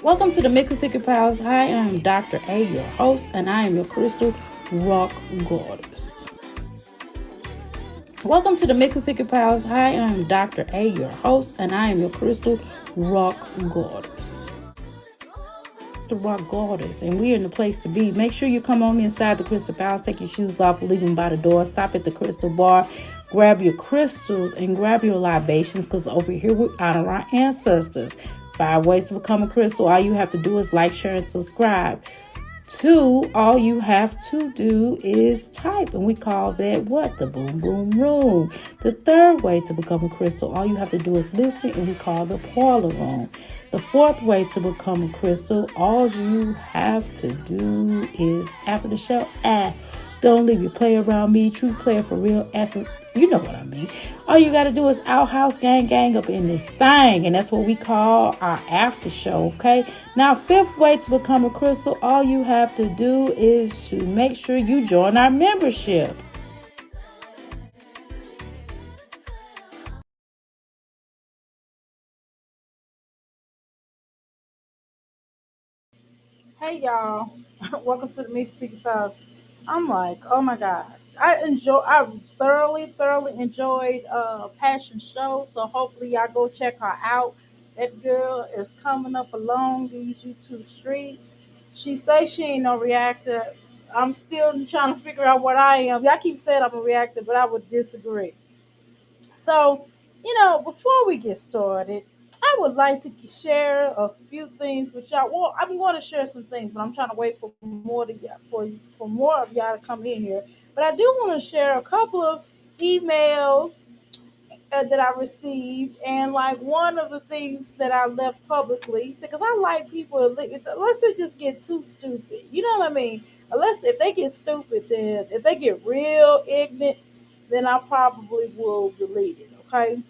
Welcome to the Mix of Picket Pals. Hi, I am Dr. A, your host, and I am your crystal rock goddess. Welcome to the Mix of Picket Pals. Hi, I am Dr. A, your host, and I am your crystal rock goddess. The rock goddess, and we're in the place to be. Make sure you come on inside the crystal palace, take your shoes off, leave them by the door, stop at the crystal bar, grab your crystals and grab your libations, because over here we honor our ancestors. 5 ways to become a crystal. All you have to do is like, share, and subscribe. 2, all you have to do is type, and we call that what? The boom boom room. The 3rd way to become a crystal, all you have to do is listen, and we call the parlor room. The 4th way to become a crystal, all you have to do is after the show, don't leave your play around me. True player for real. Ask me, you know what I mean. All you got to do is outhouse gang up in this thing. And that's what we call our after show, okay? Now, 5th way to become a crystal, all you have to do is to make sure you join our membership. Hey y'all, welcome to the Meet Figure Pals. I'm like, oh my god, I thoroughly enjoyed Passion Show. So hopefully y'all go check her out. That girl is coming up along these YouTube streets. She say she ain't no reactor. I'm still trying to figure out what I am. Y'all keep saying I'm a reactor, but I would disagree. So, before we get started, I would like to share a few things with y'all. Well, I'm going to share some things, but I'm trying to wait for more of y'all to come in here. But I do want to share a couple of emails that I received, and like one of the things that I left publicly, because I like people unless they just get too stupid. You know what I mean? Unless if they get stupid, then if they get real ignorant, then I probably will delete it. Okay.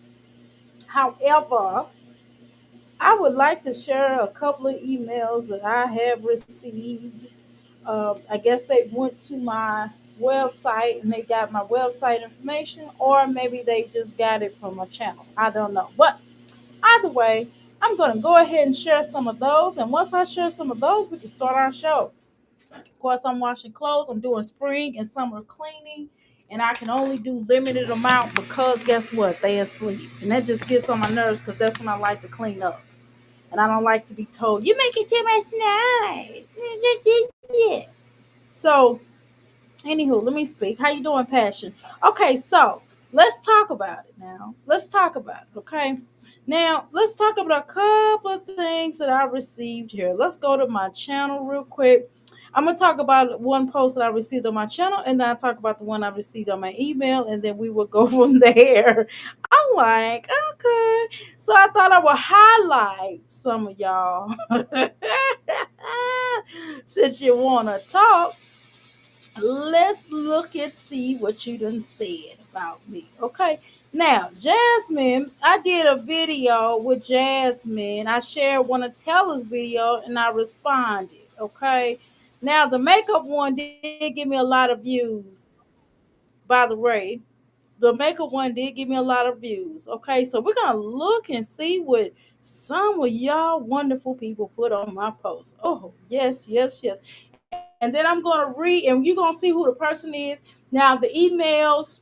However, I would like to share a couple of emails that I have received. I guess they went to my website and they got my website information, or maybe they just got it from a channel. I don't know. But either way, I'm going to go ahead and share some of those. And once I share some of those, we can start our show. Of course, I'm washing clothes. I'm doing spring and summer cleaning. And I can only do limited amount because guess what? They asleep. And that just gets on my nerves because that's when I like to clean up. And I don't like to be told, you make it too much noise. Yeah. So, anywho, let me speak. How you doing, Passion? Okay, so let's talk about it now. Let's talk about it, okay? Now, let's talk about a couple of things that I received here. Let's go to my channel real quick. I'm gonna talk about one post that I received on my channel, and then I talk about the one I received on my email, and then we will go from there. I'm like, okay. So I thought I would highlight some of y'all since you wanna talk. Let's look and see what you done said about me. Okay. Now, Jasmine, I did a video with Jasmine. I shared one of Taylor's video and I responded. Okay. Now, the makeup one did give me a lot of views, by the way. The makeup one did give me a lot of views. Okay. So we're going to look and see what some of y'all wonderful people put on my post. Oh, yes, yes, yes. And then I'm going to read, and you're going to see who the person is. Now, the emails,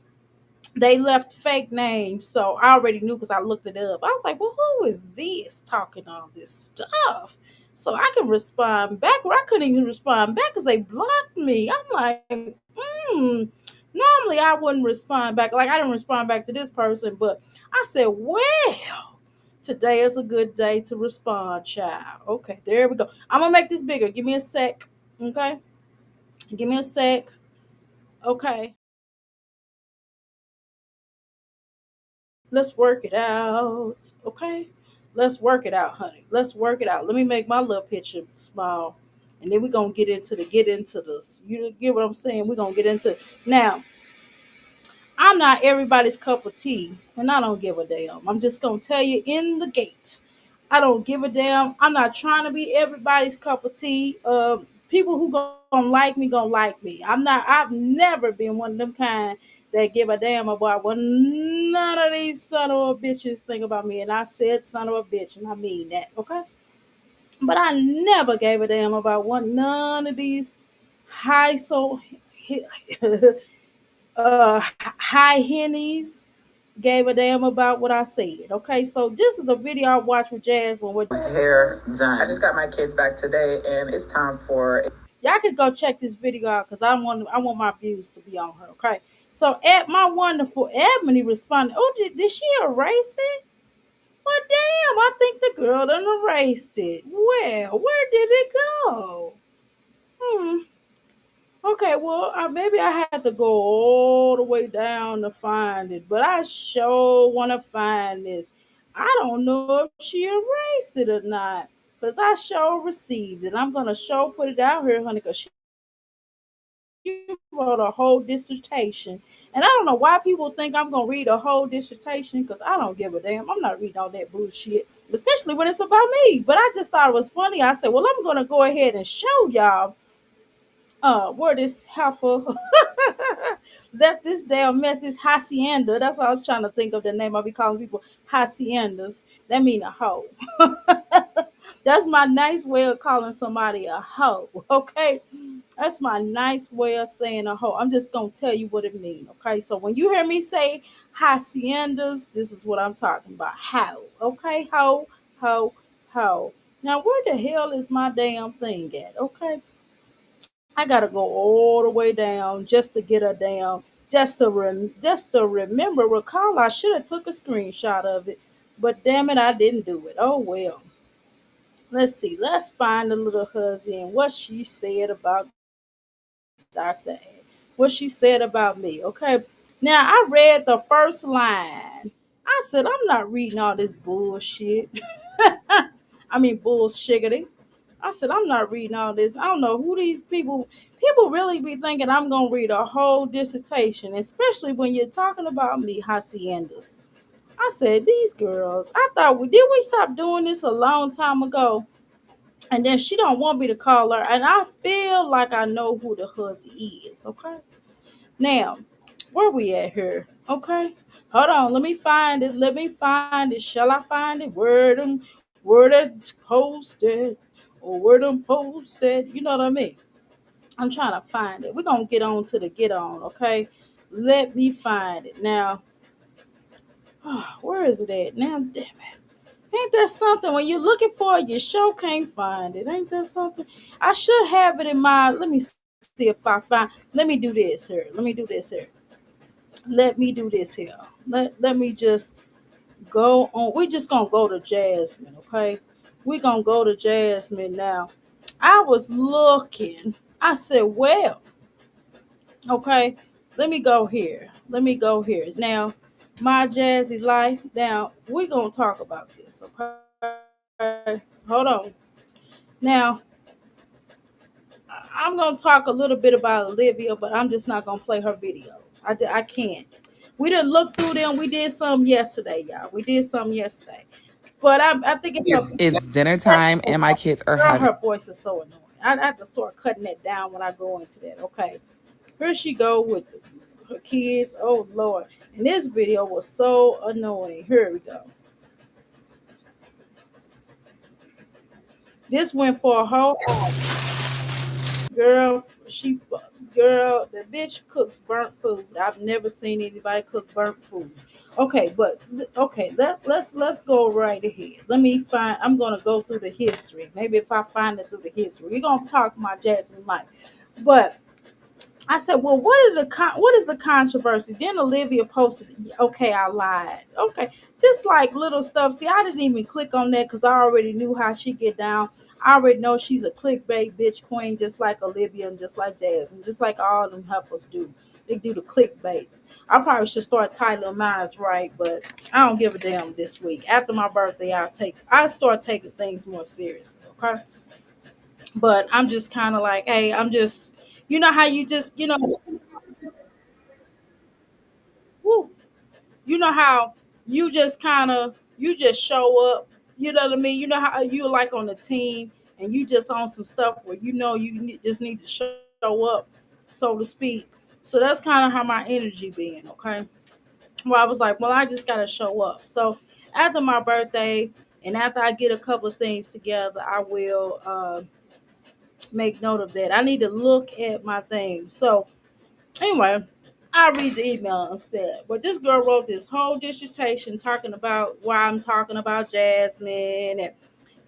they left fake names. So I already knew because I looked it up. I was like, well, who is this talking all this stuff? So I can respond back, where I couldn't even respond back because they blocked me. I'm like, normally I wouldn't respond back. Like, I didn't respond back to this person, but I said, well, today is a good day to respond, child. Okay, there we go. I'm going to make this bigger. Give me a sec. Okay. Give me a sec. Okay. Let's work it out. Okay. Let's work it out, honey. Let's work it out. Let me make my little picture small. And then we're gonna get into this. You get what I'm saying? We're gonna get into now. I'm not everybody's cup of tea, and I don't give a damn. I'm just gonna tell you in the gate. I don't give a damn. I'm not trying to be everybody's cup of tea. People who gonna like me gonna like me. I'm not. I've never been one of them kind that give a damn about what none of these son of a bitches think about me. And I said son of a bitch, and I mean that. Okay. But I never gave a damn about one none of these high so high hennies gave a damn about what I said. Okay, so this is the video I watched with Jazz when we're Hair done. I just got my kids back today, and it's time for. y'all could go check this video out because I want my views to be on her. Okay, so at my wonderful Ebony responded, "Oh, did she erase it? Well, damn, I think the girl done erased it. Well, where did it go? Hmm. Okay, well, maybe I had to go all the way down to find it, but I sure want to find this. I don't know if she erased it or not, because I sure received it. I'm going to sure put it out here, honey, because she wrote a whole dissertation. And I don't know why people think I'm going to read a whole dissertation, because I don't give a damn. I'm not reading all that bullshit, especially when it's about me. But I just thought it was funny. I said, well, I'm going to go ahead and show y'all where this heifer left this damn mess, this hacienda. That's what I was trying to think of the name. I'll be calling people haciendas. That mean a hoe. That's my nice way of calling somebody a hoe. Okay, that's my nice way of saying a hoe. I'm just gonna tell you what it means. Okay, so when you hear me say haciendas, this is what I'm talking about. Hoe. Okay, hoe, hoe, hoe. Now where the hell is my damn thing at? Okay, I gotta go all the way down just to get a damn just to remember recall. I should have took a screenshot of it, but damn it, I didn't do it. Oh well. Let's see. Let's find the little hussy and what she said about Dr. A. What she said about me. Okay. Now I read the first line. I said, I'm not reading all this bullshit. I mean bullshiggity. I said, I'm not reading all this. I don't know who these people really be thinking I'm gonna read a whole dissertation, especially when you're talking about me, haciendas. I said, these girls, I thought we stop doing this a long time ago? And then she don't want me to call her, and I feel like I know who the hussy is. Okay, now where we at here? Okay, hold on, let me find it. Let me find it. Shall I find it? Where it's posted, or where them posted? You know what I mean? I'm trying to find it. We're gonna get on to the get on. Okay, let me find it now. Where is it at now? Damn it. Ain't that something? When you're looking for it, you sure can't find it. Ain't that something? I should have it in my. Let me see if I find. Let me do this here. Let me do this here. Let me do this here. Let me just go on. We just gonna go to Jasmine, okay? We gonna go to Jasmine now. I was looking. I said, well, okay. Let me go here. Let me go here now. My jazzy life. Now we gonna talk about this, okay? Hold on. Now I'm gonna talk a little bit about Olivia, but I'm just not gonna play her videos. I can't. We didn't look through them. We did some yesterday, y'all. We did some yesterday, but I think it's her. It's dinner That's time, oh and my kids are girl, having. her voice is so annoying. I have to start cutting that down when I go into that. Okay, here she go with her kids. Oh Lord, and this video was so annoying. Here we go. This went for a whole girl. Girl, the bitch cooks burnt food. I've never seen anybody cook burnt food. Okay, but okay, let's go right ahead. Let me find. I'm gonna go through the history. Maybe if I find it through the history, we're gonna talk my Jasmine life. But I said, well, what is the controversy? Then Olivia posted, okay, I lied. Okay, just like little stuff. See, I didn't even click on that because I already knew how she get down. I already know she's a clickbait bitch queen, just like Olivia and just like Jasmine, just like all them heifers do. They do the clickbaits. I probably should start titling mine right, but I don't give a damn this week. After my birthday, I start taking things more seriously. Okay, but I'm just kind of like, hey, I'm just you know how you just woo, you know how you just kind of you just show up. You know what I mean? You know how you like on the team and you just on some stuff where just need to show up, so to speak. So that's kind of how my energy being. Okay, well, I was like, well, I just gotta show up. So after my birthday, And after I get a couple of things together, I will make note of that. I need to look at my thing. So anyway, I read the email instead. But this girl wrote this whole dissertation talking about why I'm talking about Jasmine,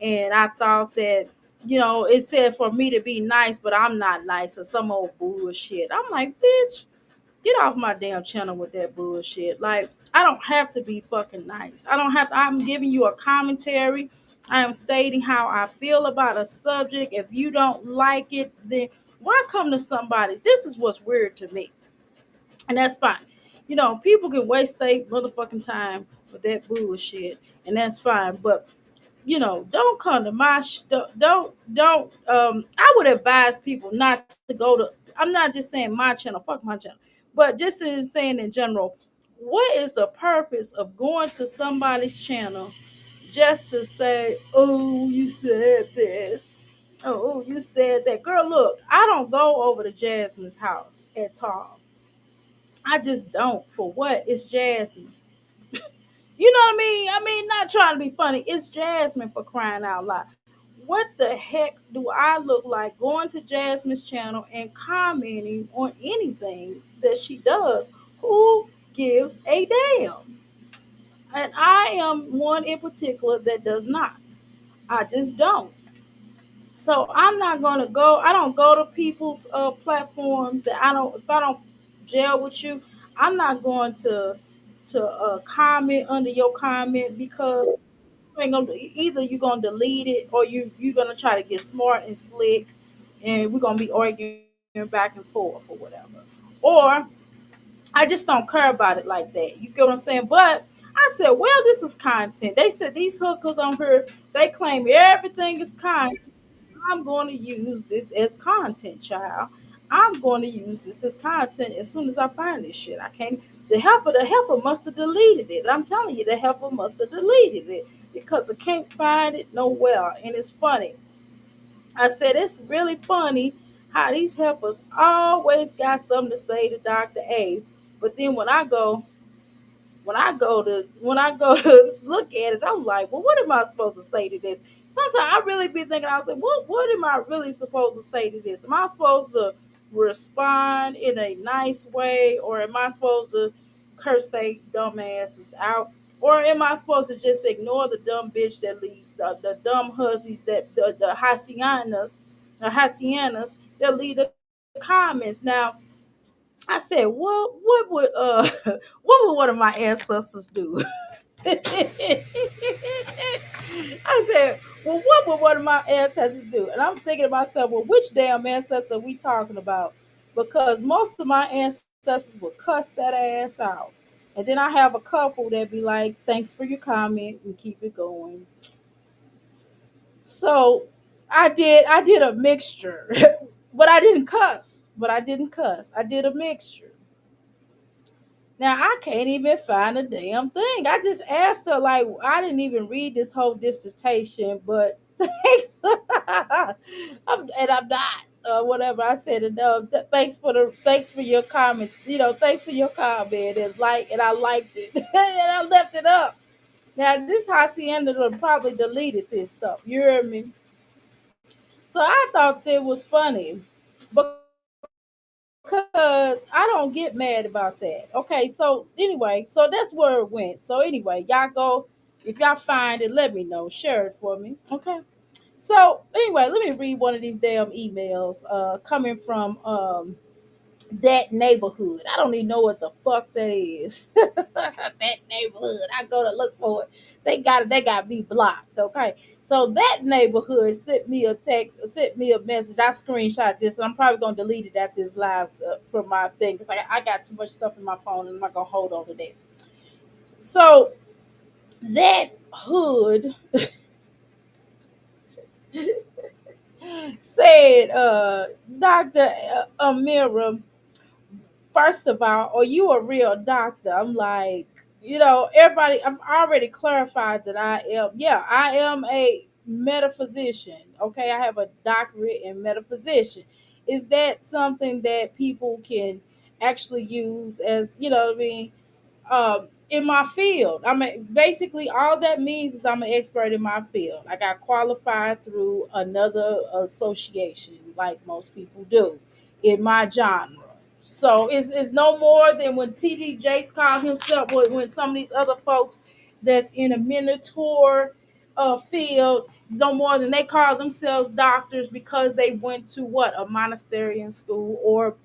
and I thought that, it said for me to be nice, but I'm not nice, or some old bullshit. I'm like, bitch, get off my damn channel with that bullshit. Like, I don't have to be fucking nice. I don't have to. I'm giving you a commentary. I am stating how I feel about a subject. If you don't like it, then why come to somebody? This is what's weird to me, and that's fine. People can waste their motherfucking time with that bullshit, and that's fine. But don't come to my don't. I would advise people not to go to. I'm not just saying my channel, fuck my channel, but just in saying in general, what is the purpose of going to somebody's channel just to say, oh, you said this, oh, you said that? Girl, look, I don't go over to Jasmine's house at all. I just don't. For what? It's Jasmine. You know what I mean? I mean, not trying to be funny. It's Jasmine, for crying out loud. What the heck do I look like going to Jasmine's channel and commenting on anything that she does? Who gives a damn? And I am one in particular that does not. I just don't. So I'm not gonna go. I don't go to people's platforms that I don't. If I don't gel with you, I'm not going to comment under your comment, because you ain't gonna, either you're gonna delete it, or you're gonna try to get smart and slick, and we're gonna be arguing back and forth or whatever. Or I just don't care about it like that. You get what I'm saying? But I said, well, this is content. They said these hookers on here, they claim everything is content. I'm going to use this as content, child. I'm going to use this as content as soon as I find this shit. I can't. The heifer must have deleted it. I'm telling you, the heifer must have deleted it, because I can't find it nowhere. And it's funny. I said it's really funny how these heifers always got something to say to Dr. A, but then when I go to look at it, I'm like, well, what am I supposed to say to this? Sometimes I really be thinking, I was like, what am I really supposed to say to this? Am I supposed to respond in a nice way, or am I supposed to curse they dumb asses out? Or am I supposed to just ignore the dumb bitch that leaves, the dumb hussies, that the hacianas that leave the comments? Now, I said, what would what would one of my ancestors do? I said, well, what would one of my ancestors do? And I'm thinking to myself, well, which damn ancestor are we talking about? Because most of my ancestors would cuss that ass out. And then I have a couple that be like, thanks for your comment, and keep it going. So I did a mixture. But I didn't cuss. I did a mixture. Now I can't even find a damn thing. I just asked her, like, I didn't even read this whole dissertation, but thanks, and I'm not whatever. I said, thanks for your comments. Thanks for your comment, and I liked it, and I left it up. Now this hacienda done probably deleted this stuff. You hear me? So I thought it was funny because I don't get mad about that. Okay, so anyway, so that's where it went. So anyway, y'all go. If y'all find it, let me know. Share it for me. Okay. So anyway, let me read one of these damn emails coming from that neighborhood. I don't even know what the fuck that is. That neighborhood. I go to look for it. They got me blocked. Okay. So that neighborhood sent me a message. I screenshot this, and I'm probably gonna delete it at this live from my thing, because I got too much stuff in my phone, and I'm not gonna hold on to that. So that hood said, Dr. Amira, first of all, are you a real doctor? I'm like, everybody, I've already clarified that I am a metaphysician. Okay, I have a doctorate in metaphysician. Is that something that people can actually use as, you know what I mean? in my field. I mean, basically, all that means is I'm an expert in my field. I got qualified through another association, like most people do, in my genre. So it's no more than when TD Jakes called himself, when some of these other folks that's in a minotaur field, no more than they call themselves doctors because they went to what, a monasterian school or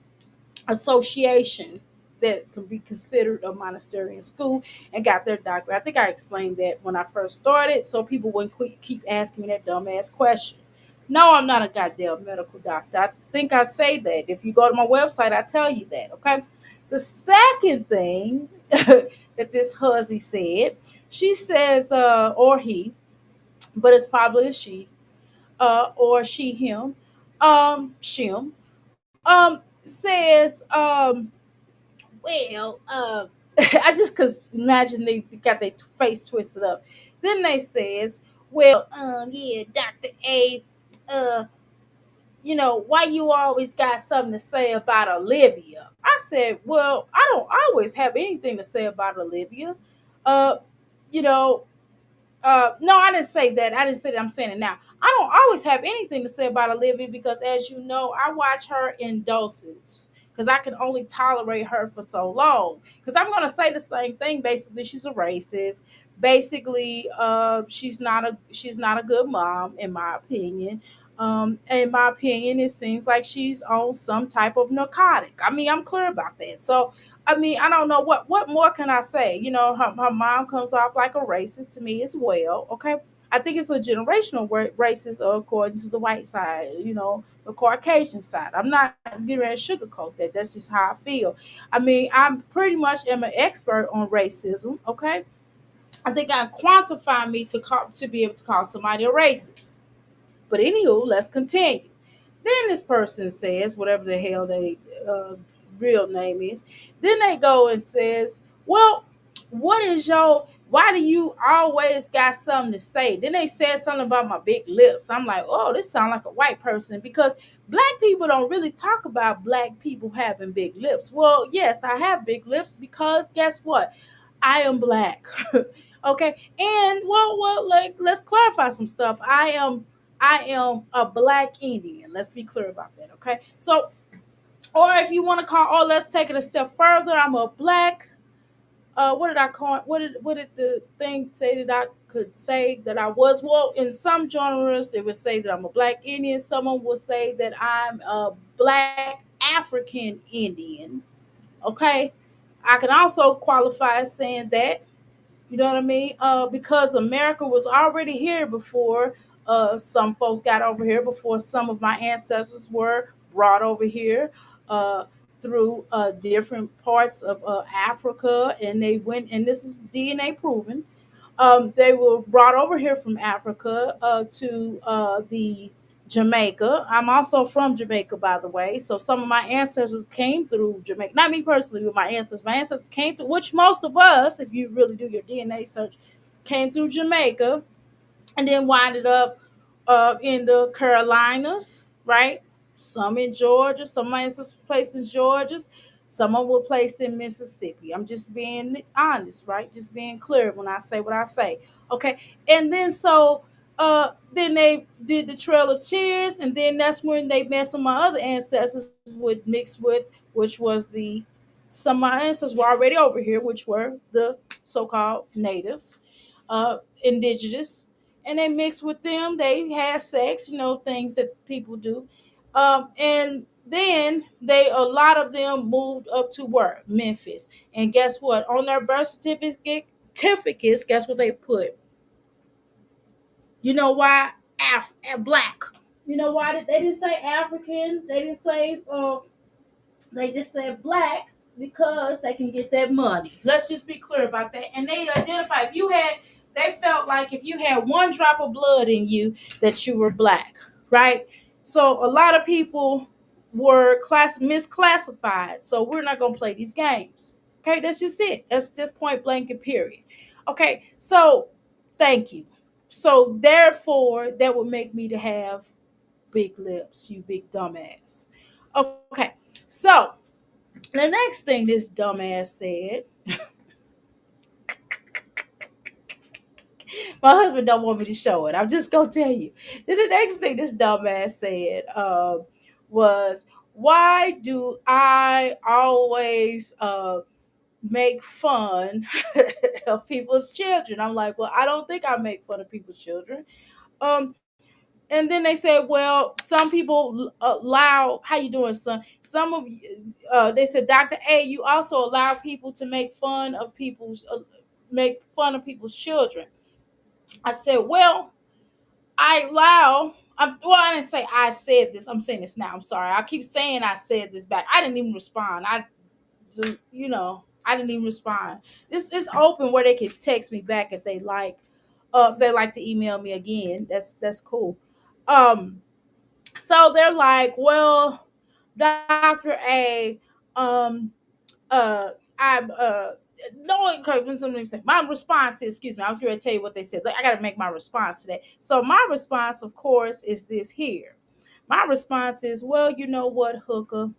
association that can be considered a monasterian school and got their doctorate. I think I explained that when I first started, so people wouldn't keep asking me that dumbass question. No, I'm not a goddamn medical doctor. I think I say that. If you go to my website, I tell you that, okay? The second thing that this huzzy said, she says, or he, but it's probably a she, or she, him, shim, says, well, I just could imagine they got their face twisted up. Then they says, well, yeah, Dr. A, uh, why you always got something to say about Olivia? I said, well, I don't always have anything to say about Olivia. Uh, you know, no, I didn't say that. I didn't say that. I'm saying it now. I don't always have anything to say about Olivia because, as you know, I watch her in doses because I can only tolerate her for so long. Because I'm going to say the same thing. Basically, she's a racist. Basically, she's not a good mom, in my opinion. In my opinion, it seems like she's on some type of narcotic. I mean, I'm clear about that. So I mean, I don't know what more can I say. Her mom comes off like a racist to me as well. Okay, I think it's a generational racist according to the white side. The Caucasian side. I'm not getting ready to sugarcoat that. That's just how I feel. I mean, I'm pretty much am an expert on racism. Okay, I think I quantify me to be able to call somebody a racist. But anywho, let's continue. Then this person says, whatever the hell they uh, real name is. Then they go and says, well, what is your, why do you always got something to say? Then they said something about my big lips. I'm like, oh, this sounds like a white person because black people don't really talk about black people having big lips. Well, yes, I have big lips because guess what? I am black. Okay. And like let's clarify some stuff. I am a black Indian. Let's be clear about that. Okay. So, or if you want to call, oh, let's take it a step further. I'm a black. What did I call it? What did the thing say that I could say that I was? Well, in some genres, it would say that I'm a black Indian. Someone will say that I'm a black African Indian. Okay. I can also qualify as saying that, you know what I mean? Because America was already here before some folks got over here, before some of my ancestors were brought over here through different parts of Africa, and they went, and this is DNA proven. They were brought over here from Africa to the Jamaica. I'm also from Jamaica, by the way. So some of my ancestors came through Jamaica. Not me personally, but my ancestors. My ancestors came through, which most of us, if you really do your DNA search, came through Jamaica and then winded up in the Carolinas, right? Some in Georgia, some of my ancestors placed in Georgia, some of them were placed in Mississippi. I'm just being honest, right? Just being clear when I say what I say. Okay. And then then they did the Trail of Tears, and then that's when they met some of my other ancestors would mix with, which was some of my ancestors were already over here, which were the so-called natives, indigenous, and they mixed with them. They had sex, things that people do. And then a lot of them moved up to where? Memphis. And guess what? On their birth certificates, guess what they put? You know why? Black. You know why they didn't say African? They didn't say they just said black because they can get that money. Let's just be clear about that. And they identify they felt like if you had one drop of blood in you, that you were black, right? So a lot of people were misclassified. So we're not gonna play these games. Okay, that's just it. That's just point blank and period. Okay, so thank you. So therefore, that would make me to have big lips, you big dumbass. Okay, so the next thing this dumbass said, My husband don't want me to show it. I'm just gonna tell you. Then the next thing this dumbass said was, "Why do I always make fun of people's children?" I'm like, "Well, I don't think I make fun of people's children." Um, and then they said, "Well, some people allow." How you doing, son? Some of they said, "Dr. A, you also allow people to make fun of people's children." I said, "Well, I allow." Well, I didn't say I said this. I'm saying this now. I'm sorry. I keep saying I said this back. I didn't even respond. I didn't even respond. This is open where they can text me back if they like. If they like to email me again, that's cool. Um, so they're like, "Well, Dr. A, um, uh, I no, something say. My response is, excuse me, I was going to tell you what they said. Like, I got to make my response today. So my response, of course, is this here. My response is, "Well, you know what, hooker."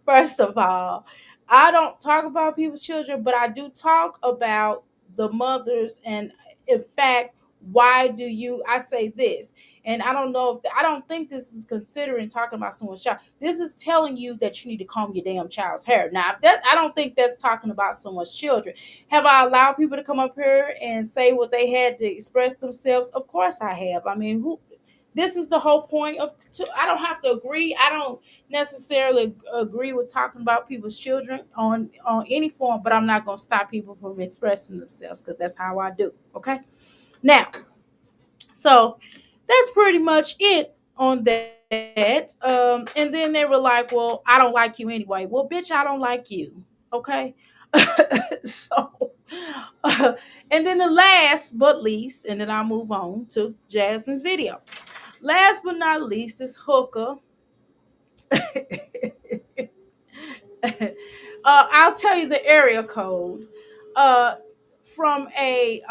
First of all, I don't talk about people's children, but I do talk about the mothers. And in fact, why do you? I say this, and I don't know. I don't think this is considering talking about someone's child. This is telling you that you need to comb your damn child's hair. Now, that I don't think that's talking about someone's children. Have I allowed people to come up here and say what they had to express themselves? Of course, I have. I mean, who? This is the whole point of. I don't have to agree. I don't necessarily agree with talking about people's children on any form, but I'm not going to stop people from expressing themselves because that's how I do. Okay. Now, so that's pretty much it on that. And then they were like, "Well, I don't like you anyway." Well, bitch, I don't like you. Okay. So, uh, and then the last but least, and then I'll move on to Jasmine's video. Last but not least, this hooker. I'll tell you the area code uh, from a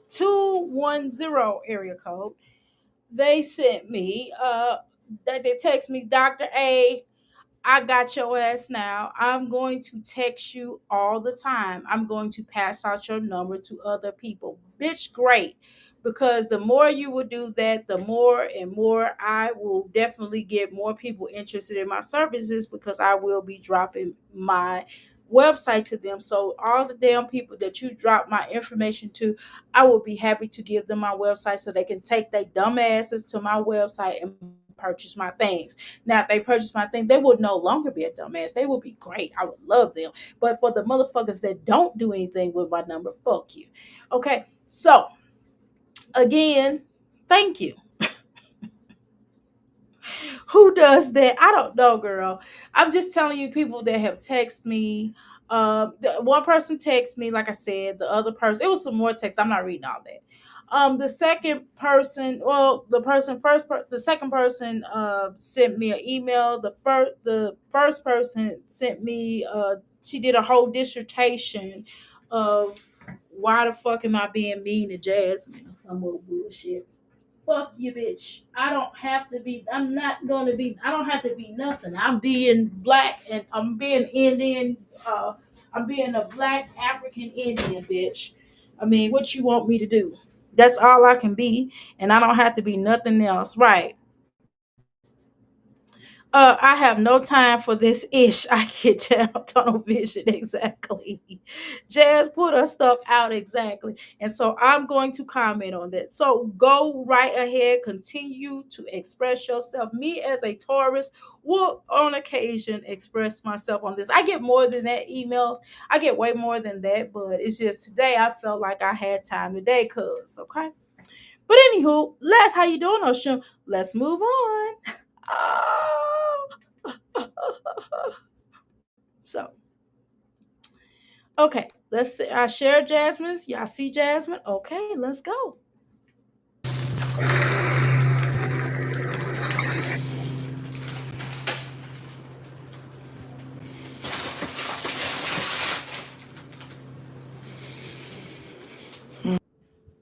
210 area code. They sent me, they text me, "Dr. A, I got your ass now. I'm going to text you all the time. I'm going to pass out your number to other people." Bitch, great. Because the more you will do that, the more and more I will definitely get more people interested in my services because I will be dropping my website to them. So all the damn people that you drop my information to, I will be happy to give them my website so they can take their dumb asses to my website and purchase my things. Now, if they purchase my things, they would no longer be a dumbass. They would be great. I would love them. But for the motherfuckers that don't do anything with my number, fuck you. Okay, so again, thank you. Who does that? I don't know, girl. I'm just telling you, people that have texted me. One person texted me, like I said. The other person, it was some more text. I'm not reading all that. The second person, well, the second person sent me an email. The first person sent me. She did a whole dissertation of why the fuck am I being mean to Jasmine or some old bullshit. Fuck you, bitch. I don't have to be. I'm not gonna be. I don't have to be nothing. I'm being black and I'm being Indian. I'm being a black African Indian, bitch. I mean, what you want me to do? That's all I can be, and I don't have to be nothing else, right? I have no time for this ish. I get tunnel vision exactly. Jazz put her stuff out exactly. And so I'm going to comment on that. So go right ahead, continue to express yourself. Me as a Taurus will on occasion express myself on this. I get more than that emails. I get way more than that, but it's just today I felt like I had time today, cuz, okay? But anywho, Les, how you doing, Ocean? Let's move on. Oh. So, okay, let's see. I share Jasmine's. Y'all see Jasmine? Okay, let's go.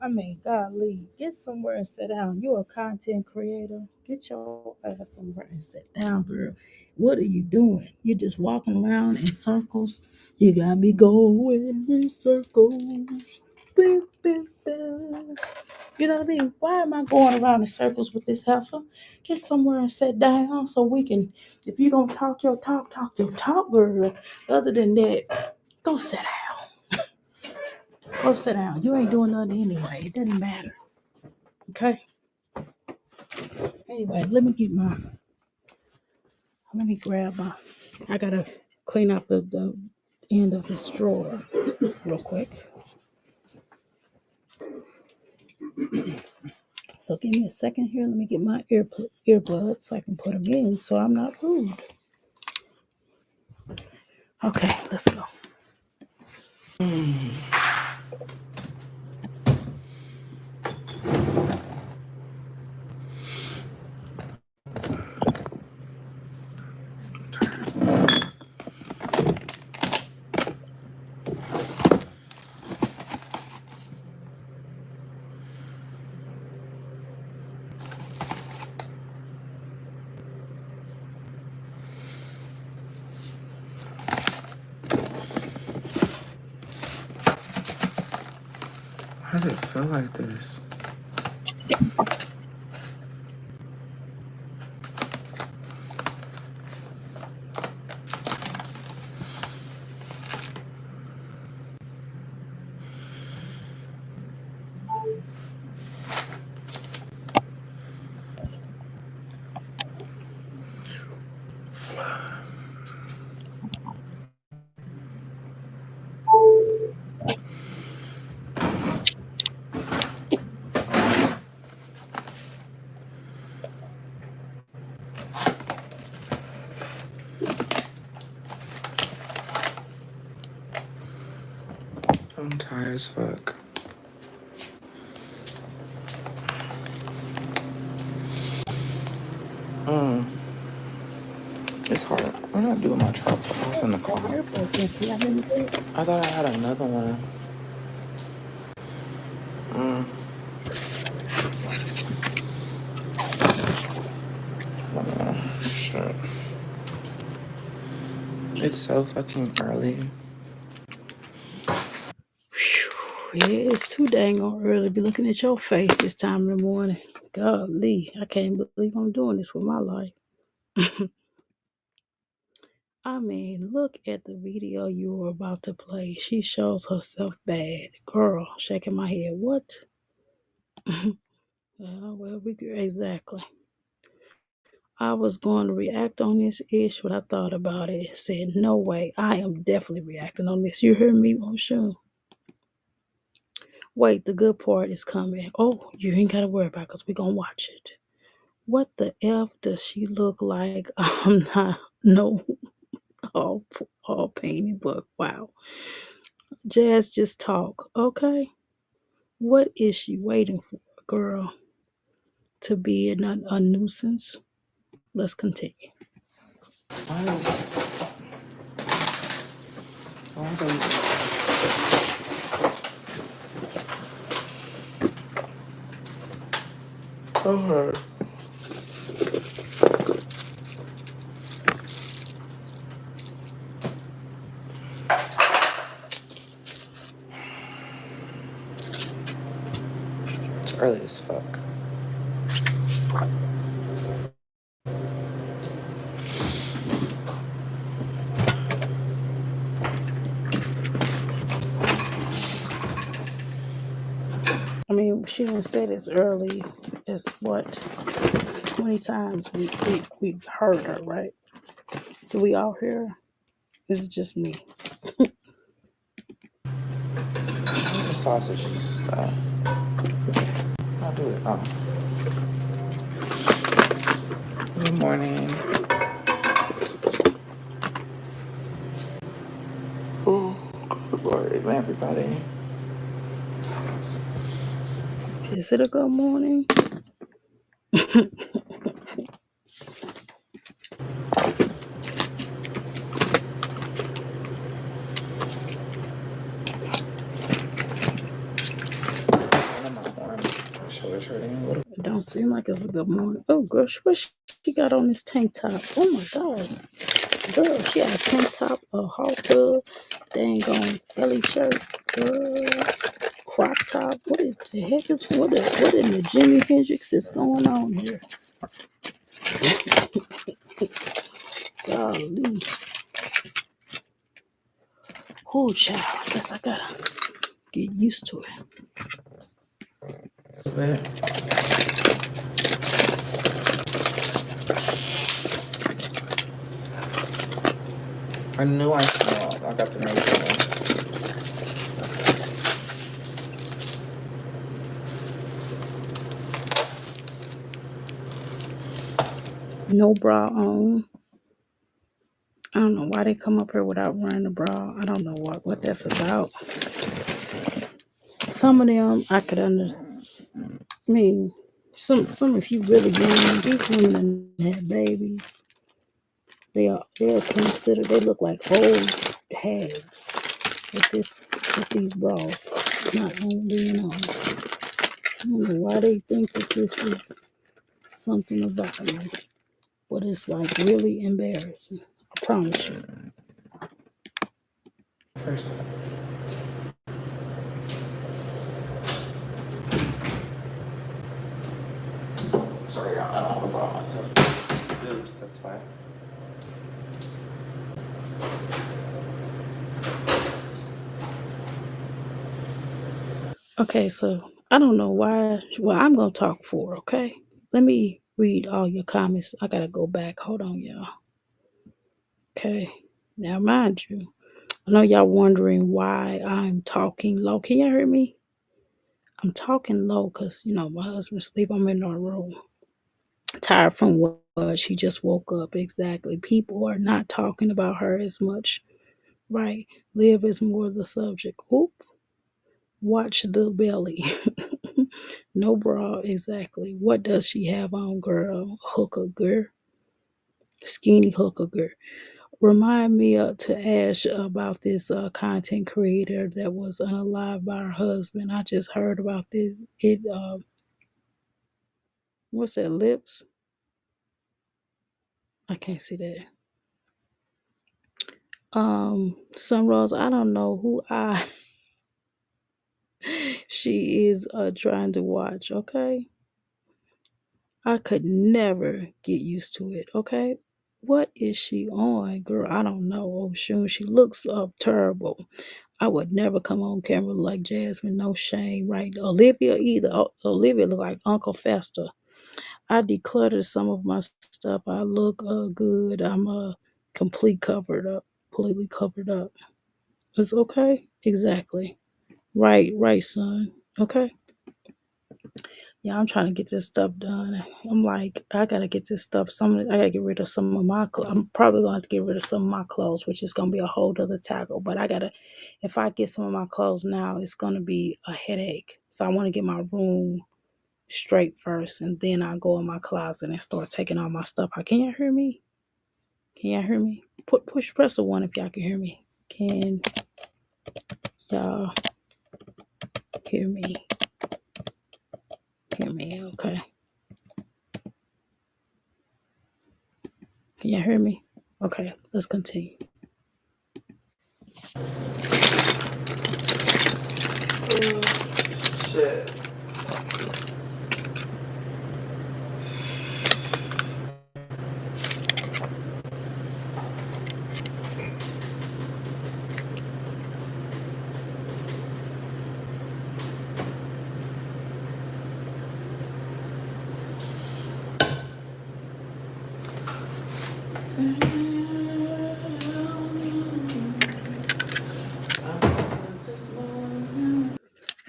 I mean, golly, get somewhere and sit down. You're a content creator. Get your ass somewhere and sit down, girl. What are you doing? You're just walking around in circles. You got me going in circles. Beep, beep, beep. You know what I mean? Why am I going around in circles with this heifer? Get somewhere and sit down so we can, if you're going to talk your talk, girl. Other than that, go sit down. Go sit down. You ain't doing nothing anyway. It doesn't matter. Okay? Anyway, let me grab my, I gotta clean up the end of this drawer real quick. So give me a second here. Let me get my earbuds so I can put them in so I'm not rude. Okay, let's go. Why does it feel like this? I'm tired as fuck. It's hard. What did I do with my tripod? I was in the My car. earbuds in. Can y'all hear me good? I thought I had another one. Oh, shit. It's so fucking early. Yeah, it's too dang on early to be looking at your face this time in the morning. Golly, I can't believe I'm doing this with my life. I mean, look at the video you were about to play. She shows herself bad. Girl, shaking my head. What? Exactly. I was going to react on this ish, but I thought about it and said, no way. I am definitely reacting on this. You heard me, Moshe? Wait, the good part is coming. Oh, you ain't got to worry about it because we're going to watch it. What the F does she look like? I'm not, no, all painted, but wow. Jazz, just talk, okay? What is she waiting for, girl? To be a nuisance? Let's continue. Why is it? Okay. It's early as fuck. I mean, she didn't say this early as what 20 times we heard her, right? Do we all hear her? This is just me. The sausages. So I'll do it. Oh. Good morning. Oh, good morning, everybody. Is it a good morning? don't seem like it's a good morning. Oh, girl, what she got on this tank top? Oh my god, girl, she got a tank top, a halter, dang on belly shirt, girl, crop top. What is the heck is what in the Jimi Hendrix is going on here? Golly, oh child, I guess I gotta get used to it. I knew I smelled. I got the measurements. No bra on. I don't know why they come up here without wearing a bra. I don't know what that's about. Some of them I could I mean, some if you really young, these women that have babies, they're considered they look like old hags with these bras not on being on. I don't know why they think that this is something about them, but it's like really embarrassing. I promise you. First. Sorry, I don't have a bra on. So boobs, that's fine. Okay, so I don't know why. Well, I'm gonna talk for, okay? Let me read all your comments. I gotta go back. Hold on, y'all. Okay. Now, mind you, I know y'all wondering why I'm talking low. Can y'all hear me? I'm talking low because, my husband's asleep. I'm in our room. Tired from what she just woke up. Exactly. People are not talking about her as much, right? Live is more the subject. Oop. Watch the belly. No bra, exactly. What does she have on, girl? Hooker girl. Skinny hooker girl. Remind me to ask about this content creator that was unalived by her husband. I just heard about this. What's that, lips? I can't see that. Sunrose, I don't know who she is trying to watch, okay? I could never get used to it, okay? What is she on, girl? I don't know. Oh, shoot, she looks terrible. I would never come on camera like Jasmine. No shame, right? Olivia either. Olivia look like Uncle Fester. I decluttered some of my stuff. I look good. I'm completely covered up. It's okay. Exactly. Right, son. Okay. Yeah, I'm trying to get this stuff done. I'm like, I gotta get this stuff. I gotta get rid of some of my clothes. I'm probably gonna have to get rid of some of my clothes, which is gonna be a whole other tackle. But if I get some of my clothes now, it's gonna be a headache. So I want to get my room straight first, and then I go in my closet and start taking all my stuff out. Can y'all hear me? Can y'all hear me? Press a one if y'all can hear me. Can y'all hear me? Hear me? Okay. Can y'all hear me? Okay, let's continue. Shit.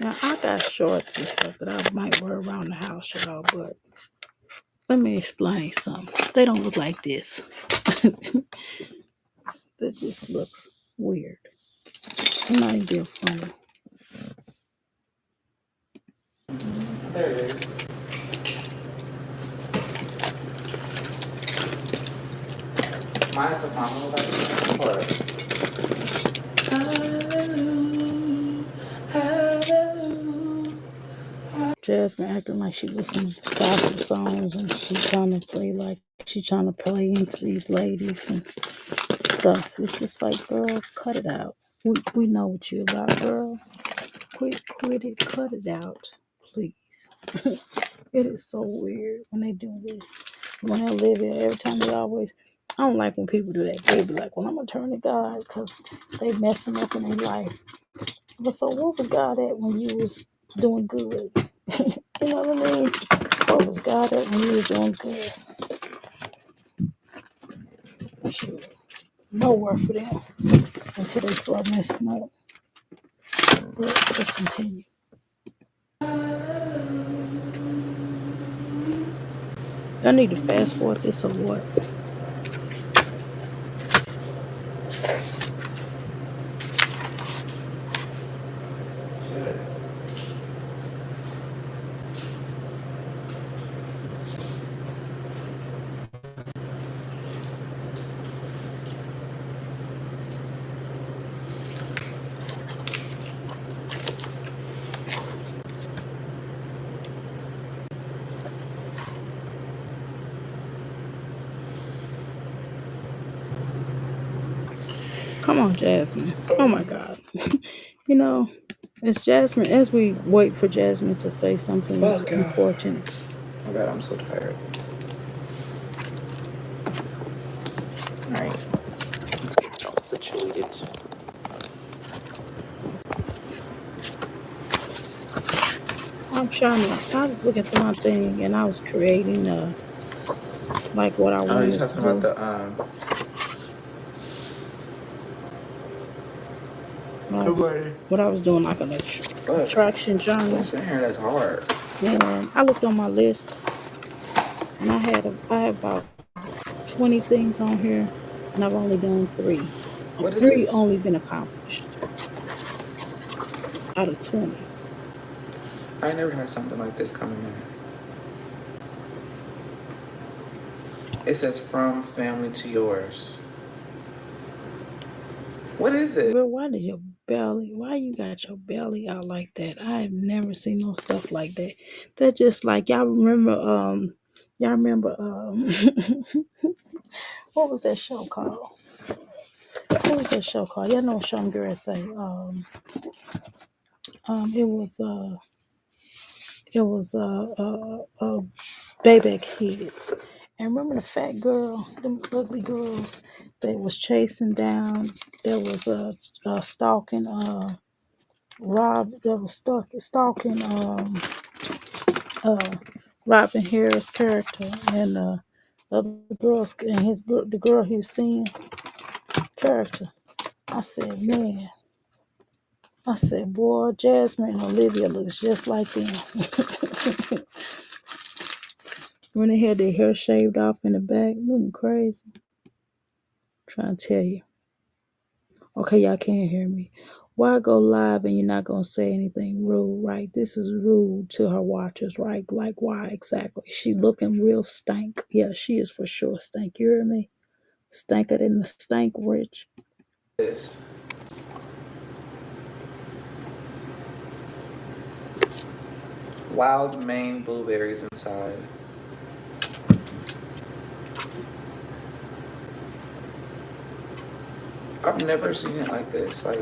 Now I got shorts and stuff that I might wear around the house, y'all, but let me explain something. They don't look like this. That just looks weird. I'm not even being funny. There it is. Mine's a problem with that. Hallelujah, hallelujah. Jasmine acting like she listening to gospel songs and she trying to play like she trying to play into these ladies and stuff. It's just like, girl, cut it out. We know what you about, girl. Quit it, cut it out, please. It is so weird when they do this. When they live here, every time they always. I don't like when people do that. They be like, "Well, I'm gonna turn to God because they messing up in their life." But so, what was God at when you was doing good? You know what I mean? What was God at when you was doing good? Shoot, nowhere for them until they start messing up. But let's continue. I need to fast forward this or what? Shit. Come on, Jasmine. Oh my God. You know, it's Jasmine. As we wait for Jasmine to say something Fuck, yeah. important, Oh god, I'm so tired. Alright, let's get y'all situated. I'm trying to. I was looking through my thing and I was creating like what I Oh, you're wanted to talking about do. the Like way. what I was doing, like an Fuck. attraction journal. What's in here that's hard? And I looked on my list and I had about 20 things on here, and I've only done three. What is Three this? only been accomplished out of 20. I never had something like this coming in. It says from family to yours. What is it? Girl, why did your belly? Why you got your belly out like that? I have never seen no stuff like that. That just like y'all remember what was that show called? What was that show called? Y'all know what show I'm gonna say. It was Baby Kids. And remember the fat girl, them ugly girls that was chasing down, that was stalking Rob, that was stalking uh Robin Harris character and other girls and the girl he was seeing character. I said, man, I said, boy, Jasmine and Olivia looks just like them. When they had their hair shaved off in the back, looking crazy. Trying to tell you. Okay, y'all can't hear me. Why go live and you're not gonna say anything rude, right? This is rude to her watchers, right? Like why exactly? She looking real stank. Yeah, she is for sure stank. You hear me? Stanker than the stank rich. This. Wild Maine blueberries inside. I've never seen it like this. Like,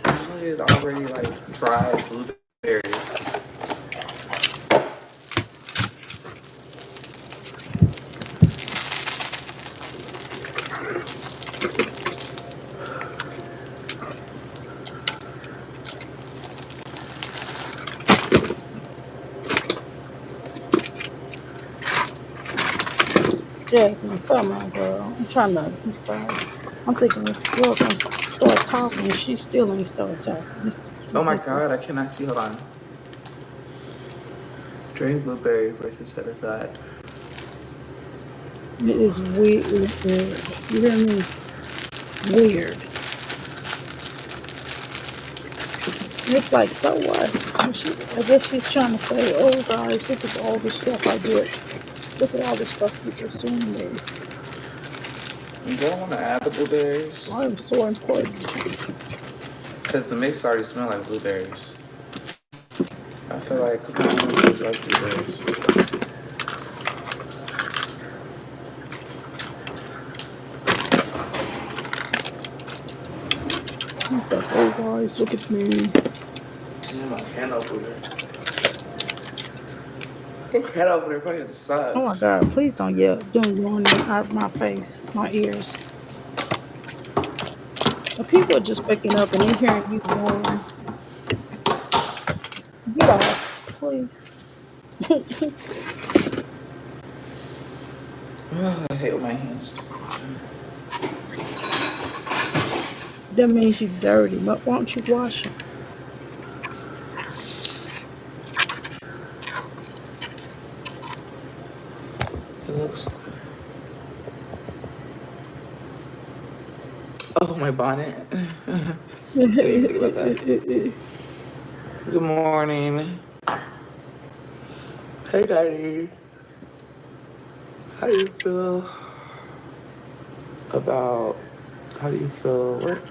usually it's already like dried blueberries. Jasmine, come on, girl. I'm sorry. I'm thinking this girl gonna start talking and she still ain't started talking. This is Oh my god, I ridiculous. cannot see. Hold on. Drain blueberry versus set aside. It is weird. You hear me? Weird. It's like, so what? I guess she's trying to say, oh guys, look at all the stuff I did. Look at all the stuff people seen me. You don't want to add the blueberries I'm so important. because the mix already smell like blueberries. I feel like cooking almonds tastes like blueberries. He's like, oh guys, look at me. Damn, my can opener. My can opener probably Oh my sucks. god, please don't yell. Don't yawn out my face, my ears. But people are just waking up and they're hearing you yawn. Get off, please. I hate when my hands. That means you're dirty. But why don't you wash them? It looks. Oh, my bonnet. Didn't even think about that. Good morning. Hey, Daddy. How do you feel about? How do you feel? What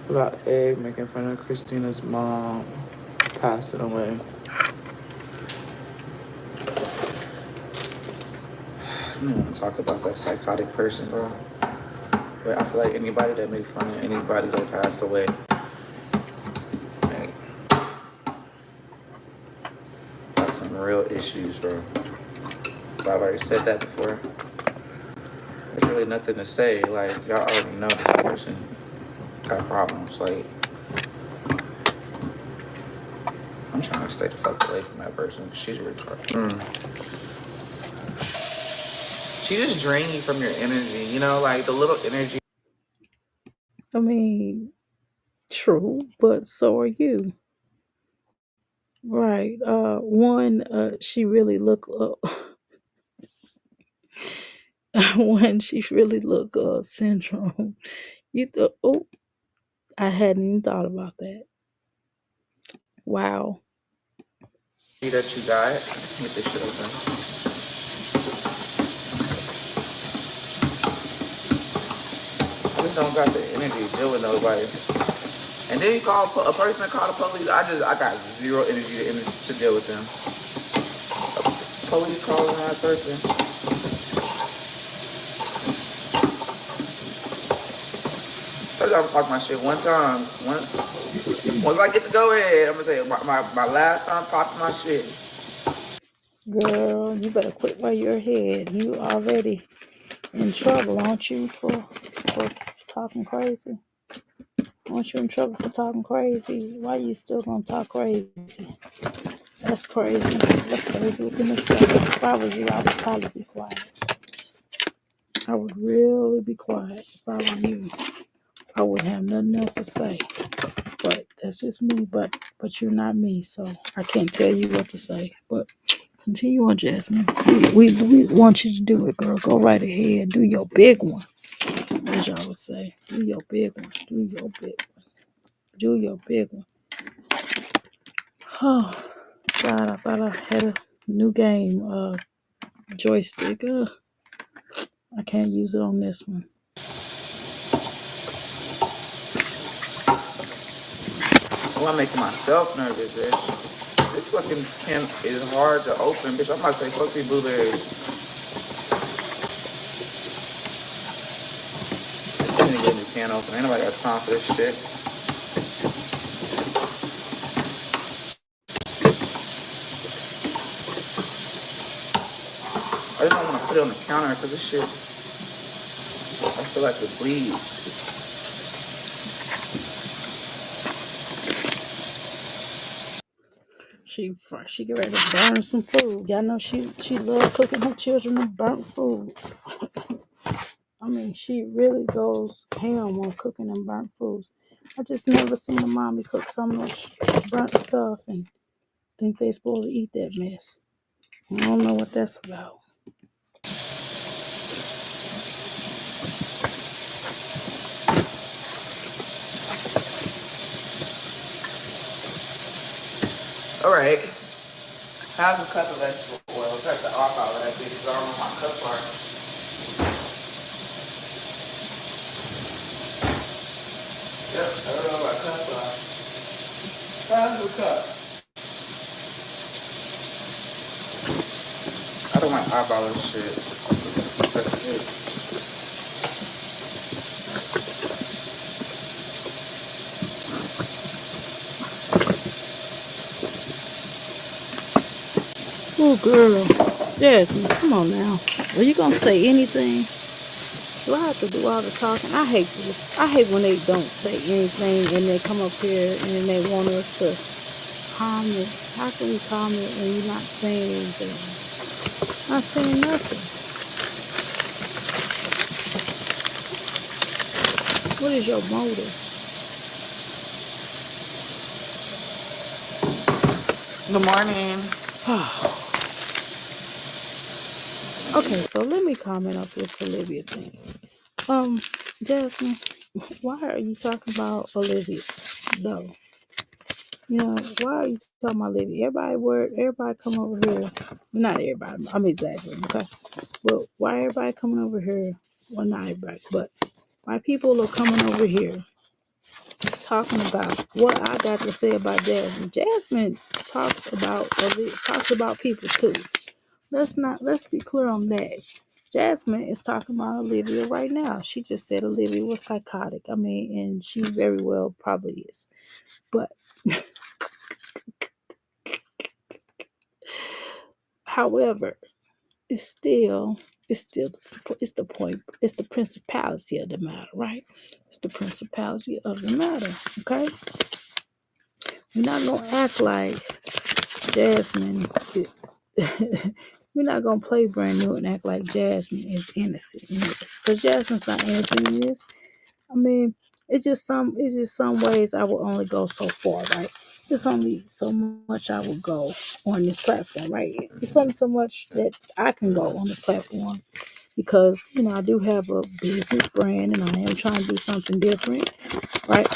about Egg making fun of Christina's mom passing away? I don't want to talk about that psychotic person, bro. But I feel like anybody that made fun of anybody that passed away, like, got some real issues, bro. But I've already said that before. There's really nothing to say. Like, y'all already know this person got problems. Like, I'm trying to stay the fuck away from that person. She's retarded. She just drains you from your energy. You know, like the little energy. I mean, true, but so are you. Right. One, she really look one, she really look syndrome. You thought, oh, I hadn't even thought about that. Wow. That you got. Get this shit open. I just don't got the energy to deal with nobody. And then you call a person that call the police. I got zero energy to deal with them. Police calling that person. I'm gonna talk my shit one time. Once I get to go ahead, I'm gonna say my last time talking my shit. Girl, you better quit while you're ahead. You already in trouble, aren't you, for talking crazy? Aren't you in trouble for talking crazy? Why you still gonna talk crazy? That's crazy. That's crazy within itself. If I was you, I would probably be quiet. I would really be quiet if I were you. I wouldn't have nothing else to say. But that's just me. But you're not me, so I can't tell you what to say. But continue on, Jasmine. We want you to do it, girl. Go right ahead. Do your big one, as y'all would say. Do your big one. Do your big one. Do your big one. Oh, God, I thought I had a new game joystick. I can't use it on this one. Oh, I'm making myself nervous, bitch. This fucking can is hard to open, bitch. I'm about to say fuck these blueberries. I need to get a new can open. Ain't nobody got time for this shit. I just don't want to put it on the counter because this shit, I feel like it bleeds. She get ready to burn some food. Y'all know she love cooking her children the burnt food. I mean, she really goes ham on cooking and burnt foods. I just never seen a mommy cook so much burnt stuff and think they supposed to eat that mess. I don't know what that's about. All right. How's a cup of vegetable oil? Check the off out of that bitch because I don't know my cups are. I don't know about cup Pass the cup. I don't want eyeball and shit. That's it. Oh, girl. Jasmine, come on now. Are you going to say anything? Do I have to do all the talking? I hate this. I hate when they don't say anything and they come up here and they want us to comment. How can we comment when you're not saying anything? Not saying nothing. What is your motive? Good morning. Okay, so let me comment on this Olivia thing. Um, Jasmine, why are you talking about Olivia though? You know, why are you talking about Olivia? Everybody come over here. Not everybody, I'm exaggerating, okay? But why everybody coming over here? Well, not everybody, but why people are coming over here talking about what I got to say about Jasmine. Jasmine talks about people too. Let's be clear on that. Jasmine is talking about Olivia right now. She just said Olivia was psychotic. I mean, and she very well probably is. But however, it's still it's the point. It's the principality of the matter, right? It's the principality of the matter. Okay, we're not gonna act like Jasmine. We're not gonna play brand new and act like Jasmine is innocent in this, because Jasmine's not innocent in this. I mean, it's just some ways I will only go so far, right? There's only so much I will go on this platform, right? It's only so much that I can go on this platform because I do have a business brand and I am trying to do something different, right?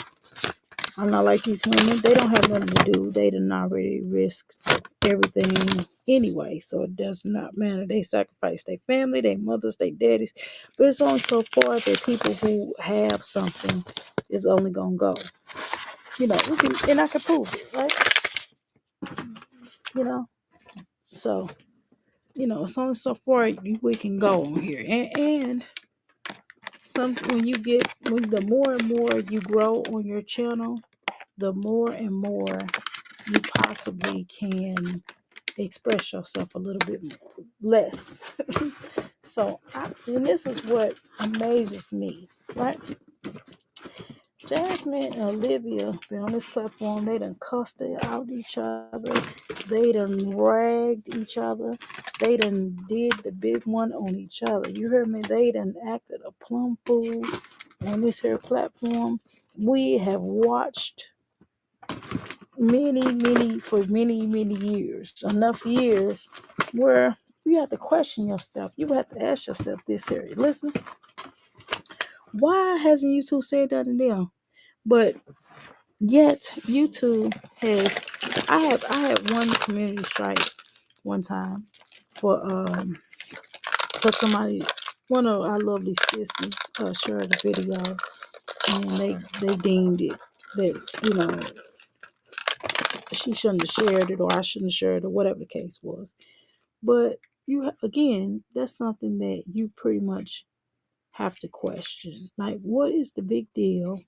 I'm not like these women. They don't have nothing to do. They done already risked everything anyway. So it does not matter. They sacrifice their family, their mothers, their daddies. But it's only so far that people who have something is only gonna go. And I can prove it, right? You know. So, it's only so far we can go on here. And some when the more and more you grow on your channel, the more and more you possibly can express yourself a little bit less. And this is what amazes me, right? Jasmine and Olivia been on this platform. They done cussed out each other. They done ragged each other. They done did the big one on each other. You heard me? They done acted a plum fool on this here platform. We have watched many years, enough years where you have to question yourself. You have to ask yourself this here. Listen, why hasn't YouTube said that in them? But yet YouTube has. I had one community strike one time for somebody. One of our lovely sisters shared a video, and they deemed it that she shouldn't have shared it, or I shouldn't have shared it, or whatever the case was. But again, that's something that you pretty much have to question. Like, what is the big deal?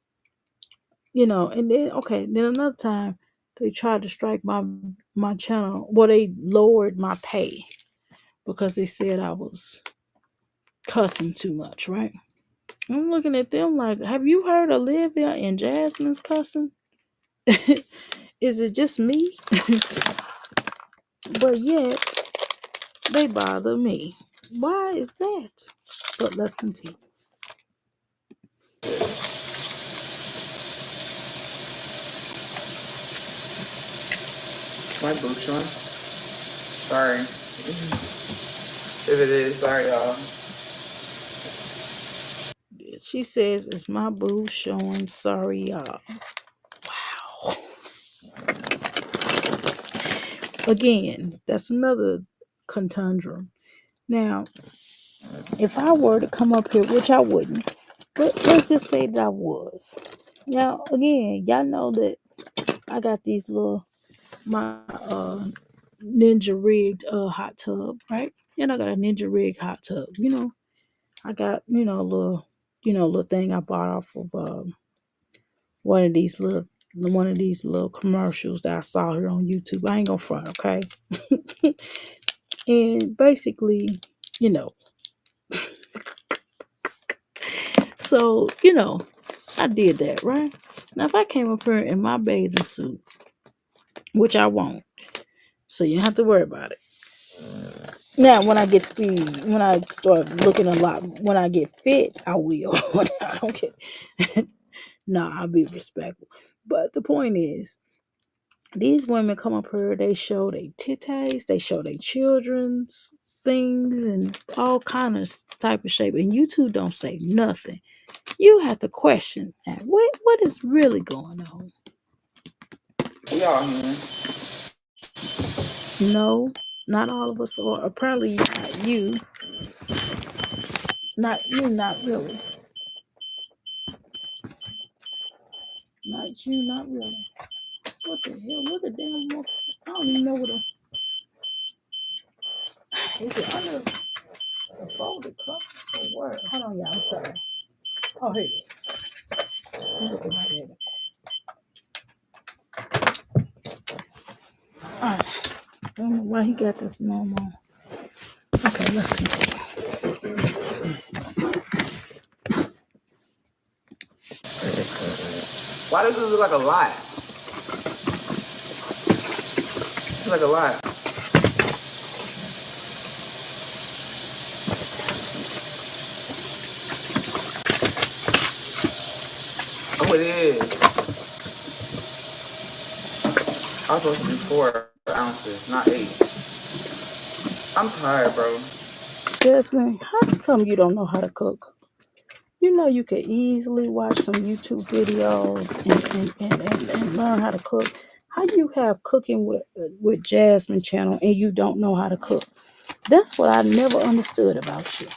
And then okay, then another time they tried to strike my channel. Well, they lowered my pay because they said I was cussing too much, right? I'm looking at them like, have you heard Olivia and Jasmine's cussing? Is it just me? But yet they bother me. Why is that? But let's continue. My boots on. Sorry. If it is, sorry, y'all. She says, "It's my boo showing. Sorry, y'all." Wow. Again, that's another conundrum. Now, if I were to come up here, which I wouldn't, but let's just say that I was, Now again, y'all know that I got these little my ninja rigged hot tub, right? And I got a ninja rigged hot tub. I got a little little thing I bought off of one of these little commercials that I saw here on YouTube. I ain't gonna front, okay? And basically, you know, so I did that, right? Now if I came up here in my bathing suit, which I won't, so you don't have to worry about it. Now, when I start looking a lot, when I get fit, I will. I don't care. No, I'll be respectful. But the point is, these women come up here, they show their titties, they show their children's things and all kind of type of shape. And you two don't say nothing. You have to question that. What is really going on? We all human. No, not all of us are. Apparently not you. Not you, not really. Not you, not really. What the hell? What the damn? I don't even know what is it under the folded covers or where? Hold on, y'all. I'm sorry. Oh, here it is. I'm looking right at it. All right. I don't know why he got this normal. Okay, let's continue. Why does this look like a lot? It's like a lot. Oh, it is. I was supposed to be 4 ounces, not 8. I'm tired, bro. Jasmine, how come you don't know how to cook? You know you could easily watch some YouTube videos and learn how to cook. How you have cooking with Jasmine channel and you don't know how to cook? That's what I never understood about you.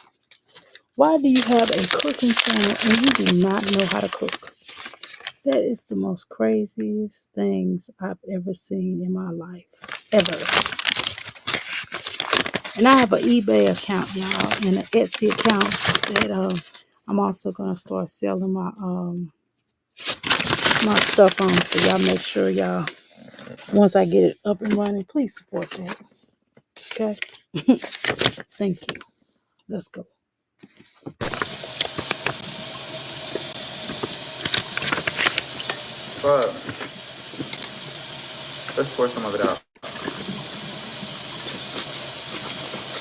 Why do you have a cooking channel and you do not know how to cook? That is the most craziest things I've ever seen in my life. Ever. And I have an eBay account, y'all, and an Etsy account that I'm also gonna start selling my stuff on. So y'all make sure y'all once I get it up and running, please support that. Okay. Thank you. Let's go. Fuck. Let's pour some of it out.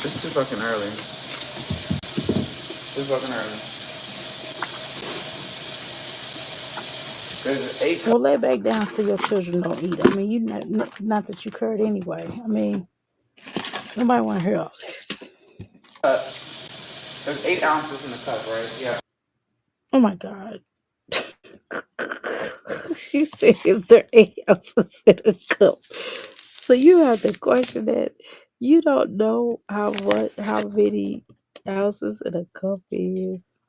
It's too fucking early. Too fucking early. There's 8 Well, lay back down so your children don't eat. I mean, you not that you curd anyway. I mean, nobody want to hear all There's 8 ounces in the cup, right? Yeah. Oh my God. She said, is there 8 ounces in a cup? So you have to question that. You don't know how many ounces in a cup is.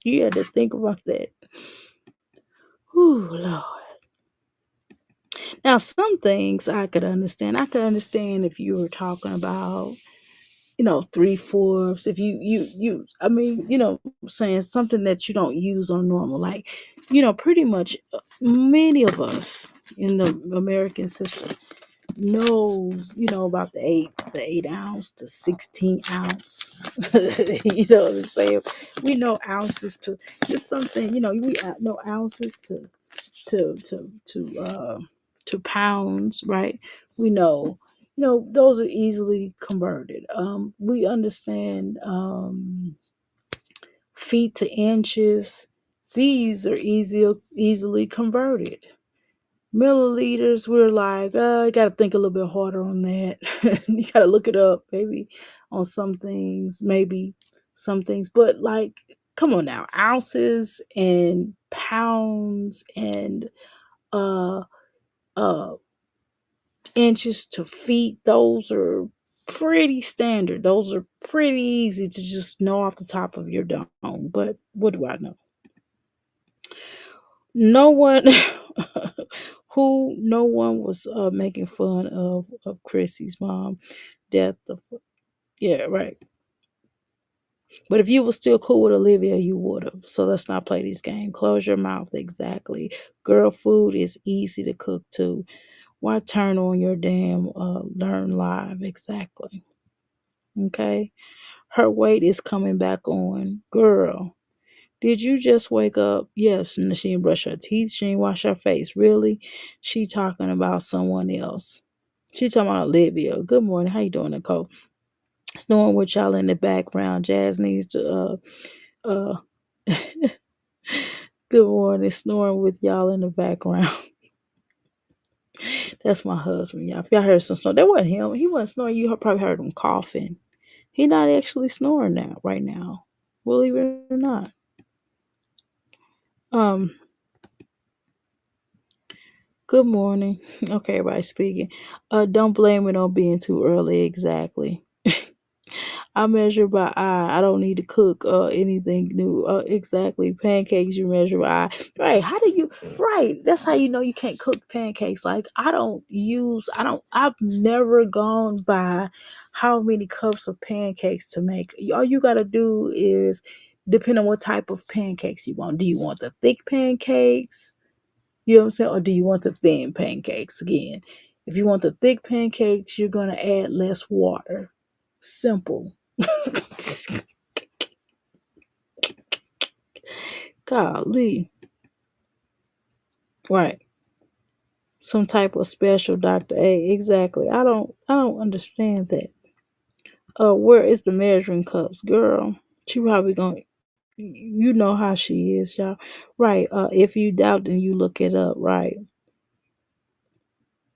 You had to think about that. Ooh, Lord. Now, some things I could understand. I could understand if you were talking about, 3/4. If I mean, saying something that you don't use on normal, like, pretty much many of us in the American system knows, about the 8 ounce to 16 ounce. You know what I'm saying? We know ounces to just something, we know ounces to to to uh to pounds, right? We know, those are easily converted. We understand feet to inches. These are easily converted. Milliliters, we're like, you got to think a little bit harder on that. You got to look it up, maybe on some things, but like, come on now, ounces and pounds and uh uh inches to feet, those are pretty standard. Those are pretty easy to just know off the top of your dome. But what do I know? No one no one was making fun of Chrissy's mom death. Yeah, right. But if you were still cool with Olivia, you would have. So let's not play this game. Close your mouth. Exactly. Girl, food is easy to cook too. Why turn on your damn learn live? Exactly. Okay. Her weight is coming back on. Girl, did you just wake up? Yes, and she didn't brush her teeth. She didn't wash her face. Really? She talking about someone else. She talking about Olivia. Good morning. How you doing, Nicole? Snoring with y'all in the background. Jazz needs to uh good morning. Snoring with y'all in the background. That's my husband, y'all. If y'all heard some snore, that wasn't him. He wasn't snoring. You probably heard him coughing. He not actually snoring now, right now. Believe it or not. Um, good morning. Okay, everybody speaking. Don't blame it on being too early. Exactly. I measure by eye. I don't need to cook anything new. Exactly. Pancakes you measure by eye. Right. How do you right. That's how you know you can't cook pancakes. Like I've never gone by how many cups of pancakes to make. All you gotta do is depend on what type of pancakes you want. Do you want the thick pancakes? You know what I'm saying? Or do you want the thin pancakes? Again, if you want the thick pancakes, you're gonna add less water. Simple. Golly. Right. Some type of special Dr. A. Exactly. I don't understand that. Where is the measuring cups? Girl, she probably gonna you know how she is, y'all. Right. If you doubt then you look it up, right.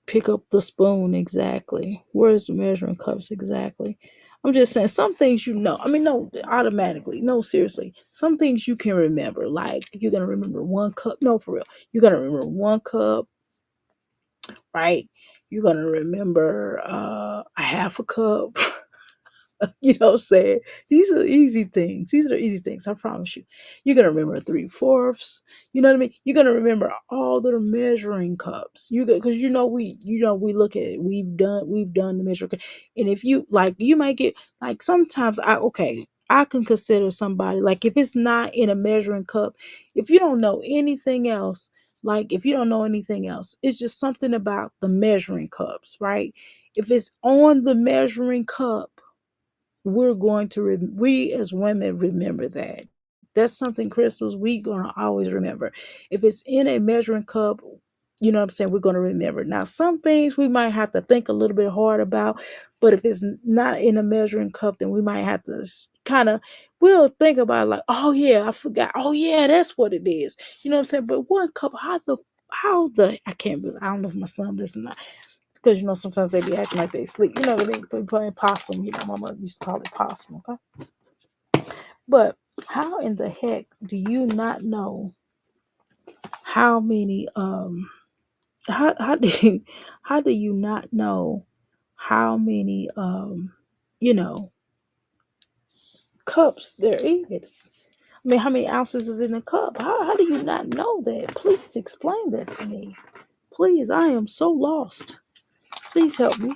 Pick up the spoon exactly. Where's the measuring cups exactly? I'm just saying some things you know. I mean, no, automatically. No, seriously. Some things you can remember. Like you're gonna remember one cup. No, for real. You're gonna remember one cup, right? You're gonna remember a half a cup. You know what I'm saying? These are easy things. These are easy things. I promise you. You're gonna remember 3/4. You know what I mean? You're gonna remember all the measuring cups. Because we look at it. We've done the measuring cup. And if you like, you might get like sometimes I can consider somebody like if it's not in a measuring cup, if you don't know anything else, like if you don't know anything else, it's just something about the measuring cups, right? If it's on the measuring cup we as women remember that. That's something crystals we gonna always remember. If it's in a measuring cup, you know what I'm saying, we're gonna remember. Now some things we might have to think a little bit hard about, but if it's not in a measuring cup, then we might have to kind of we'll think about it like, oh yeah, I forgot. Oh yeah, that's what it is. You know what I'm saying? But one cup, how the I can't believe I don't know if my son listen because sometimes they be acting like they sleep. You know what I mean? They playing possum. My mother used to call it possum. Okay, but how in the heck do you not know how many how do you not know how many you know cups there is? I mean, how many ounces is in a cup? How do you not know that? Please explain that to me. Please, I am so lost. Please help me.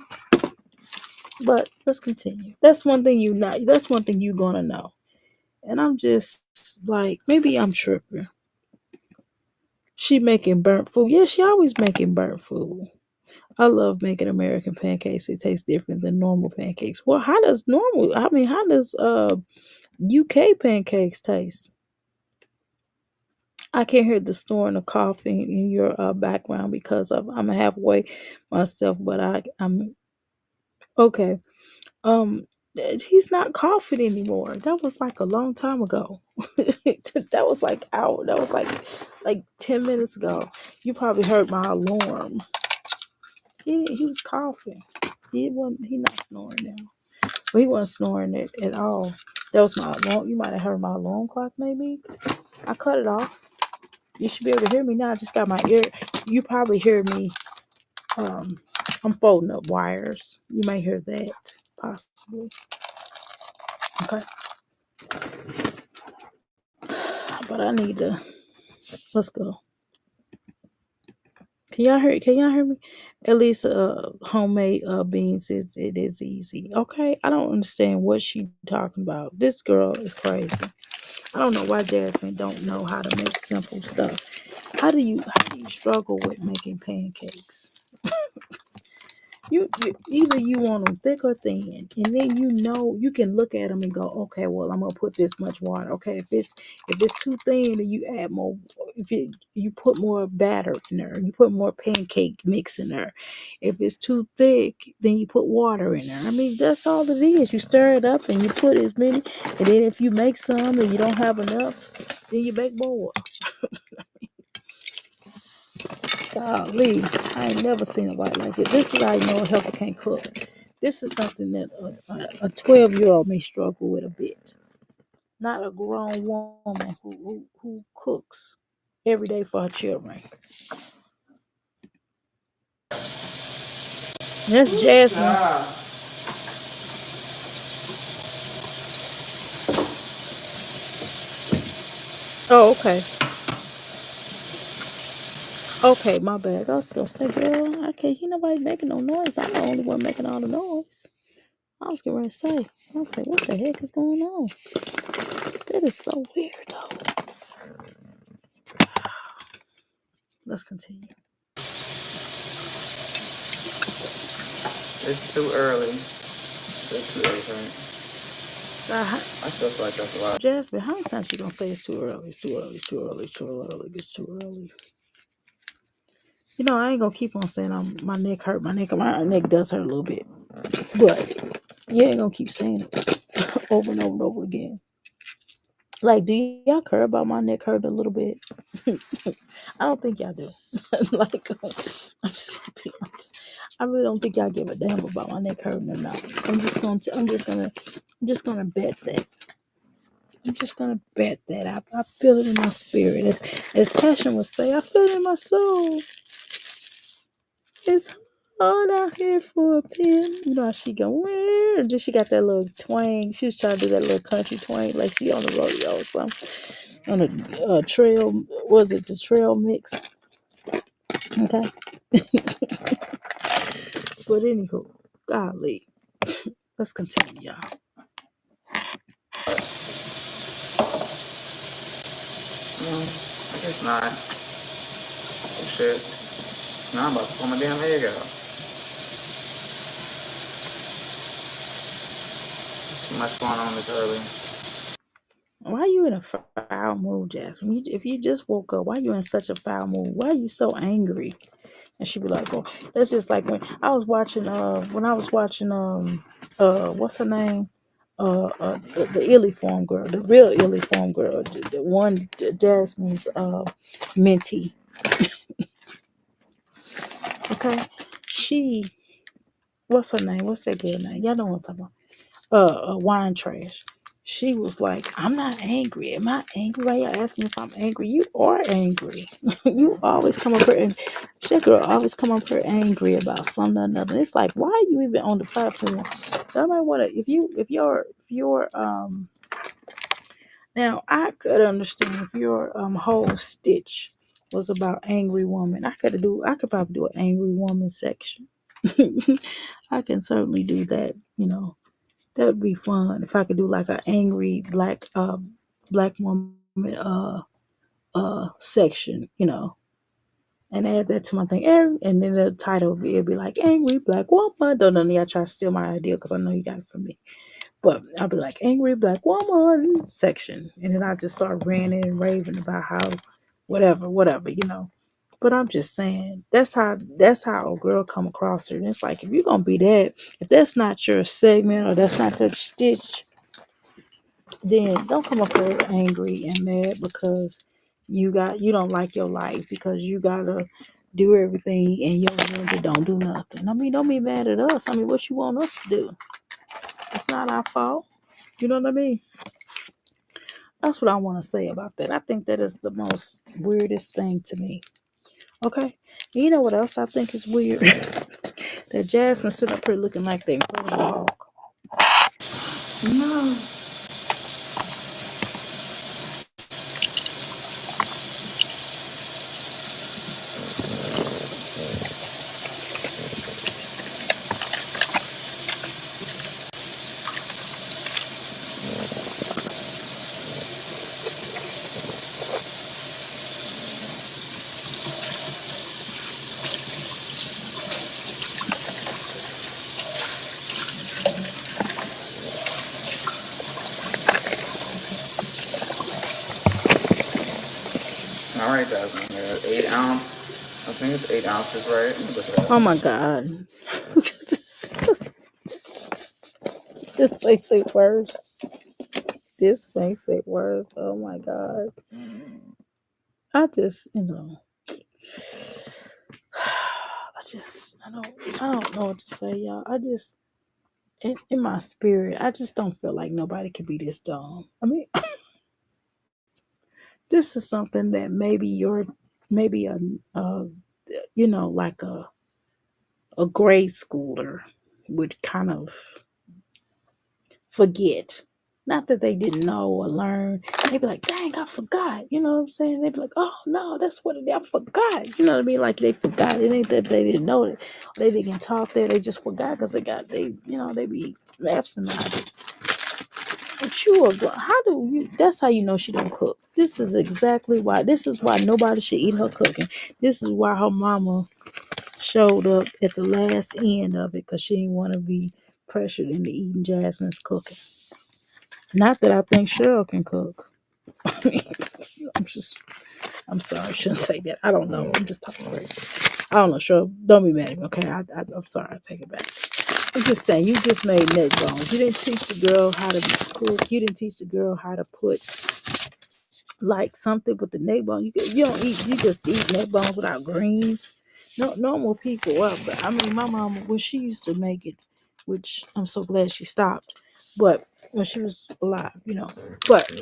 But let's continue. That's one thing you're gonna know. And I'm just like, maybe I'm tripping. She making burnt food. Yeah, she always making burnt food. I love making American pancakes. It tastes different than normal pancakes. Well, how does UK pancakes taste? I can't hear the snoring or coughing in your background because I'm halfway myself, but I'm okay. Um, he's not coughing anymore. That was like a long time ago. That was like out. That was like 10 minutes ago. You probably heard my alarm. He was coughing. He not snoring now. Well, he wasn't snoring at all. That was my alarm. You might have heard my alarm clock maybe. I cut it off. You should be able to hear me now. I just got my ear. You probably hear me. Um, I'm folding up wires. You may hear that. possibly. Okay, but I need to. Let's go. Can y'all hear? Can y'all hear me? At least homemade beans is it is easy. Okay, I don't understand what she talking about. This girl is crazy. I don't know why Jasmine don't know how to make simple stuff. How do you struggle with making pancakes? You either you want them thick or thin, and then you know you can look at them and go, okay, well I'm gonna put this much water. Okay, if it's too thin, then you add more. If you put more batter in there, you put more pancake mix in there. If it's too thick, then you put water in there. I mean that's all it is. You stir it up and you put as many, and then if you make some and you don't have enough, then you make more. Golly, I ain't never seen a white like this. This is how you know a helper can't cook. This is something that a 12-year-old may struggle with a bit. Not a grown woman who cooks every day for her children. That's Jasmine. Ah, Oh, okay. Okay, my bad. I was gonna say, girl, I can't hear nobody making no noise. I'm the only one making all the noise. I was getting ready to say, I was like, what the heck is going on? That is so weird, though. Let's continue. it's too early. It's too early, right? Uh, I still feel like that's a lot. Jasmine, how many times you gonna say it's too early? It's too early. It's too early. It's too early. It's too early. You know, I ain't gonna keep on saying my neck hurt. My neck does hurt a little bit, but you ain't gonna keep saying it over and over and over again. Like, do y'all care about my neck hurting a little bit? I don't think y'all do. Like, I'm just gonna be honest. I really don't think y'all give a damn about my neck hurting or not. I'm just gonna bet that. I'm just gonna bet that I feel it in my spirit. As Passion would say, I feel it in my soul. It's hard out here for a pin. You know how she go, where? Just she got that little twang. She was trying to do that little country twang like she on the rodeo or something. On the trail, was it the trail mix? Okay. But anywho, golly. Let's continue, y'all. I guess not. Oh shit. Now I'm about to pull my damn egg out. Too much going on this early. Why are you in a foul mood, Jasmine? If you just woke up, why are you in such a foul mood? Why are you so angry? And she'd be like, "Oh, that's just like when I was watching what's her name? The Illy Form girl, the real Illy Form girl, the one Jasmine's mentee. Okay, she what's her name? What's that girl name? Y'all know what I'm talking about. Wine trash. She was like, I'm not angry. Am I angry? Why you asking if I'm angry? You are angry. You always come up here and that girl always come up here angry about something or another. It's like, why are you even on the platform? Nobody wanna if you're now I could understand if your whole stitch was about angry woman. I could probably do an angry woman section. I can certainly do that, that would be fun if I could do like an angry black woman section, and add that to my thing. And then the title would be like Angry Black Woman. Don't none of y'all try to steal my idea because I know you got it from me. But I'll be like Angry Black Woman section. And then I just start ranting and raving about how whatever. But I'm just saying that's how a girl come across her. And it's like if you're gonna be that, if that's not your segment or that's not your stitch, then don't come up here angry and mad because you don't like your life because you gotta do everything and your ninja don't do nothing. I mean, don't be mad at us. I mean, what you want us to do? It's not our fault. You know what I mean? That's what I want to say about that. I think that is the most weirdest thing to me. Okay. You know what else I think is weird? That Jasmine sitting up here looking like the Incredible Hulk. Jasmine here. 8 ounce. I think it's 8 ounces, right? Let me look it Oh up. my God. This makes it worse. This makes it worse. Oh my God. I just, I don't know what to say, y'all. In my spirit, I just don't feel like nobody could be this dumb. I mean, this is something that maybe like a grade schooler would kind of forget. Not that they didn't know or learn. They'd be like, dang, I forgot. You know what I'm saying? They'd be like, oh no, that's what it is. I forgot. You know what I mean? Like they forgot. It ain't that they didn't know it. They didn't get taught that. They just forgot because they be absent. But how do you, that's how you know she don't cook. This is why nobody should eat her cooking. This is why her mama showed up at the last end of it because she didn't want to be pressured into eating Jasmine's cooking. Not that I think Cheryl can cook. I mean, I'm just, I'm sorry, I shouldn't say that. I don't know. I'm just talking crazy. I don't know, Cheryl. Don't be mad at me, okay? I'm sorry. I take it back. I'm just saying, you just made neck bones. You didn't teach the girl how to cook. You didn't teach the girl how to put like something with the neck bone. You don't eat. You just eat neck bones without greens. No, normal people. Well, but I mean, my mama when she used to make it, which I'm so glad she stopped. But when she was alive, But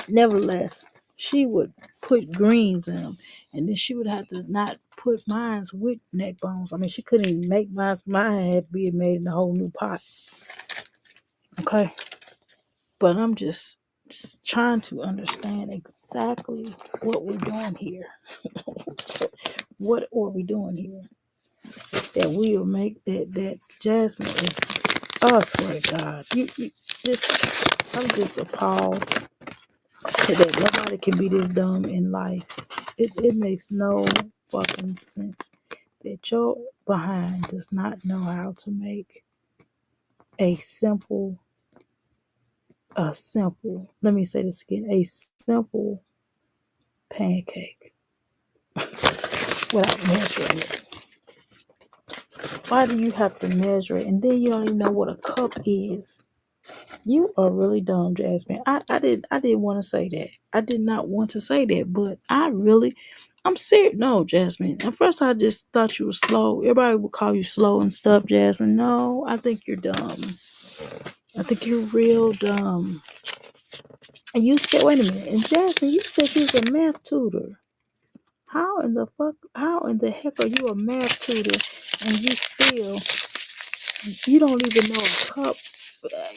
nevertheless, she would put greens in them, and then she would have to not put mines with neck bones. I mean, she couldn't even make mine. Mine had to be made in a whole new pot. Okay, but I'm just trying to understand exactly what we're doing here. What are we doing here? That we'll make that Jasmine is. Oh, I swear to God, you this. I'm just appalled that nobody can be this dumb in life. It makes no fucking sense that your behind does not know how to make a simple, let me say this again, a simple pancake without measuring it. Why do you have to measure it? And then you don't even know what a cup is. You are really dumb, Jasmine. I didn't want to say that. I did not want to say that, but I'm serious. No, Jasmine. At first I just thought you were slow. Everybody would call you slow and stuff, Jasmine. No, I think you're dumb. I think you're real dumb. And you said, wait a minute, and Jasmine, you said you was a math tutor. How in the heck are you a math tutor and you don't even know a cup,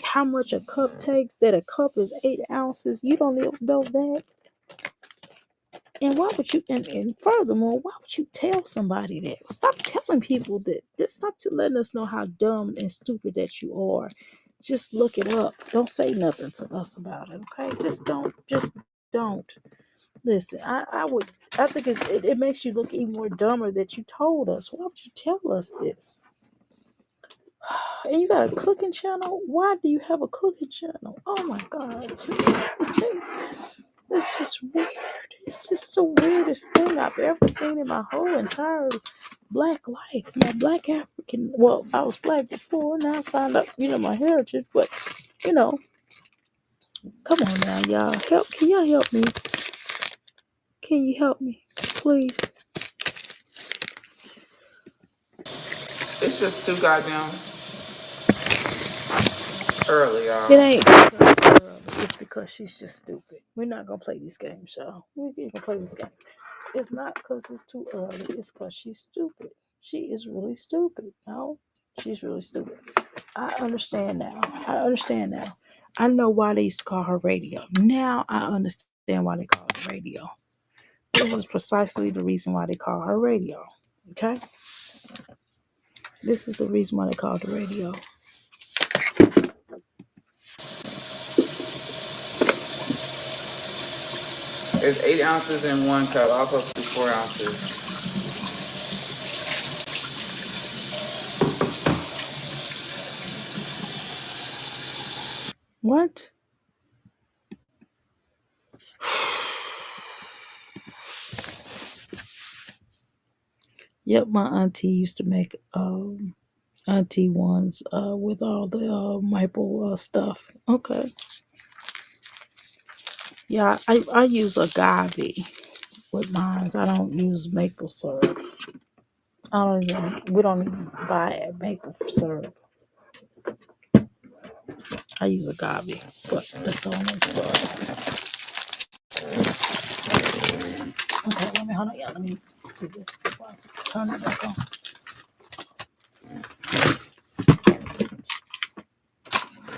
how much a cup takes, that a cup is 8 ounces. You don't even know that. And why would you, and furthermore, why would you tell somebody that? Stop telling people that. Just letting us know how dumb and stupid that you are. Just look it up. Don't say nothing to us about it, okay? Just don't. Listen, I think it makes you look even more dumber that you told us. Why would you tell us this? And you got a cooking channel? Why do you have a cooking channel? Oh my God. It's just weird. It's just the weirdest thing I've ever seen in my whole entire black life. My black African, well, I was black before, now I found out, my heritage, but, you know, come on now, y'all. Can y'all help me? Can you help me, please? It's just too goddamn early, It y'all. ain't because it's early. It's because she's just stupid. We're not going to play these games, y'all. We're going to play this game. It's not because it's too early. It's because she's stupid. She is really stupid. No, she's really stupid. I understand now. I know why they used to call her radio. Now I understand why they call her radio. This is precisely the reason why they call her radio. Okay? This is the reason why they call the radio. It's 8 ounces in 1 cup. I'll put 4 ounces. What? Yep, my auntie used to make auntie ones with all the maple stuff. Okay. Yeah, I use agave with mine. I don't use maple syrup. We don't even buy maple syrup. I use agave, but that's the only story. Okay, let me hold on. Yeah, let me do this before I turn it back on.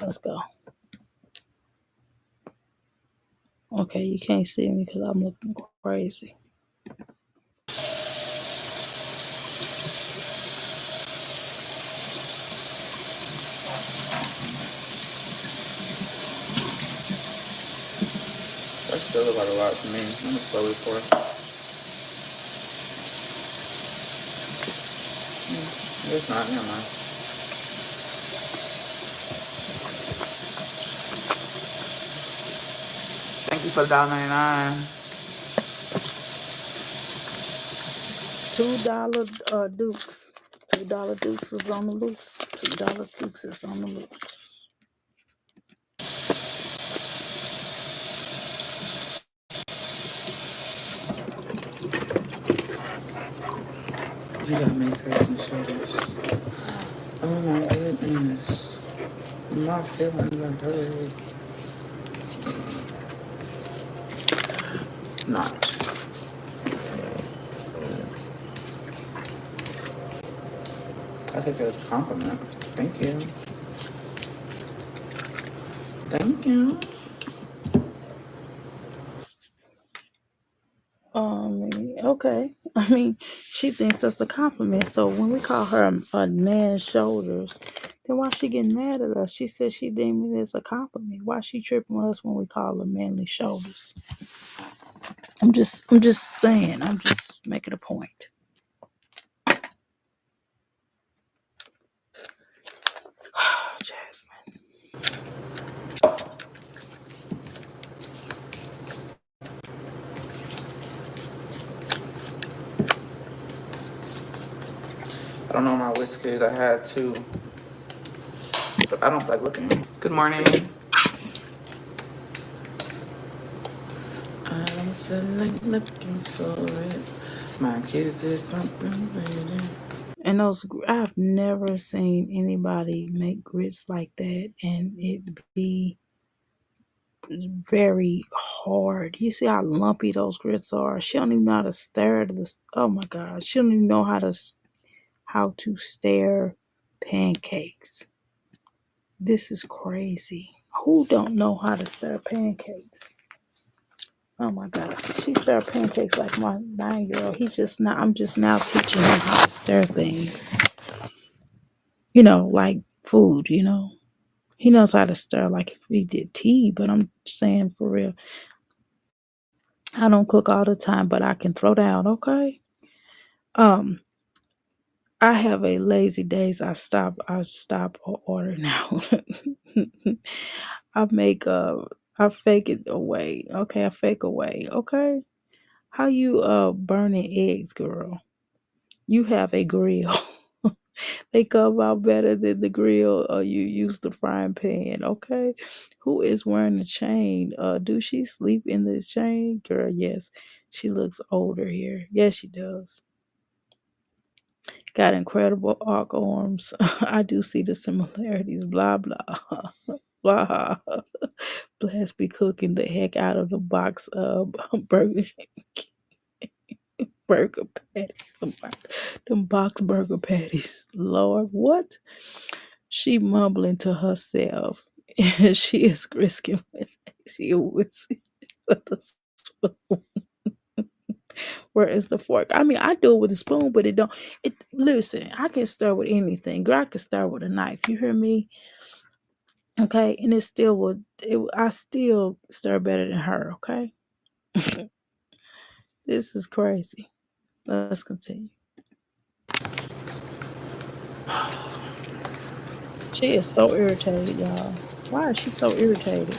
Let's go. Okay, you can't see me because I'm looking crazy. That still look like a lot to me. I'm gonna slowly pour. It's not, never mind. Thank you for the $1.99. $2 dukes. $2 dukes is on the loose. $2 dukes is on the loose. You got me tasting shoulders. Oh my goodness. My feelings are hurt. Not. I think that's a compliment. Thank you. Thank you. Okay. I mean, she thinks that's a compliment. So when we call her a man's shoulders, then why she getting mad at us? She said she deemed it as a compliment. Why she tripping on us when we call her manly shoulders? I'm just saying. I'm just making a point. Jasmine. I don't know my whiskers. I had two, but I don't feel like looking. Good morning. I don't feel like looking for it. My kids did something with it. And those, I've never seen anybody make grits like that and it be very hard. You see how lumpy those grits are. She don't even know how to stir this. Oh my god, she don't even know how to stir pancakes. This is crazy. Who don't know how to stir pancakes? Oh my god, she stir pancakes like my 9-year old. He's just not. I'm just now teaching him how to stir things. Like food. He knows how to stir like if we did tea. But I'm saying for real, I don't cook all the time, but I can throw down. Okay. Um, I have a lazy days. I stop ordering out. I make I fake it away. Okay, I fake away. Okay. How you burning eggs, girl? You have a grill. They come out better than the grill or you use the frying pan, okay? Who is wearing a chain? Do she sleep in this chain? Girl, yes. She looks older here. Yes, she does. Got incredible arc arms. I do see the similarities. Blah blah. Blah. Blast be cooking the heck out of the box burger burger patties. Them box burger patties. Lord, what? She mumbling to herself. She is grisking with it. She whistling with the spoon. Where is the fork? I mean, I do it with a spoon, but it don't. It listen. I can stir with anything. Girl, I can stir with a knife. You hear me? Okay, and it still would. I still stir better than her. Okay, this is crazy. Let's continue. She is so irritated, y'all. Why is she so irritated?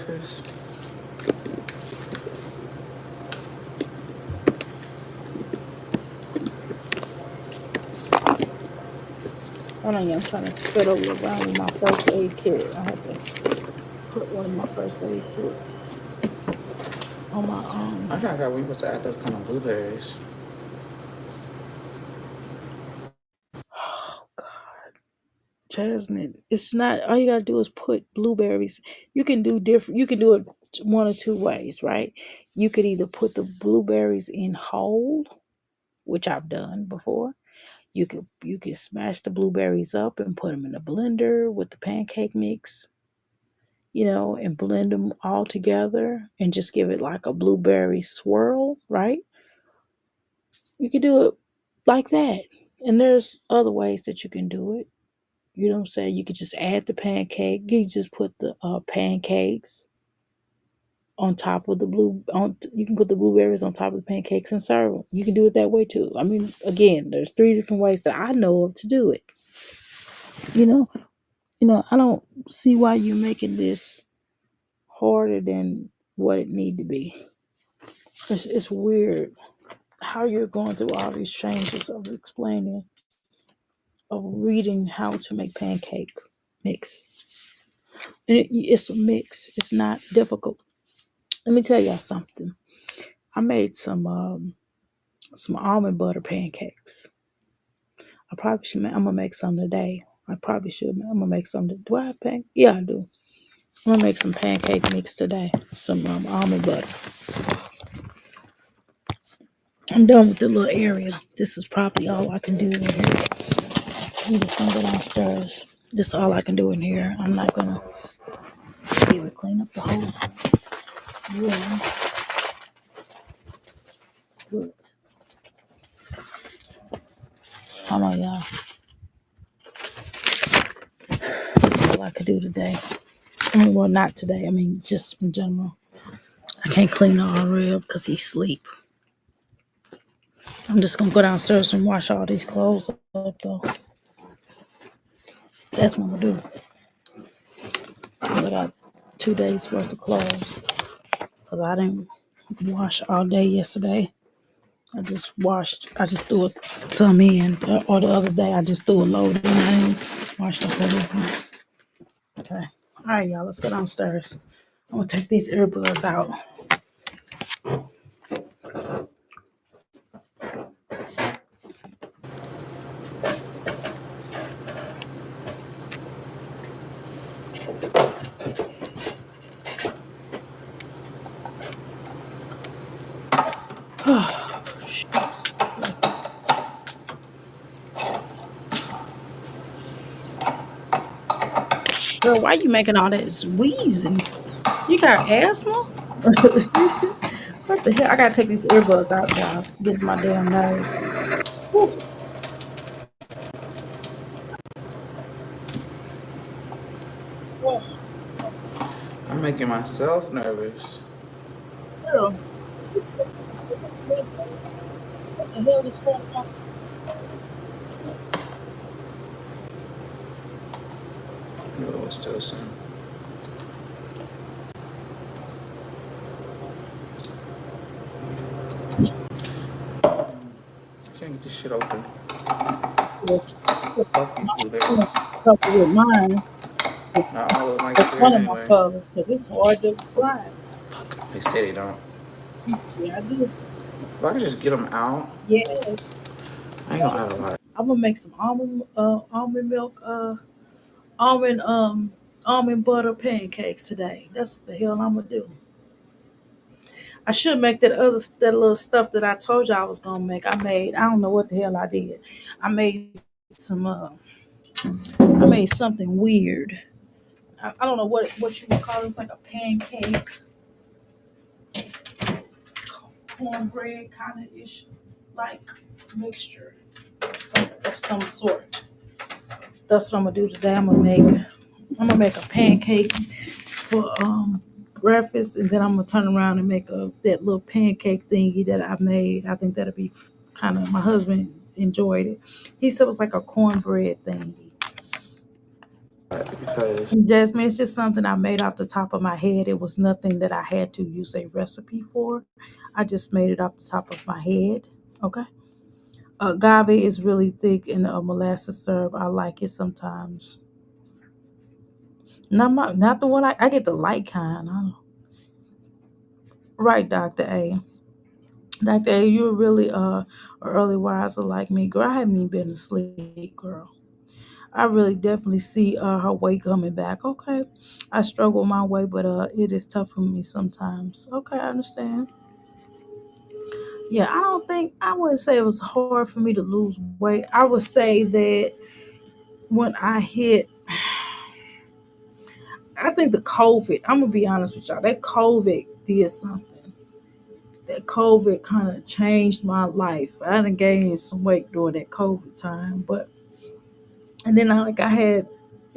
breakfast? Hold on, yeah, I'm trying to fiddle around with my first aid kit. I have to put one of my first aid kits on my I thought we was to add those kind of blueberries. Oh God, Jasmine. It's not all you gotta do is put blueberries. You can do different. You can do it one or two ways, right? You could either put the blueberries in whole, which I've done before. You could smash the blueberries up and put them in a blender with the pancake mix, and blend them all together and just give it like a blueberry swirl, right? You could do it like that. And there's other ways that you can do it. You know what I'm saying? You could just add the pancake. You just put the pancakes on top of the blue. You can put the blueberries on top of the pancakes and serve them. You can do it that way too. I mean, again, there's three different ways that I know of to do it. You know, I don't see why you're making this harder than what it need to be. It's weird how you're going through all these changes of explaining, of reading how to make pancake mix. And it's a mix. It's not difficult. Let me tell y'all something. I made some almond butter pancakes. I probably should. I'm gonna make some today. I probably should. I'm gonna make some. Do I have pancake? Yeah, I do. I'm gonna make some pancake mix today. Some almond butter. I'm done with the little area. This is probably all I can do in here. I'm just gonna go downstairs. This is all I can do in here. I'm not gonna be able to clean up the whole room. But hold on, y'all. This is all I could do today. I mean, well, not today. I mean, just in general. I can't clean all rib because he's asleep. I'm just gonna go downstairs and wash all these clothes up, though. That's what I'm gonna do. I got 2 days worth of clothes because I didn't wash all day yesterday. I just washed. I just threw some in, or the other day I just threw a load in. I didn't wash the whole thing. Okay. All right, y'all. Let's go downstairs. I'm gonna take these earbuds out. Girl, why you making all that wheezing? You got asthma? What the hell? I gotta take these earbuds out, y'all. It's getting my damn nerves. Whew. Well, I'm making myself nervous. girl, this- what the hell is going on? I knew it was still some. I can't get this shit open. Fuck these blueberries. Couple with mine, Not all of them like with cherries one of my anyway. colors, because it's hard to find. Fuck. They say they don't. You see, I do. If I could just get them out, Yes. I ain't gonna add a lot. I'm gonna make some almond milk, almond butter pancakes today. That's what the hell I'm gonna do. I should make that little stuff that I told you I was gonna make. I don't know what the hell I did. I made some I made something weird. I don't know what you would call it. It's like a pancake cornbread kind of ish like mixture of some sort. That's what I'm gonna do today. I'm gonna make a pancake for breakfast, and then I'm gonna turn around and make that little pancake thingy that I made. I think that'll be kind of. My husband enjoyed it. He said it was like a cornbread thingy. because Jasmine, it's just something I made off the top of my head. It was nothing that I had to use a recipe for. I just made it off the top of my head. Okay. Agave is really thick in a molasses syrup. I like it sometimes. Not the one I get the light kind. Right, Doctor A. Doctor A, you're really a early riser like me, girl. I haven't even been asleep, girl. I really definitely see her weight coming back. Okay, I struggle my way, but it is tough for me sometimes. Okay, I understand. Yeah, I wouldn't say it was hard for me to lose weight. I would say that when I hit, I think the COVID. I'm gonna be honest with y'all. That COVID did something. That COVID kind of changed my life. I done gained some weight during that COVID time, but and then I had,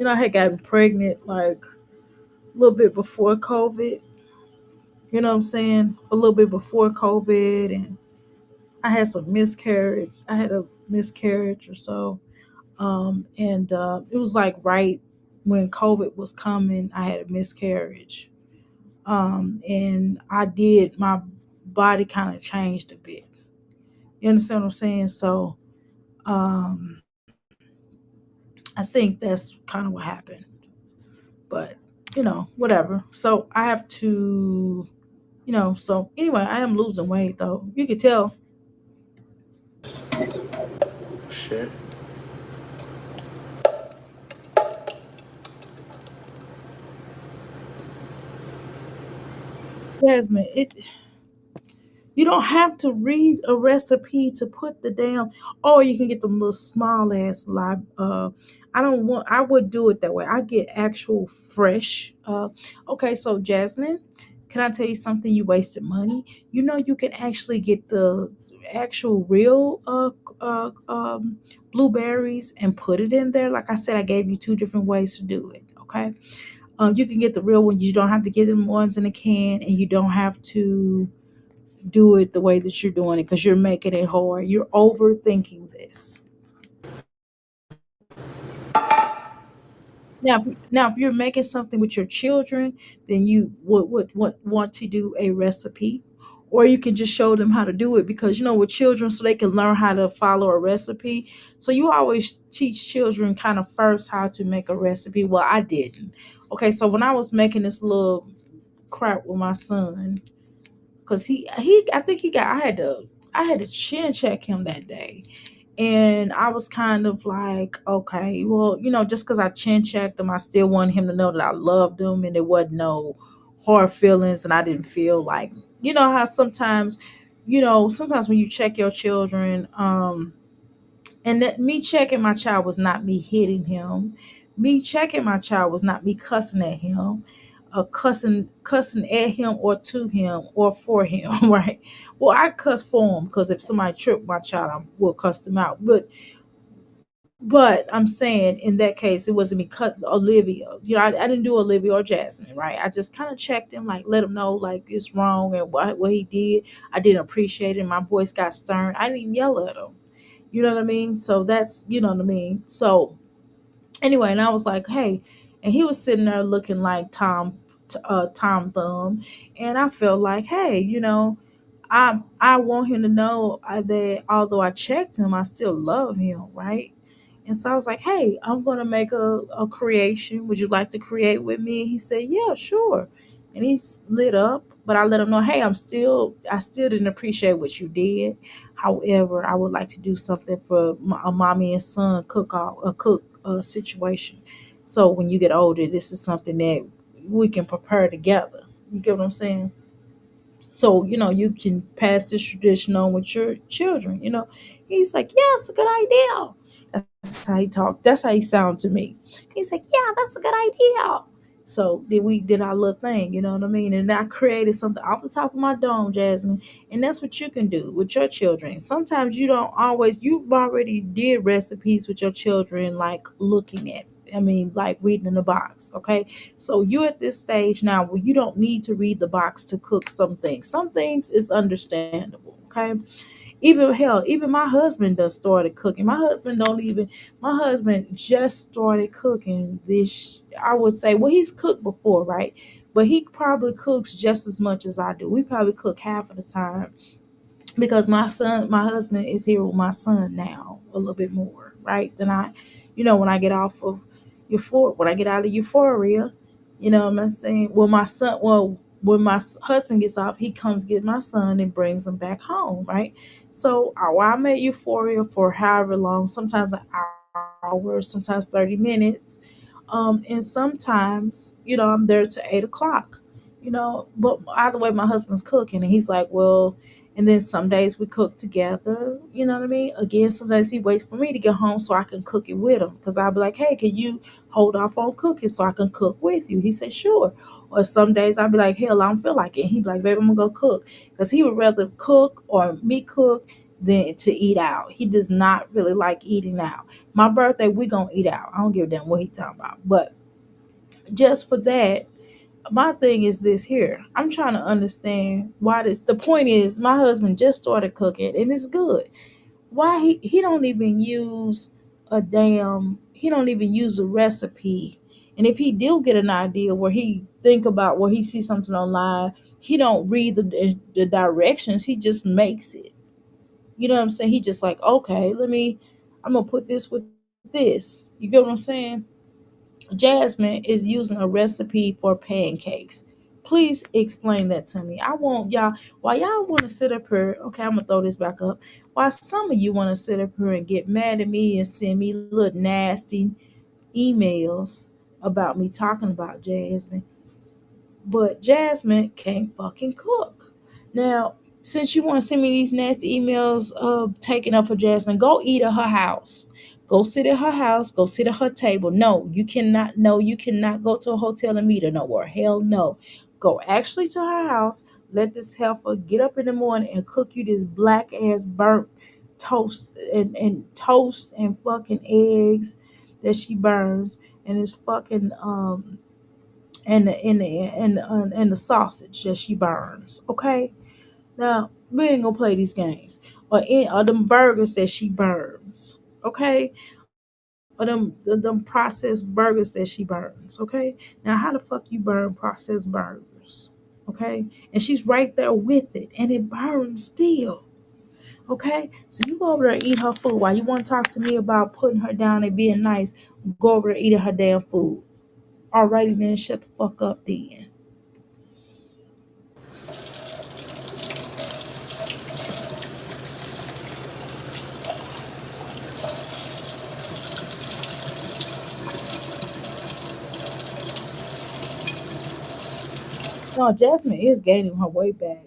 I had gotten pregnant like a little bit before COVID. You know what I'm saying? A little bit before COVID, and I had some miscarriage. I had a miscarriage or so, and it was like right when COVID was coming. I had a miscarriage, and I did my body kind of changed a bit. You understand what I'm saying? So um, I think that's kind of what happened. But whatever. So I have to, So anyway, I am losing weight though. You can tell. shit. Jasmine, you don't have to read a recipe to put the damn. Or you can get them little small ass live. I don't want. I would do it that way. I get actual fresh. Okay, so Jasmine, can I tell you something? You wasted money. You know you can actually get the actual real blueberries and put it in there. Like I said, I gave you two different ways to do it. Okay, you can get the real ones. You don't have to get them ones in a can, and you don't have to do it the way that you're doing it because you're making it hard. You're overthinking this. Now, if you're making something with your children, then you would want to do a recipe, or you can just show them how to do it because with children, so they can learn how to follow a recipe. So you always teach children kind of first how to make a recipe. Well, I didn't. Okay, so when I was making this little crap with my son, because he I think he got I had to chin check him that day. And I was kind of like, okay, well, just because I chin checked him, I still wanted him to know that I loved him and there wasn't no hard feelings. And I didn't feel like, how sometimes when you check your children, and that me checking my child was not me hitting him. Me checking my child was not me cussing at him, cussing at him or to him or for him, right? Well, I cuss for him because if somebody tripped my child, I will cuss them out. But I'm saying in that case, it wasn't me cut Olivia. I didn't do Olivia or Jasmine, right? I just kind of checked him, like let him know like it's wrong and what he did. I didn't appreciate it. My voice got stern. I didn't even yell at him. You know what I mean? So that's what I mean. So anyway, and I was like, hey, and he was sitting there looking like Tom Thumb, and I felt like, hey, I want him to know that although I checked him, I still love him, right? And so I was like, hey, I'm gonna make a creation. Would you like to create with me? And he said, yeah, sure. And he's lit up, but I let him know, hey, I still didn't appreciate what you did. However, I would like to do something for a mommy and son cook situation. So when you get older, this is something that we can prepare together. You get what I'm saying? So you can pass this tradition on with your children. He's like, yeah, it's a good idea. That's how he talked. That's how he sounded to me. He's like, yeah, that's a good idea. So then we did our little thing, you know what I mean? And I created something off the top of my dome, Jasmine. And that's what you can do with your children. Sometimes you've already did recipes with your children, like looking at, like reading in the box. Okay. So you're at this stage now where you don't need to read the box to cook some things. Some things is understandable. Okay. Even hell, even my husband does started cooking. My husband just started cooking this, I would say, well, he's cooked before, right? But he probably cooks just as much as I do. We probably cook half of the time because my husband is here with my son now a little bit more, right? Than I, when I get off of when I get out of euphoria, what I'm saying. When my husband gets off, he comes get my son and brings him back home, right? So while I'm at euphoria for however long, sometimes an hour, sometimes 30 minutes, and sometimes, I'm there to 8 o'clock, but either way, my husband's cooking, and he's like, well, and then some days we cook together, you know what I mean? Again, sometimes he waits for me to get home so I can cook it with him. Because I'll be like, hey, can you hold off on cooking so I can cook with you? He said, sure. Or some days I'll be like, hell, I don't feel like it. He'd be like, babe, I'm going to go cook. Because he would rather cook or me cook than to eat out. He does not really like eating out. My birthday, we going to eat out. I don't give a damn what he talking about. But just for that, my thing is this here. I'm trying to understand why this. The point is, my husband just started cooking and it's good. Why he don't even use he don't even use a recipe. And if he do get an idea where he think about where he sees something online, he don't read the directions. He just makes it. You know what I'm saying? He just like, okay, I'm gonna put this with this. You get what I'm saying? Jasmine is using a recipe for pancakes. Please explain that to me. I want y'all, while y'all want to sit up here, okay, I'm going to throw this back up. While some of you want to sit up here and get mad at me and send me little nasty emails about me talking about Jasmine, but Jasmine can't fucking cook. Now, since you want to send me these nasty emails taking up for Jasmine, go eat at her house. Go sit at her house. Go sit at her table. No, you cannot. No, you cannot go to a hotel and meet her nowhere. Hell no. Go actually to her house. Let this heifer get up in the morning and cook you this black ass burnt toast and fucking eggs that she burns and this fucking and the sausage that she burns. Okay, now we ain't gonna play these games or them burgers that she burns. Okay, or them processed burgers that she burns. Okay, now how the fuck you burn processed burgers? Okay, and she's right there with it, and it burns still. Okay, so you go over there and eat her food while you want to talk to me about putting her down and being nice. Go over there eating her damn food. Alrighty then, shut the fuck up then. No, Jasmine is gaining her weight back.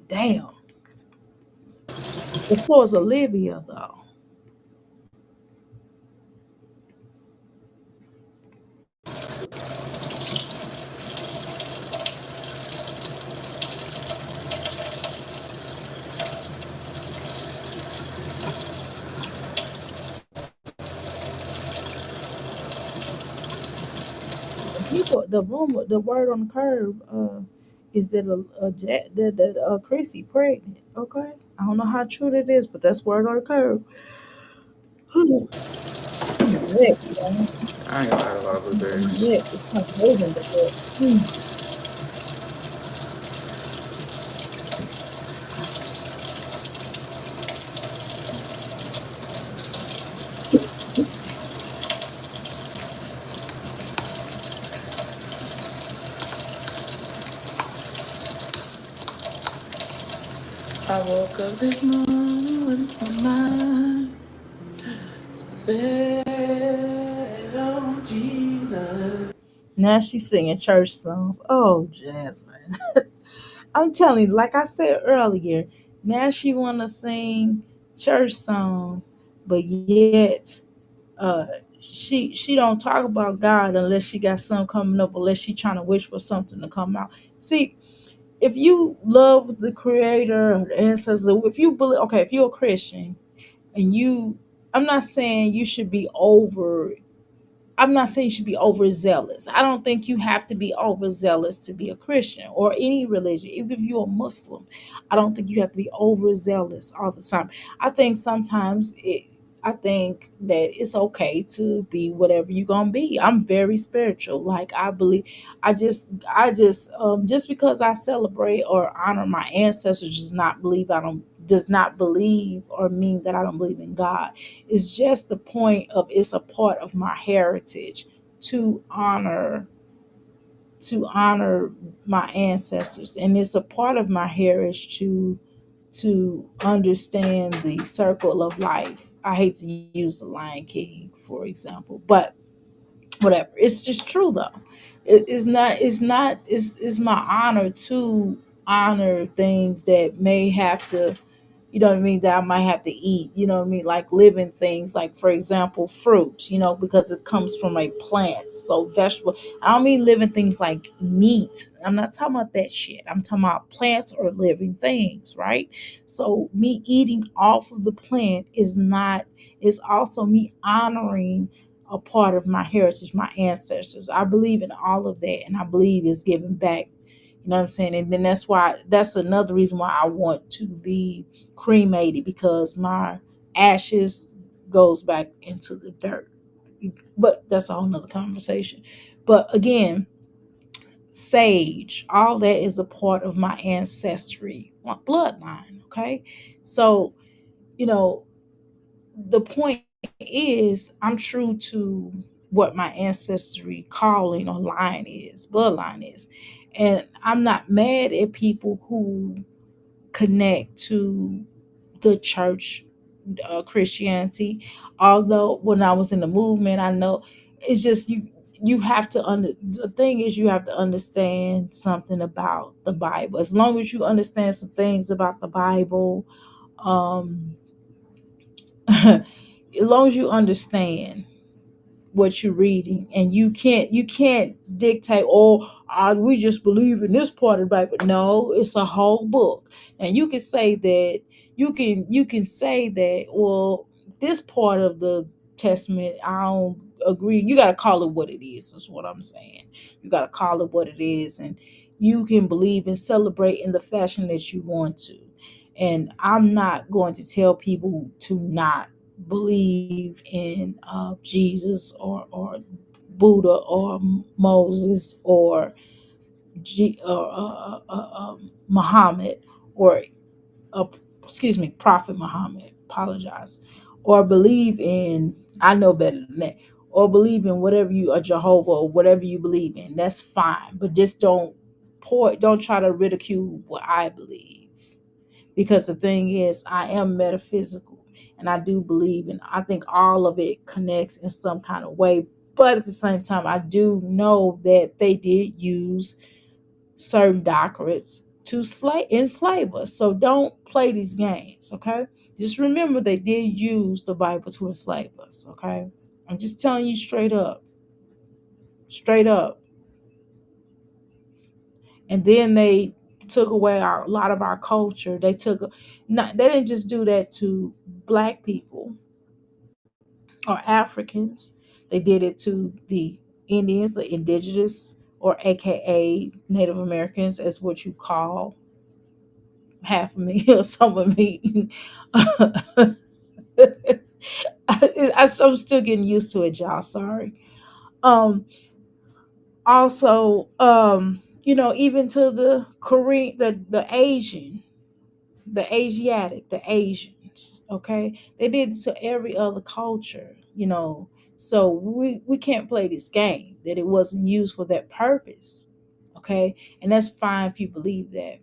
Damn. As far as Olivia though. The word on the curb is that Chrissy pregnant. Okay, I don't know how true that is, but that's word on the curb. My neck, man. I ain't gonna lie about My blueberries. neck is kind of hurting, but I woke up this morning with my mind set on Jesus. now she's singing church songs. Oh, Jasmine. I'm telling you, like I said earlier, now she wanna sing church songs, but yet she don't talk about God unless she got something coming up, unless she trying to wish for something to come out. See, if you love the creator or the ancestors, if you believe, okay, if you're a Christian and I'm not saying you should be over I'm not saying you should be overzealous. I don't think you have to be overzealous to be a Christian or any religion. Even if you're a Muslim, I don't think you have to be overzealous all the time. I think sometimes I think that it's okay to be whatever you're gonna be. I'm very spiritual. Like I believe, just because I celebrate or honor my ancestors does not believe or mean that I don't believe in God. It's just the point of it's a part of my heritage to honor to honor my ancestors, and it's a part of my heritage to understand the circle of life. I hate to use the Lion King, for example, but whatever. It's just true though. It's my honor to honor things that may have to, you know what I mean, that I might have to eat, you know what I mean, like living things, like for example, fruit, because it comes from a plant. So vegetable, I don't mean living things like meat. I'm not talking about that shit. I'm talking about plants or living things, right? So me eating off of the plant is also me honoring a part of my heritage, my ancestors. I believe in all of that, and I believe it's giving back. You know what I'm saying? And then that's another reason why I want to be cremated, because my ashes goes back into the dirt. But that's a whole nother conversation. But again, sage, all that is a part of my ancestry, my bloodline. Okay. So, you know, the point is I'm true to what my ancestry calling or line is, bloodline is. And I'm not mad at people who connect to the church, Christianity. Although when I was in the movement, I know it's just you have to the thing is, you have to understand something about the Bible. As long as you understand some things about the Bible, um as long as you understand what you're reading, and you can't dictate, oh, we just believe in this part of the Bible. No, it's a whole book. And you can say that, you can say that, well, this part of the testament I don't agree. You got to call it what it is what I'm saying. You got to call it what it is, and you can believe and celebrate in the fashion that you want to. And I'm not going to tell people to not believe in Jesus, or Buddha, or Moses, or Muhammad, or uh, excuse me, Prophet Muhammad. Apologize. Or believe in, I know better than that. Or believe in whatever you, a Jehovah, or whatever you believe in. That's fine, but just don't try to ridicule what I believe, because the thing is, I am metaphysical, and I do believe, and I think all of it connects in some kind of way. But at the same time, I do know that they did use certain doctrines to enslave us. So don't play these games, okay? Just remember, they did use the Bible to enslave us, okay? I'm just telling you straight up, straight up. And then they took away a lot of our culture. They didn't just do that to black people or Africans. They did it to the Indians, the indigenous, or AKA Native Americans, as what you call half of me or some of me. I'm still getting used to it, y'all. Sorry. Um, Also, even to the Korean, the Asian, the Asiatic, the Asians, okay? They did it to every other culture, you know. So we can't play this game that it wasn't used for that purpose, okay? And that's fine if you believe that.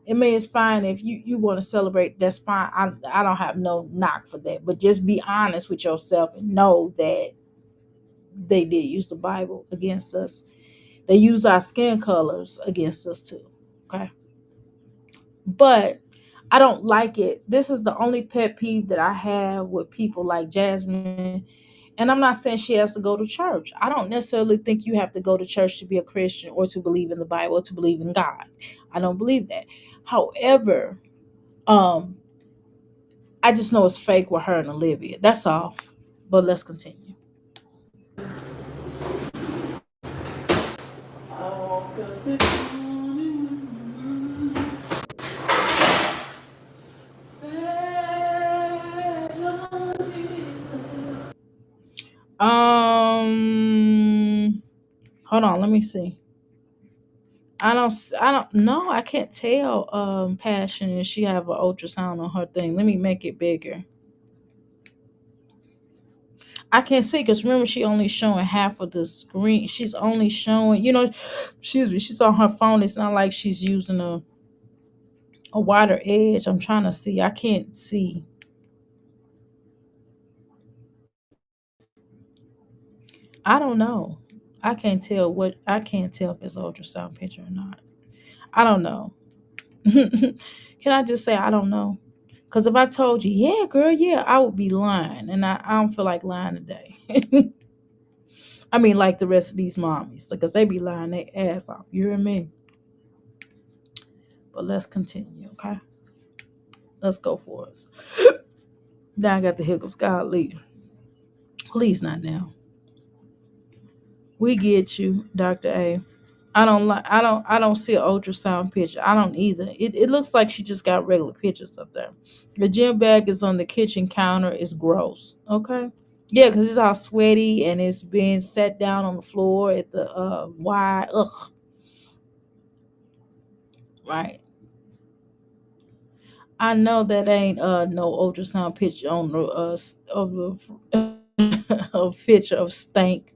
I mean, it's fine if you want to celebrate. That's fine. I don't have no knock for that. But just be honest with yourself and know that they did use the Bible against us. They use our skin colors against us too. Okay. But I don't like it. This is the only pet peeve that I have with people like Jasmine. And I'm not saying she has to go to church. I don't necessarily think you have to go to church to be a Christian, or to believe in the Bible, or to believe in God. I don't believe that. However, um, I just know it's fake with her and Olivia. That's all. But let's continue. Hold on, let me see. I don't no, I can't tell Passion if she have an ultrasound on her thing. Let me make it bigger. I can't see because remember she only showing half of the screen. She's only showing, excuse me, she's on her phone. It's not like she's using a wider edge. I'm trying to see. I can't see. I don't know. I can't tell if it's an ultrasound picture or not. I don't know. Can I just say I don't know? Because if I told you, yeah, girl, yeah, I would be lying. And I don't feel like lying today. I mean, like the rest of these mommies, because they be lying their ass off. You hear me? But let's continue, okay? Let's go for it. Now I got the hiccups. God lead. Please not now. We get you, Dr. A. I don't see an ultrasound picture. I don't either. It looks like she just got regular pictures up there. The gym bag is on the kitchen counter. It's gross. Okay. Yeah, because it's all sweaty and it's being set down on the floor at the why. Ugh. Right. I know that ain't no ultrasound picture on the of a picture of stank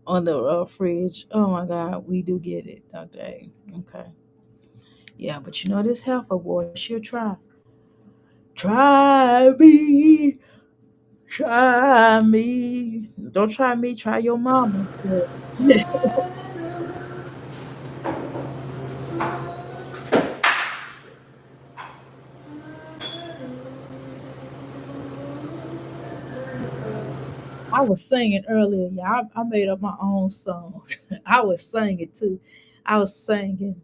on the fridge. Oh my God, we do get it, Dr. A. Okay. Yeah, but this heifer boy, she'll try. Try me. Try me. Don't try me, try your mama. I was singing earlier. Yeah, I made up my own song. I was singing too. I was singing,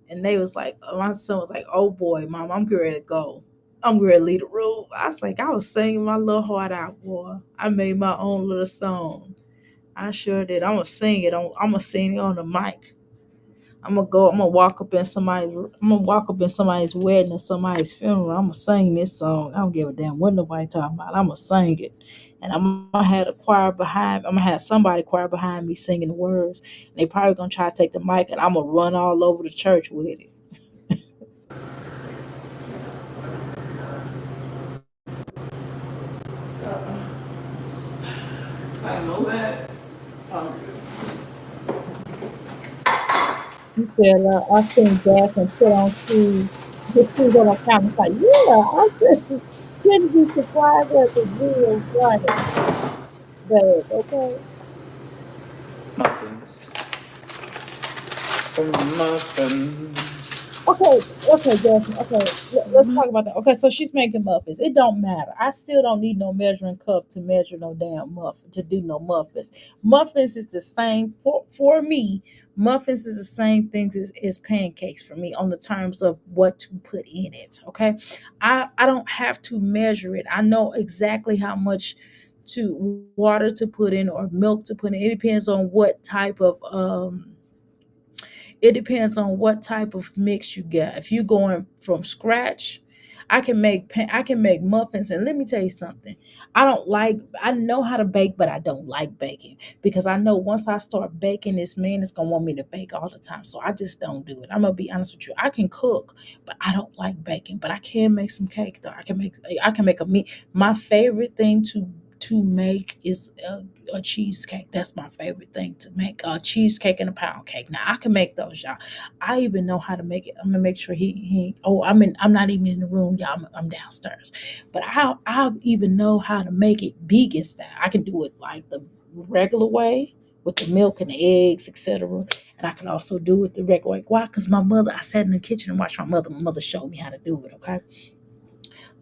and they was like, my son was like, "Oh boy, mom, I'm getting ready to go. I'm getting ready to leave the room." I was like, I was singing my little heart out, boy. I made my own little song. I sure did. I'm gonna sing it. I'm gonna sing it on the mic. I'm gonna go. I'm gonna walk up in somebody's. I'm gonna walk up in somebody's wedding or somebody's funeral. I'm gonna sing this song. I don't give a damn what nobody talking about. I'm gonna sing it, and I'm gonna have a choir behind. I'm gonna have somebody choir behind me singing the words. And they probably gonna try to take the mic, and I'm gonna run all over the church with it. I know that. He said, "I sing back and put on shoes. Get shoes on my counter." It's like, yeah, I said, shouldn't be surprised at the real right bag. Okay. Muffins. Some muffins. Okay, okay, Jasmine. Okay, let's talk about that. Okay, so she's making muffins. It don't matter. I still don't need no measuring cup to measure no damn muffin to do no muffins. Muffins is the same for me. Muffins is the same thing as pancakes for me on the terms of what to put in it. Okay, I don't have to measure it. I know exactly how much to water to put in or milk to put in. It depends on what type of it depends on what type of mix you get. If you're going from scratch, I can make muffins. And let me tell you something. I know how to bake, but I don't like baking because I know once I start baking, this man is gonna want me to bake all the time. So I just don't do it. I'm gonna be honest with you. I can cook, but I don't like baking. But I can make some cake though. I can make a meat. My favorite thing to make is a cheesecake. That's my favorite thing to make. A cheesecake and a pound cake. Now I can make those, y'all. I even know how to make it. I'm gonna make sure he. Oh, I'm not even in the room, y'all. I'm downstairs, but I'll even know how to make it vegan style. I can do it like the regular way with the milk and the eggs, etc. And I can also do it the regular way. Why? Because my mother. I sat in the kitchen and watched my mother. My mother showed me how to do it. Okay,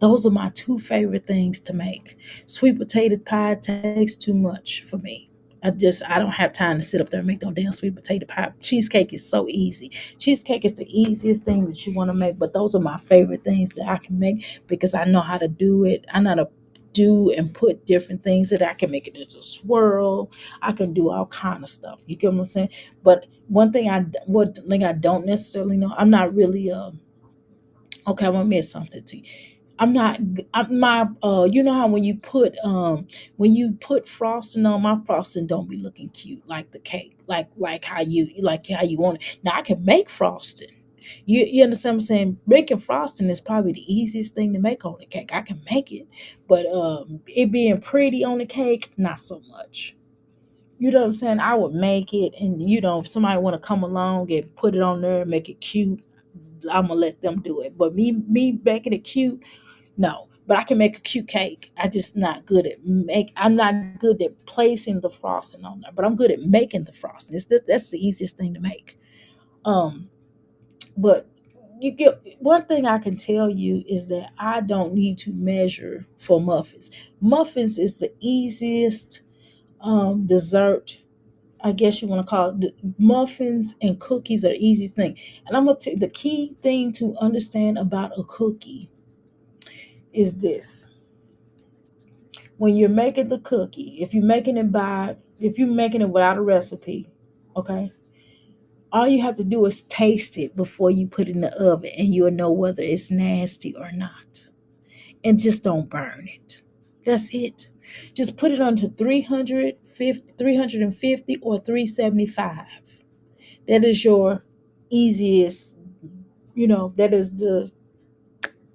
those are my two favorite things to make. Sweet potato pie takes too much for me. I don't have time to sit up there and make no damn sweet potato pie. Cheesecake is so easy. Cheesecake is the easiest thing that you want to make, but those are my favorite things that I can make because I know how to do it. I know how to do and put different things that I can make it into a swirl. I can do all kind of stuff. You get what I'm saying? But one thing I don't necessarily know, I'm not really okay, I'm gonna admit something to you. I'm not my you know how when you put frosting on, my frosting don't be looking cute like the cake, like how you want it. Now I can make frosting. You understand what I'm saying? Making frosting is probably the easiest thing to make on the cake. I can make it, but it being pretty on the cake, not so much. You know what I'm saying? I would make it, and if somebody want to come along and put it on there and make it cute, I'm gonna let them do it. But me making it cute, no. But I can make a cute cake. I just not good at make. I'm not good at placing the frosting on there, but I'm good at making the frosting. That's the easiest thing to make. Um, but you get one thing I can tell you is that I don't need to measure for muffins. Muffins is the easiest dessert, I guess you want to call it. Muffins and cookies are the easiest thing. And I'm gonna tell the key thing to understand about a cookie is this: when you're making the cookie, if you're making it without a recipe, okay, all you have to do is taste it before you put it in the oven, and you'll know whether it's nasty or not. And just don't burn it. That's it. Just put it onto 350 or 375. That is your easiest, that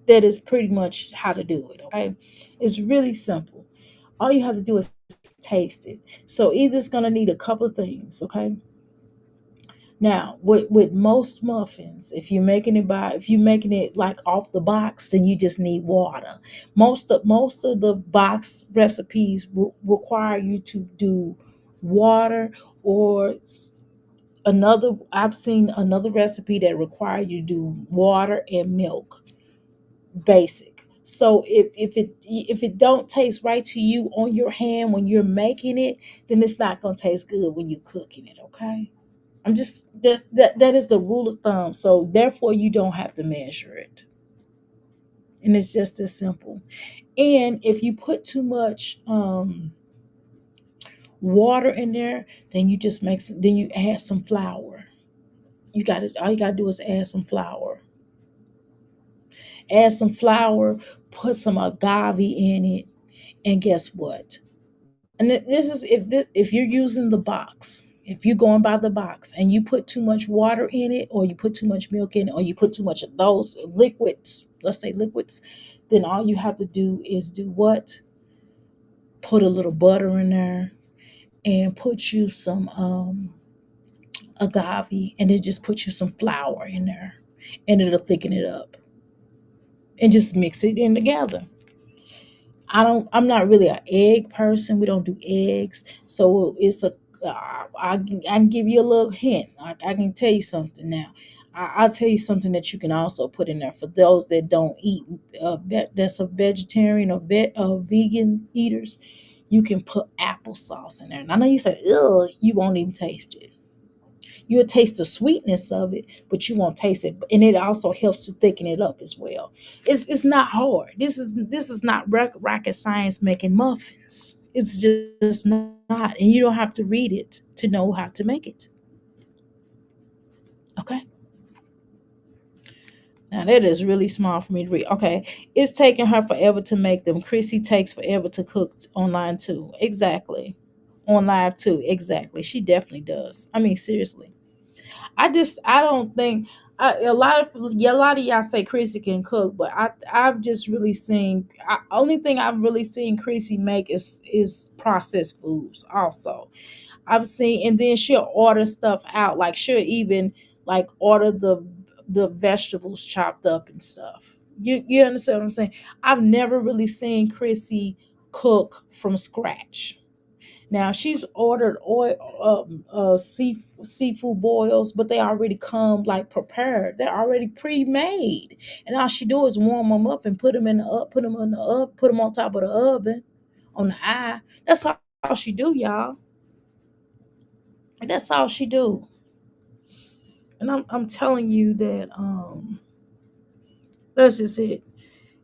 is pretty much how to do it, okay? It's really simple. All you have to do is taste it. So either it's gonna need a couple of things, okay? Now, with most muffins, if you're making it like off the box, then you just need water. Most of the box recipes require you to do water, or another I've seen another recipe that require you to do water and milk, basic. So if it don't taste right to you on your hand when you're making it, then it's not gonna taste good when you're cooking it, okay? That is the rule of thumb. So therefore you don't have to measure it. And it's just as simple. And if you put too much water in there, then then you add some flour. All you gotta do is add some flour. Add some flour, put some agave in it, and guess what? And this is if you're using the box, if you're going by the box and you put too much water in it, or you put too much milk in it, or you put too much of those liquids, let's say liquids, then all you have to do is do what? Put a little butter in there, and put you some agave, and then just put you some flour in there, and it'll thicken it up, and just mix it in together. I'm not really an egg person. We don't do eggs. So I can give you a little hint. I can tell you something now. I'll tell you something that you can also put in there for those that don't eat, that's a vegetarian or vegan eaters. You can put applesauce in there. And I know you say, ugh, you won't even taste it. You'll taste the sweetness of it, but you won't taste it. And it also helps to thicken it up as well. It's not hard. This is not rocket science making muffins. It's just not. And you don't have to read it to know how to make it. Okay. Now that is really small for me to read. Okay. It's taking her forever to make them. Chrissy takes forever to cook online too. Exactly. On live too. Exactly. She definitely does. I mean, seriously. I don't think a lot of y'all say Chrissy can cook, but I've just really seen only thing I've really seen Chrissy make is processed foods. Also, I've seen, and then she'll order stuff out. Like she'll even like order the vegetables chopped up and stuff. You understand what I'm saying? I've never really seen Chrissy cook from scratch. Now she's ordered seafood boils, but they already come like prepared. They're already pre-made, and all she do is warm them up and put them on top of the oven on the eye. That's all she do, y'all. That's all she do. And I'm telling you that that's just it.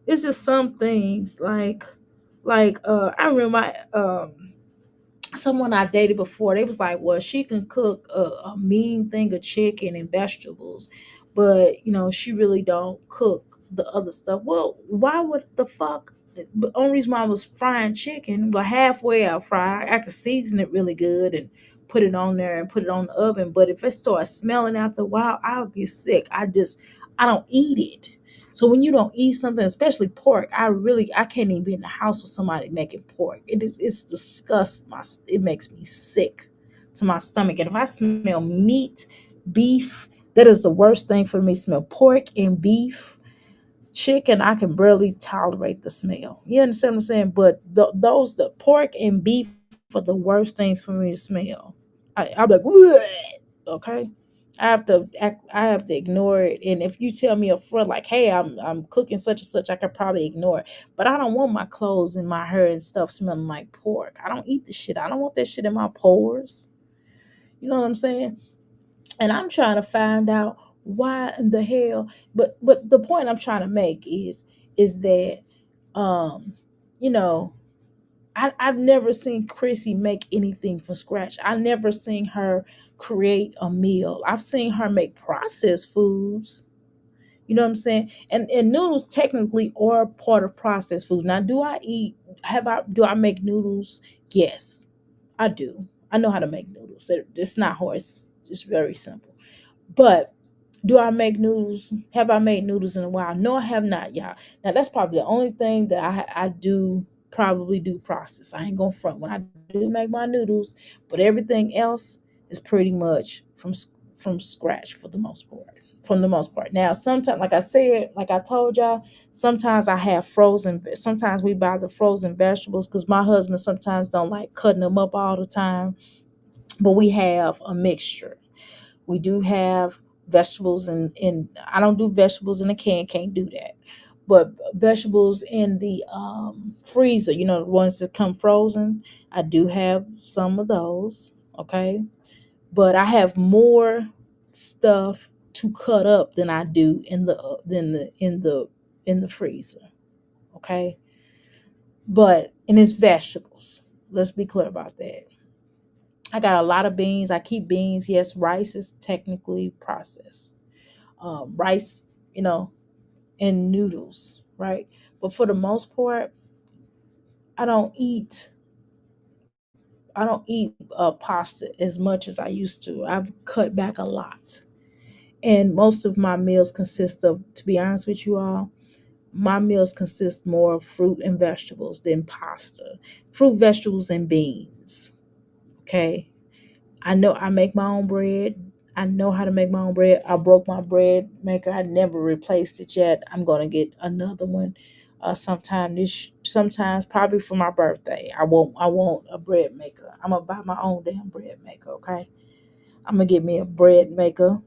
It's just some things I remember someone I dated before, they was like, well, she can cook a mean thing of chicken and vegetables, but she really don't cook the other stuff. Well, why would the fuck? The only reason why I was frying chicken, well, halfway I fry, I could season it really good and put it on there and put it on the oven. But if it starts smelling after a while, I'll get sick. I don't eat it. So when you don't eat something, especially pork, I can't even be in the house with somebody making pork. It's disgust my it makes me sick to my stomach. And if I smell meat, beef, that is the worst thing for me. Smell pork and beef, chicken. I can barely tolerate the smell. You understand what I'm saying? But the pork and beef are the worst things for me to smell. I'm like, okay. I have to ignore it. And if you tell me up front, like, hey, I'm cooking such and such, I could probably ignore it. But I don't want my clothes and my hair and stuff smelling like pork. I don't eat the shit. I don't want that shit in my pores. You know what I'm saying? And I'm trying to find out why in the hell. But the point I'm trying to make is that um you know I've never seen Chrissy make anything from scratch. I never seen her create a meal. I've seen her make processed foods. You know what I'm saying? And noodles technically are part of processed food. Now, do I make noodles? Yes, I do. I know how to make noodles. It's not hard. It's very simple. But do I make noodles? Have I made noodles in a while? No, I have not, y'all. Now that's probably the only thing that I do probably do process. I ain't gonna front when I do make my noodles, but everything else is pretty much from scratch for the most part. From the most part. Now, sometimes, like I said, like I told y'all, sometimes I have frozen. Sometimes we buy the frozen vegetables because my husband sometimes don't like cutting them up all the time. But we have a mixture. We do have vegetables in I don't do vegetables in a can, can't do that. But vegetables in the freezer, the ones that come frozen, I do have some of those. Okay. But I have more stuff to cut up than I do in the freezer. Okay. But and it's vegetables. Let's be clear about that. I got a lot of beans. I keep beans. Yes, rice is technically processed. Rice, and noodles, right? But for the most part, I don't eat. I don't eat pasta as much as I used to. I've cut back a lot, and most of my meals consist of, to be honest with you all, my meals consist more of fruit and vegetables than pasta. Fruit, vegetables, and beans. Okay, I know I make my own bread. I know how to make my own bread. I broke my bread maker. I never replaced it yet. I'm gonna get another one sometimes probably for my birthday. I want a bread maker. I'm gonna buy my own damn bread maker, okay? I'm gonna get me a bread maker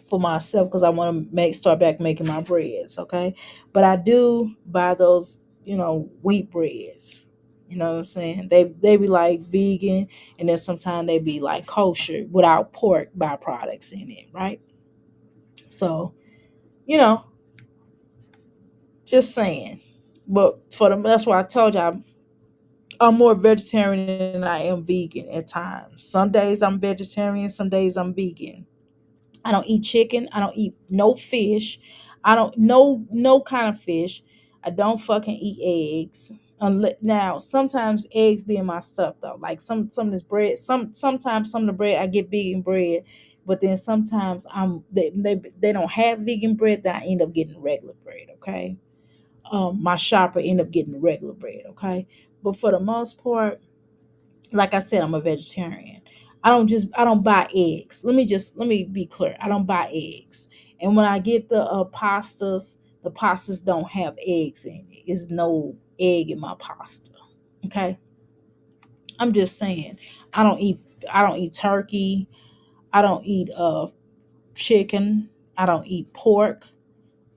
for myself because I want to start back making my breads, okay? But I do buy those, wheat breads. You know what I'm saying? They be like vegan, and then sometimes they be like kosher without pork byproducts in it, right? So, you know, just saying. But that's why I told you I'm more vegetarian than I am vegan at times. Some days I'm vegetarian, some days I'm vegan. I don't eat chicken. I don't eat no fish. I don't no kind of fish. I don't fucking eat eggs. Now sometimes eggs be in my stuff though. Like some of this bread. Sometimes some of the bread I get vegan bread, but then sometimes they don't have vegan bread. That I end up getting regular bread. Okay, my shopper end up getting regular bread. Okay, but for the most part, like I said, I'm a vegetarian. I don't buy eggs. Let me be clear. I don't buy eggs. And when I get the pastas don't have eggs in it. There's no egg in my pasta. Okay? I'm just saying. I don't eat I don't eat turkey. I don't eat chicken. I don't eat pork.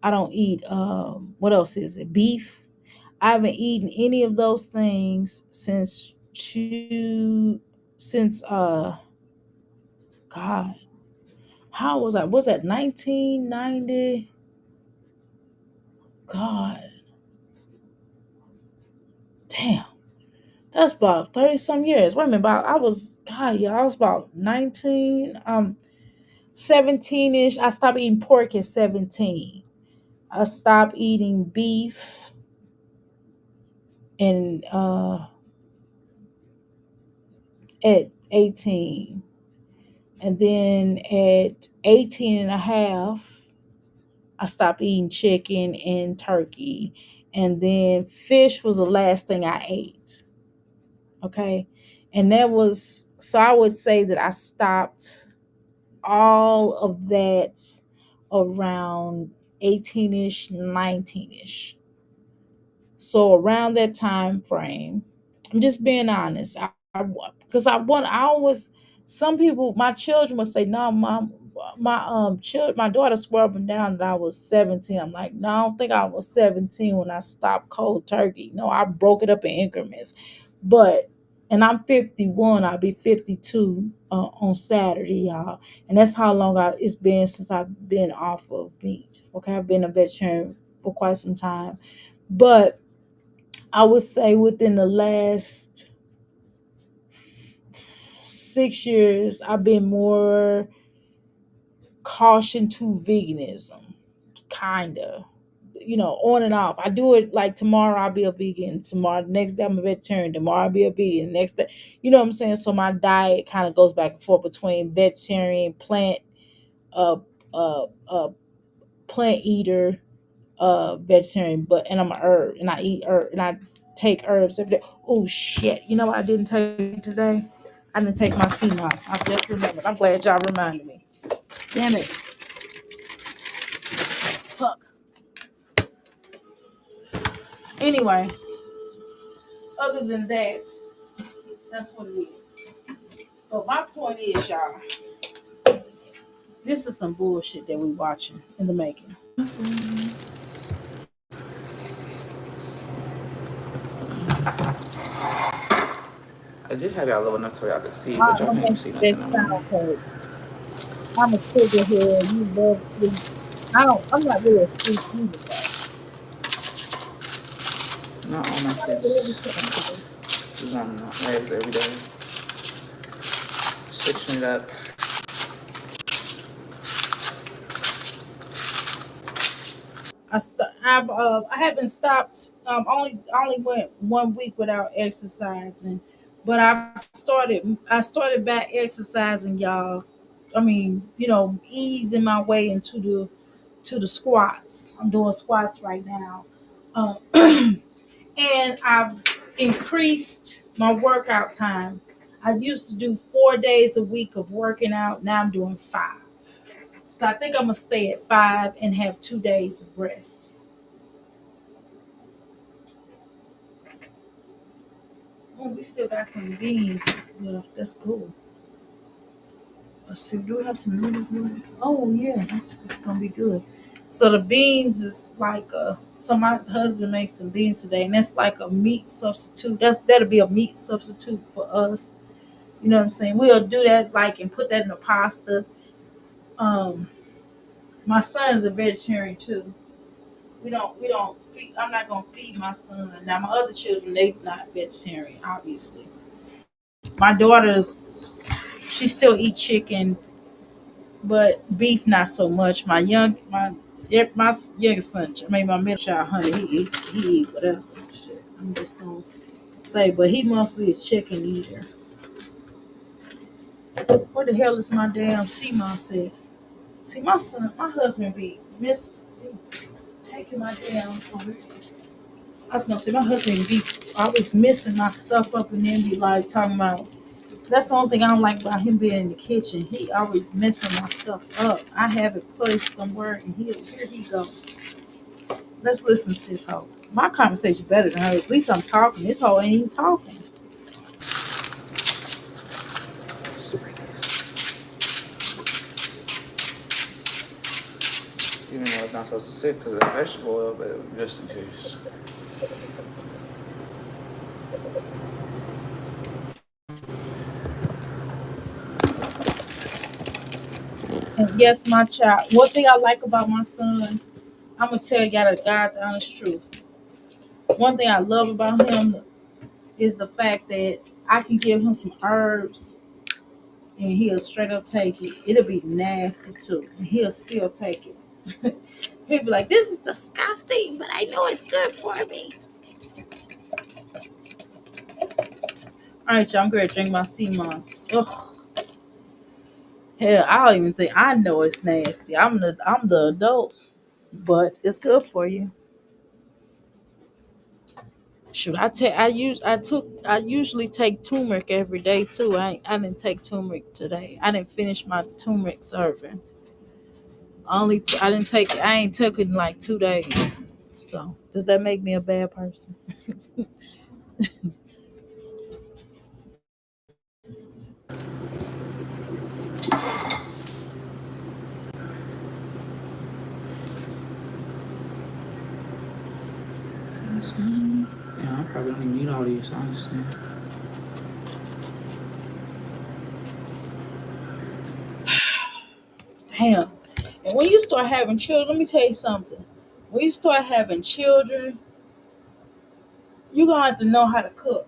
I don't eat what else is it? Beef. I haven't eaten any of those things since God, how was I? Was that 1990? God, damn. That's about 30 some years. Wait a minute, I was God, yeah, I was about 19. 17ish. I stopped eating pork at 17. I stopped eating beef and at 18. And then at 18 and a half, I stopped eating chicken and turkey. And then fish was the last thing I ate. Okay. And that was, so I would say that I stopped all of that around 18ish, 19ish. So around that time frame, I'm just being honest. Because I always, some people, my children would say, "No, mom, my daughter swore up and down that I was 17." I'm like, "No, I don't think I was 17 when I stopped cold turkey. No, I broke it up in increments." But and I'm 51. I'll be 52 on Saturday, y'all. And that's how long it's been since I've been off of meat. Okay, I've been a vegetarian for quite some time, but I would say within the last 6 years, I've been more caution to veganism, kinda. On and off. I do it like tomorrow I'll be a vegan. Tomorrow, the next day I'm a vegetarian. Tomorrow I'll be a vegan. Next day, you know what I'm saying? So my diet kind of goes back and forth between vegetarian, uh, uh, plant eater, vegetarian, but and I'm a herb and I eat herb and I take herbs every day. Oh shit! You know what I didn't take today? I didn't take my sea moss. I just remembered. I'm glad y'all reminded me. Damn it! Fuck. Anyway, other than that, that's what it is. But my point is, y'all, this is some bullshit that we watching in the making. I did have y'all low enough to where y'all could see, I but y'all don't can't make see that nothing no more. sound code. I'm a sugar head. You love sweet. I don't. I'm not really a sweet eater though. Not all my I don't get kids everything though. is on eggs every day. Switching it up. I haven't stopped. Only went 1 week without exercising, but I started back exercising, y'all. I mean, easing my way into the squats. I'm doing squats right now, um, and I've increased my workout time. I used to do 4 days a week of working out. Now I'm doing 5. So I think I'm gonna stay at 5 and have 2 days of rest. Oh, we still got some beans. Yeah, that's cool. Let's see. Do we have some noodles with it? Oh yeah, that's gonna be good. So the beans is like so my husband makes some beans today, and that's like a meat substitute. That'll be a meat substitute for us. You know what I'm saying? We'll do that like and put that in the pasta. Um, my son's a vegetarian too. We don't feed, I'm not gonna feed my son. Now my other children they not vegetarian, obviously. My daughter's she still eat chicken, but beef not so much. My youngest son, I mean my middle child, honey, he eat whatever. Shit, I'm just gonna say, but he mostly a chicken eater. Where the hell is my damn sea moss at? See, my husband be taking my damn. Oh, here it is. I was gonna say my husband be always missing my stuff up and then be like talking about. That's the only thing I don't like about him being in the kitchen. He always messing my stuff up. I have it placed somewhere, and here he go. Let's listen to this hoe. My conversation better than hers. At least I'm talking. This hoe ain't even talking. Even though it's not supposed to sit because of the vegetable oil, but just in case. And yes, my child. One thing I like about my son, I'm gonna tell y'all the God honest truth. One thing I love about him is the fact that I can give him some herbs and he'll straight up take it. It'll be nasty too, and he'll still take it. He'll be like, "This is disgusting, but I know it's good for me." All right, y'all, I'm gonna drink my sea moss. Ugh, hell, I don't even think I know it's nasty. I'm the adult, but it's good for you. Shoot, I usually take turmeric every day too. I didn't take turmeric today. I didn't finish my turmeric serving. I didn't take I ain't took it in like 2 days. So does that make me a bad person? Yeah, I probably don't even need all these, honestly. Damn. And when you start having children, let me tell you something. When you start having children, you're gonna have to know how to cook.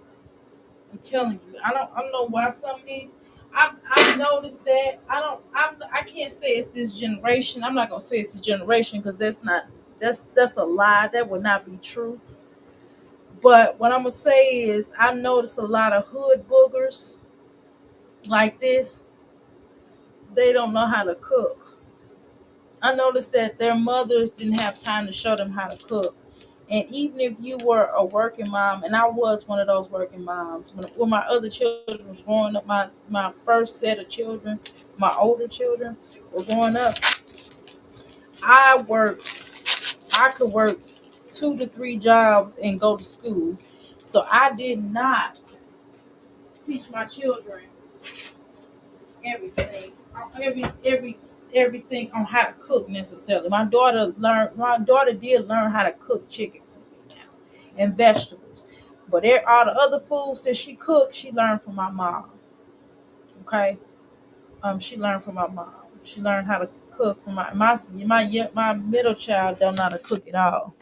I'm telling you. I don't know why some of these I've noticed that I can't say it's this generation. I'm not gonna say it's this generation because that's a lie. That would not be truth. But what I'm gonna say is I've noticed a lot of hood boogers like this. They don't know how to cook. I noticed that their mothers didn't have time to show them how to cook. And even if you were a working mom, and I was one of those working moms, when my other children was growing up, my first set of children, my older children were growing up, I I could work 2 to 3 jobs and go to school. So I did not teach my children everything, everything on how to cook necessarily. My daughter did learn how to cook chicken for me now and vegetables, but all the other foods that she cooked, she learned from my mom. Okay, she learned from my mom. She learned how to cook from my middle child don't know how to cook at all.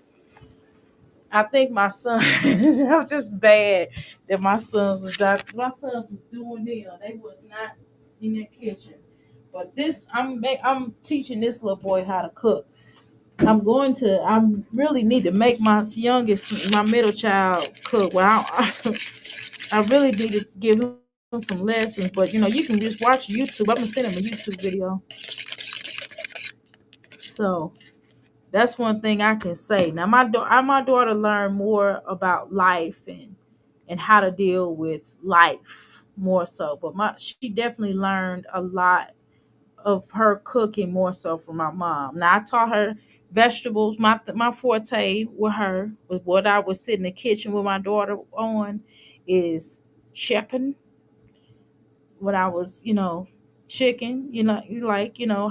I think my son it was just bad that my sons was doing them. They was not in the kitchen. But I'm teaching this little boy how to cook. I really need to make my middle child cook. Well, I really need to give him some lessons, but you can just watch YouTube. I'm gonna send him a YouTube video. So that's one thing I can say. Now my daughter learned more about life and how to deal with life more so. But my she definitely learned a lot of her cooking more so from my mom. Now I taught her vegetables. My forte with her was what I would sit in the kitchen with my daughter on is chicken. When I was, chicken,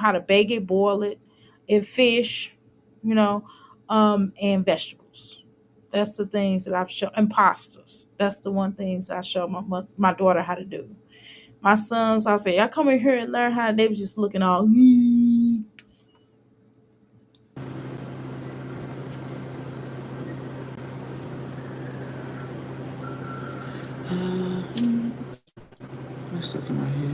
how to bake it, boil it, and fish, you know, and vegetables. That's the things that I've shown, and pastas. That's the one things I show my daughter how to do. My sons, I say, I come in here and learn how. They was just looking all. It's stuck in my head.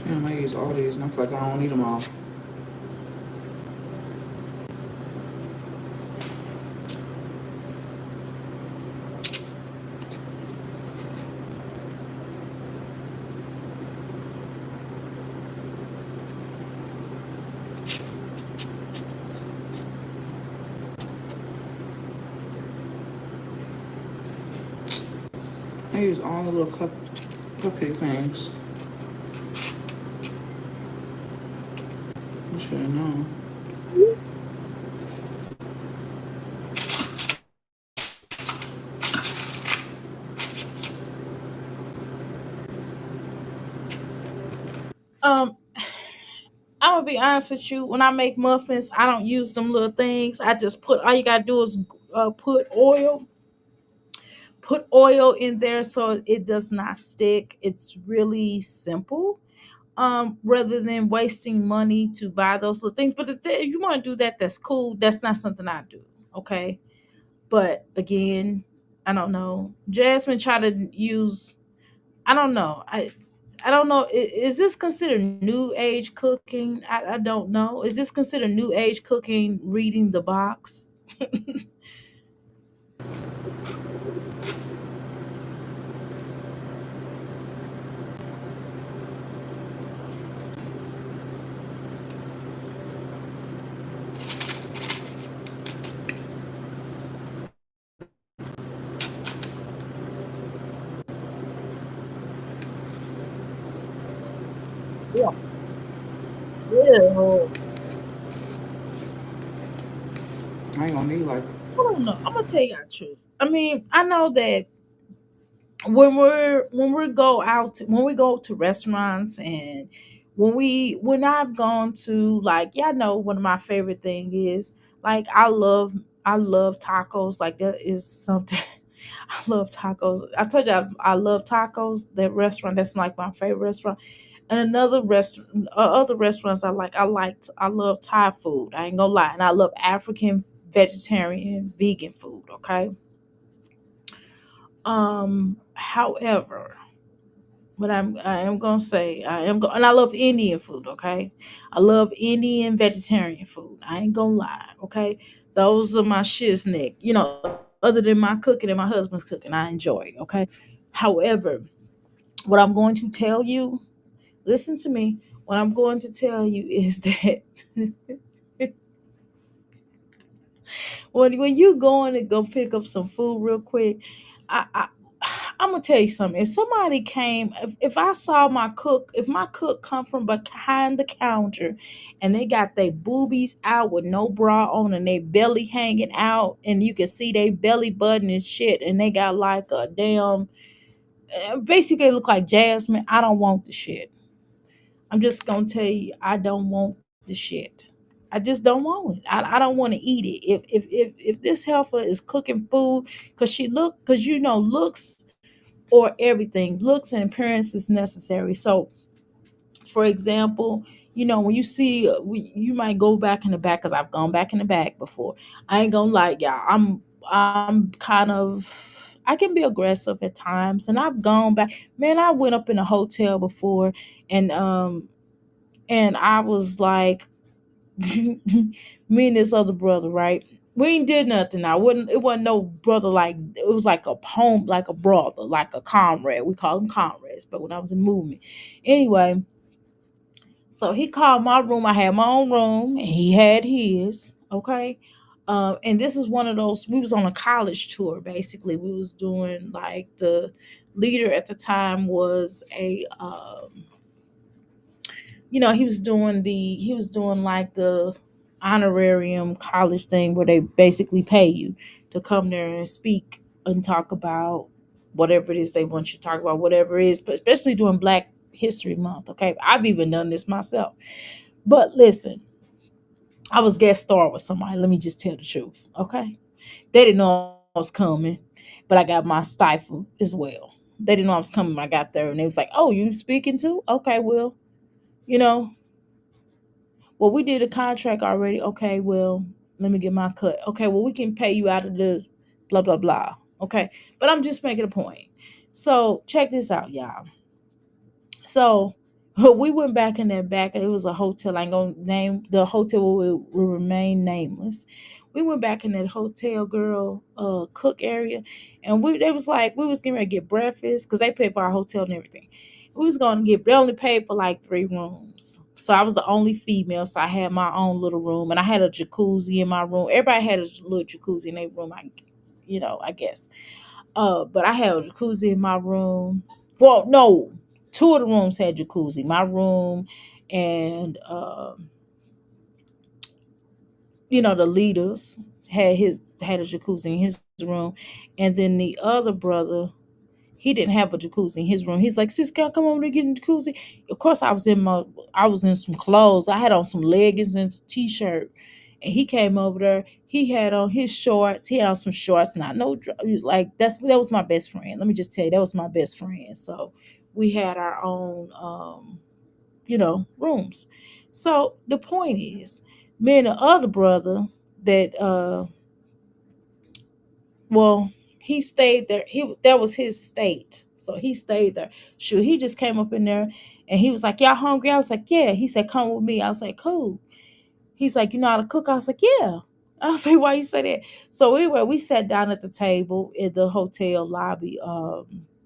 Damn, I use all these and I feel like I don't need them all. I use all the little cupcake things. I should have known. Um, I'm gonna be honest with you. When I make muffins, I don't use them little things. I just put all you gotta do is put oil, put oil in there so it does not stick. It's really simple. Rather than wasting money to buy those little things. But if you want to do that, that's cool. That's not something I do. Okay. But again, I don't know. Jasmine tried to use. I don't know. I don't know. Is this considered new age cooking? I don't know. Is this considered new age cooking? Reading the box. Yeah. Yeah. I ain't gonna need like I don't know. I'm gonna tell you the truth. I mean, I know that when we go to restaurants, and when I've gone to, like, yeah, I know one of my favorite thing is, like, I love tacos. Like, that is something. I love tacos. I told you I love tacos. That restaurant, that's like my favorite restaurant. And another restaurant, other restaurants I love Thai food. I ain't gonna lie, and I love African, vegetarian, vegan food. Okay. However, but I am gonna say and I love Indian food. Okay, I love Indian vegetarian food. I ain't gonna lie. Okay, those are my shiznit. Other than my cooking and my husband's cooking, I enjoy. Okay, however, what I'm going to tell you, listen to me. What I'm going to tell you is that when you going to go pick up some food real quick, I I'm gonna tell you something. If somebody came, if I saw my cook, if my cook come from behind the counter, and they got their boobies out with no bra on, and they belly hanging out, and you can see they belly button and shit, and they got like a damn, basically look like Jasmine. I don't want the shit. I'm just gonna tell you, I don't want the shit. I just don't want it. I don't want to eat it. If this heifer is cooking food, cause looks or everything, looks and appearance is necessary. So, for example, when you see, you might go back in the back, because I've gone back in the back before. I ain't gonna lie, y'all. I'm kind of, I can be aggressive at times, and I've gone back. Man, I went up in a hotel before, and I was like, me and this other brother, right? We ain't did nothing. I wouldn't. It wasn't no brother, like it was like a home, like a brother, like a comrade. We call them comrades. But when I was in the movement, anyway, so he called my room. I had my own room, and he had his. Okay, and this is one of those. We was on a college tour. Basically, we was doing, like, the leader at the time was a he was doing like the honorarium college thing, where they basically pay you to come there and speak and talk about whatever it is they want you to talk about, whatever it is, but especially during Black History Month. Okay, I've even done this myself. But listen, I was guest star with somebody. Let me just tell the truth. Okay, they didn't know I was coming, but I got my stifle as well. They didn't know I was coming when I got there, and they was like, "Oh, you speaking too? Okay, well, you know, well, we did a contract already. Okay, well, let me get my cut. Okay, well, we can pay you out of the blah, blah, blah. Okay, but I'm just making a point. So, check this out, y'all. So, we went back in that back. It was a hotel. I ain't gonna name the hotel. Will remain nameless. We went back in that hotel, girl, cook area, and they was like, we was getting ready to get breakfast, because they paid for our hotel and everything. We was gonna get, they only paid for like 3 rooms. So I was the only female, so I had my own little room, and I had a jacuzzi in my room. Everybody had a little jacuzzi in their room. I guess. But I had a jacuzzi in my room. Well, no, two of the rooms had jacuzzi. My room, and the leaders had a jacuzzi in his room, and then the other brother, he didn't have a jacuzzi in his room. He's like, "Sis, can I come over to get in the jacuzzi?" Of course, I was in some clothes. I had on some leggings and a t-shirt, and he came over there. He had on his shorts. He had on some shorts, not no like that was my best friend. Let me just tell you, that was my best friend. So we had our own rooms. So the point is, me and the other brother that well, he stayed there. That was his state. So he stayed there. Sure, he just came up in there and he was like, "Y'all hungry?" I was like, "Yeah." He said, "Come with me." I was like, "Cool." He's like, "You know how to cook?" I was like, "Yeah." I was like, "Why you say that?" So anyway, we sat down at the table in the hotel lobby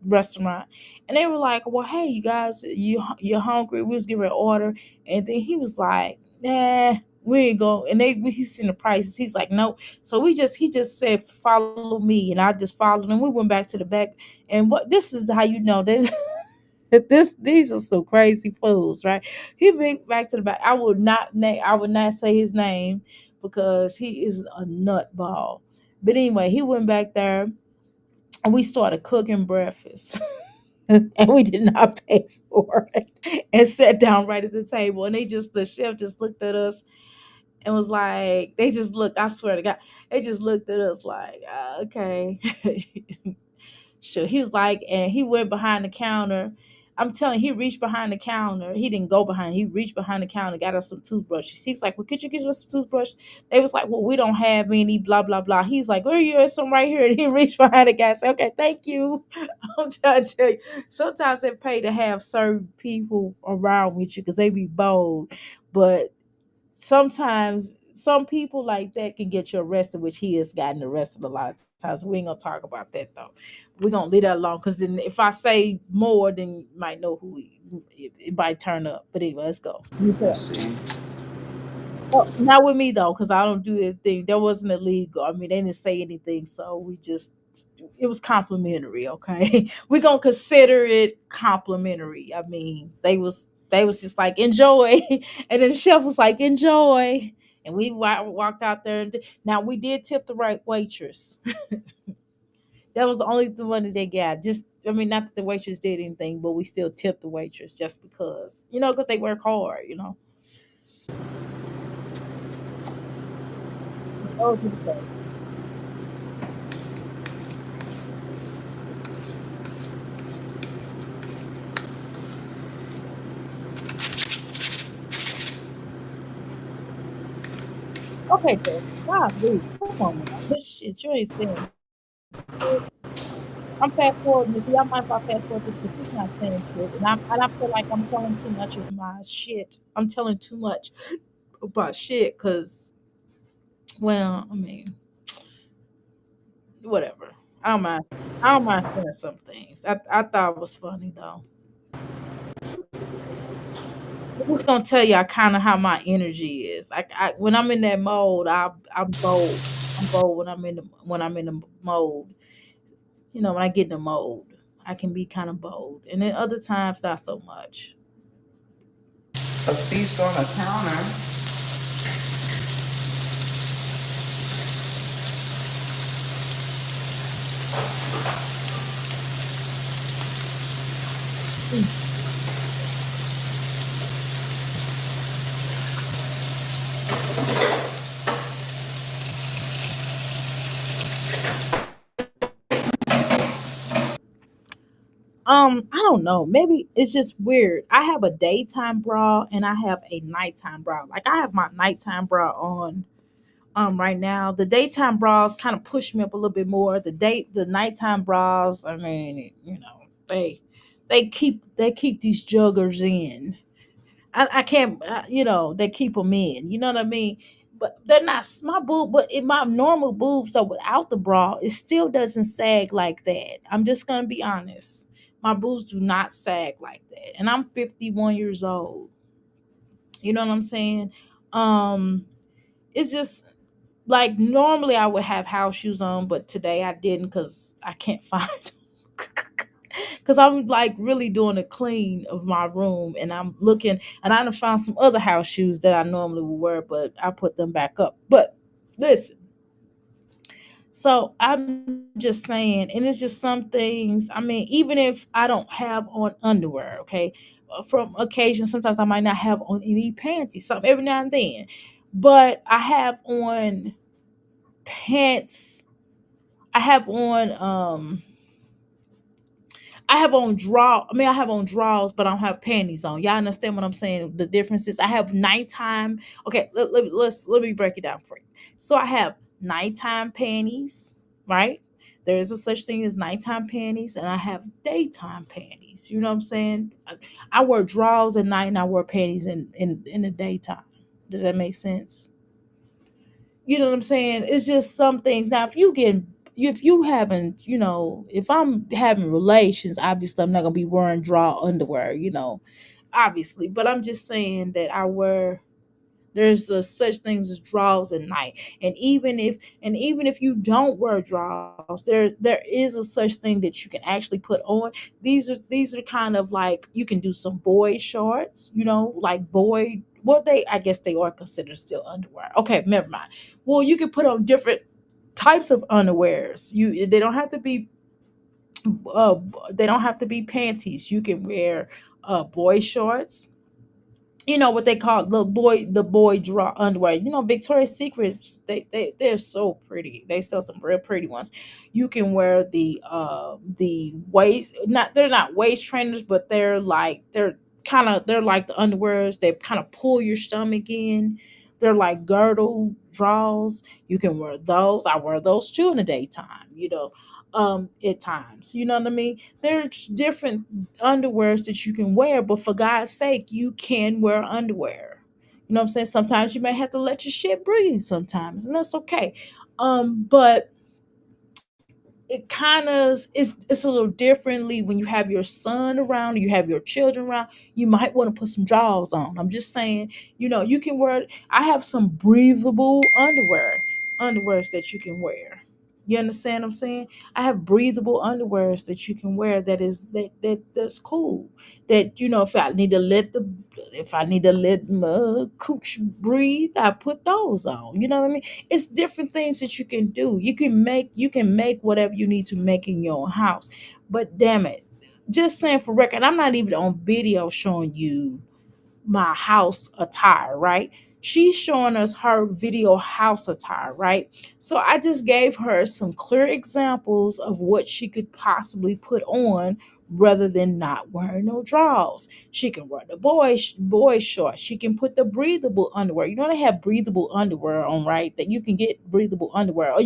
restaurant, and they were like, "Well, hey, you guys, you're hungry?" We was giving an order, and then he was like, "Nah, we ain't go." And he's seen the prices. He's like, "Nope." So he just said, "Follow me," and I just followed him. We went back to the back, and what this is how you know they these are some crazy fools, right? He went back to the back. I would not say his name because he is a nutball. But anyway, he went back there and we started cooking breakfast. And we did not pay for it and sat down right at the table. And the chef just looked at us and was like, they just looked, I swear to God, they just looked at us like, okay. Sure. He was like, and he went behind the counter. I'm telling you, he reached behind the counter. He didn't go behind. He reached behind the counter, got us some toothbrushes. He's like, "Well, could you get us some toothbrush?" They was like, "Well, we don't have any." Blah blah blah. He's like, "Where you? There's some right here." And he reached behind the guy. And said, "Okay, thank you." I'm trying to tell you. Sometimes it pay to have certain people around with you because they be bold, but sometimes some people like that can get you arrested, which he has gotten arrested a lot of times. We ain't gonna talk about that though. We're gonna leave that alone because then if I say more, then you might know it might turn up. But anyway, let's go. I see. Oh, not with me though, because I don't do anything. That wasn't illegal. I mean, they didn't say anything, so we just it was complimentary. Okay, we're gonna consider it complimentary. I mean, they was just like enjoy, and then the chef was like enjoy, and we walked out there. Now we did tip the right waitress. That was the only one that they got. Just I mean, not that the waitress did anything, but we still tipped the waitress just because because they work hard. Those are the things. Okay, Jay. Golly, come on now. This shit, you ain't saying shit. I'm fast forwarding this. Y'all mind if I fast forward this? Because he's not saying shit. And I feel like I'm telling too much of my shit. I'm telling too much about shit because, well, I mean, whatever. I don't mind. I don't mind sharing some things. I thought it was funny, though. I'm just gonna tell you kind of how my energy is. When I'm in that mode, I'm bold. I'm bold when I'm in the mode. When I get in the mode, I can be kind of bold, and then other times not so much. A feast on a counter. Mm. I don't know. Maybe it's just weird. I have a daytime bra and I have a nighttime bra. Like I have my nighttime bra on right now. The daytime bras kind of push me up a little bit more. The nighttime bras, I mean, they keep these juggers in. I can't, they keep them in. You know what I mean? But they're not my boob. But in my normal boobs, so without the bra, it still doesn't sag like that. I'm just gonna be honest. My boobs do not sag like that, and I'm 51 years old. You know what I'm saying? Um, it's just like normally I would have house shoes on, but today I didn't because I can't find them. Because I'm like really doing a clean of my room and I'm looking and I done found some other house shoes that I normally would wear, but I put them back up. But listen, so I'm just saying, and it's just some things. I mean, even if I don't have on underwear, okay, from occasion, sometimes I might not have on any panties, something every now and then. But I have on pants. I have on I have on draw. I mean, I have on drawers, but I don't have panties on. Y'all understand what I'm saying? The difference is I have nighttime. Okay, let me break it down for you. So I have nighttime panties, right? There is a such thing as nighttime panties, and I have daytime panties. You know what I'm saying? I wear drawers at night, and I wear panties in the daytime. Does that make sense? You know what I'm saying? It's just some things. Now, if you haven't, if I'm having relations, obviously I'm not gonna be wearing draw underwear, obviously. But I'm just saying that I wear there's such things as draws at night, and even if you don't wear draws, there is a such thing that you can actually put on. These are kind of like you can do some boy shorts, like boy. Well, they I guess they are considered still underwear. Okay, never mind. Well, you can put on different types of underwears. They don't have to be uh they don't have to be panties. You can wear boy shorts, what they call the boy draw underwear. Victoria's Secrets, they're so pretty. They sell some real pretty ones. You can wear the waist, not they're not waist trainers, but they're like the underwears. They kind of pull your stomach in. They're like girdle draws. You can wear those. I wear those too in the daytime, at times. You know what I mean? There's different underwears that you can wear, but for God's sake, you can wear underwear. You know what I'm saying? Sometimes you may have to let your shit breathe sometimes, and that's okay. But it kind of it's a little differently when you have your son around, you have your children around. You might want to put some drawers on. I'm just saying, you can wear. I have some breathable underwears that you can wear. You understand what I'm saying? I have breathable underwears that you can wear that's cool. That if I need to let my cooch breathe, I put those on. You know what I mean? It's different things that you can do. You can make whatever you need to make in your own house. But damn it. Just saying for record, I'm not even on video showing you my house attire, right? She's showing us her video house attire, right? So I just gave her some clear examples of what she could possibly put on rather than not wearing no drawers. She can wear the boy shorts. She can put the breathable underwear. They have breathable underwear on, right? That you can get breathable underwear.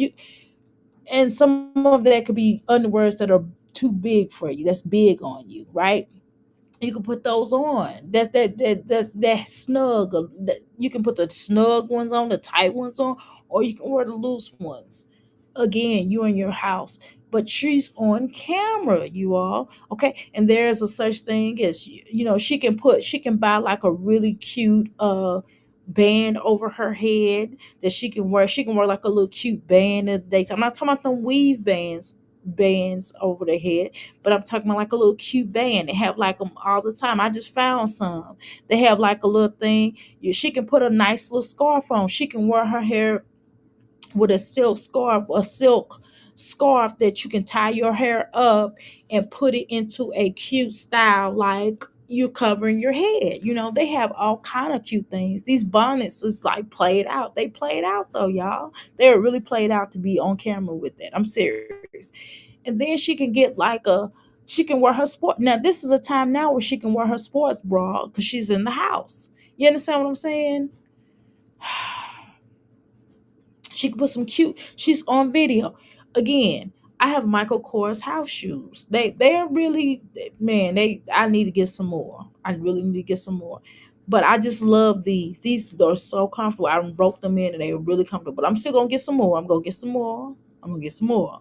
And some of that could be underwears that are too big for you. That's big on you, right? You can put those on. That snug. You can put the snug ones on, the tight ones on, or you can wear the loose ones. Again, you're in your house, but she's on camera, you all. Okay, and there's a such thing as she can buy like a really cute band over her head that she can wear. She can wear like a little cute band in the daytime. I'm not talking about them weave bands over the head, but I'm talking about like a little cute band. They have like them all the time. I just found some. They have like a little thing. She can put a nice little scarf on. She can wear her hair with a silk scarf that you can tie your hair up and put it into a cute style, like you're covering your head. They have all kind of cute things. These bonnets is like played out. They played out though, y'all. They're really played out to be on camera with that. I'm serious. And then she can get she can wear her sport. Now this is a time now where she can wear her sports bra because she's in the house. You understand what I'm saying? She can put some cute. She's on video. Again, I have Michael Kors house shoes. They are really, man. I need to get some more. I really need to get some more. But I just love these. These are so comfortable. I broke them in and they were really comfortable. But I'm still gonna get some more. I'm gonna get some more. I'm gonna get some more.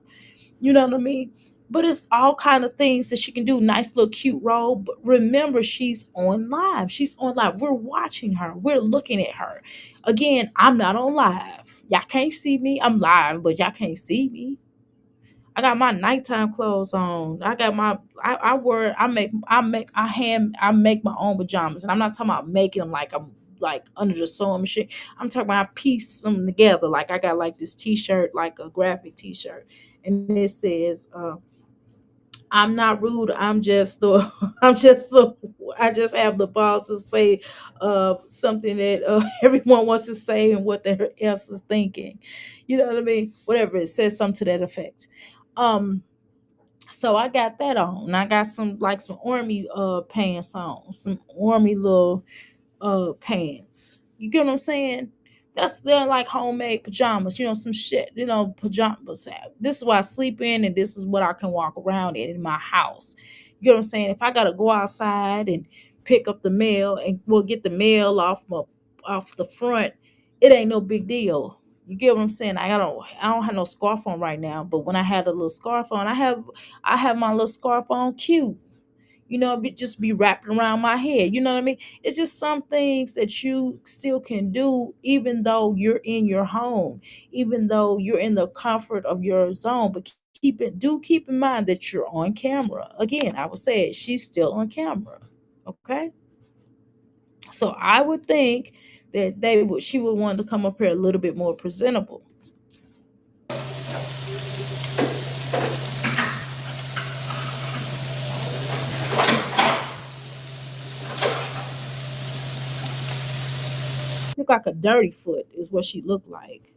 You know what I mean? But it's all kind of things that she can do. Nice little cute robe. But remember, she's on live. She's on live. We're watching her. We're looking at her. Again, I'm not on live. Y'all can't see me. I'm live, but y'all can't see me. I got my nighttime clothes on. I got my I wear I make my own pajamas. And I'm not talking about making them like I'm like under the sewing machine. I'm talking about I piece them together. Like I got like this t-shirt, like a graphic t-shirt. And it says I'm not rude. I'm just the I'm just the I just have the balls to say something that everyone wants to say and what their else is thinking. You know what I mean? Whatever it says, something to that effect. Um, so I got that on. And I got some like some army pants on, some army little pants. You get what I'm saying? They're like homemade pajamas, some shit, pajamas. This is what I sleep in, and this is what I can walk around in my house. You get what I'm saying? If I gotta go outside and pick up the mail and we'll get the mail off the front, it ain't no big deal. You get what I'm saying? I don't have no scarf on right now, but when I had a little scarf on, I have my little scarf on cute, just be wrapped around my head. You know what I mean? It's just some things that you still can do, even though you're in your home, even though you're in the comfort of your zone. But keep in mind that you're on camera. Again, I would say it, she's still on camera. Okay, so I would think that she would want to come up here a little bit more presentable. Look like a dirty foot is what she looked like.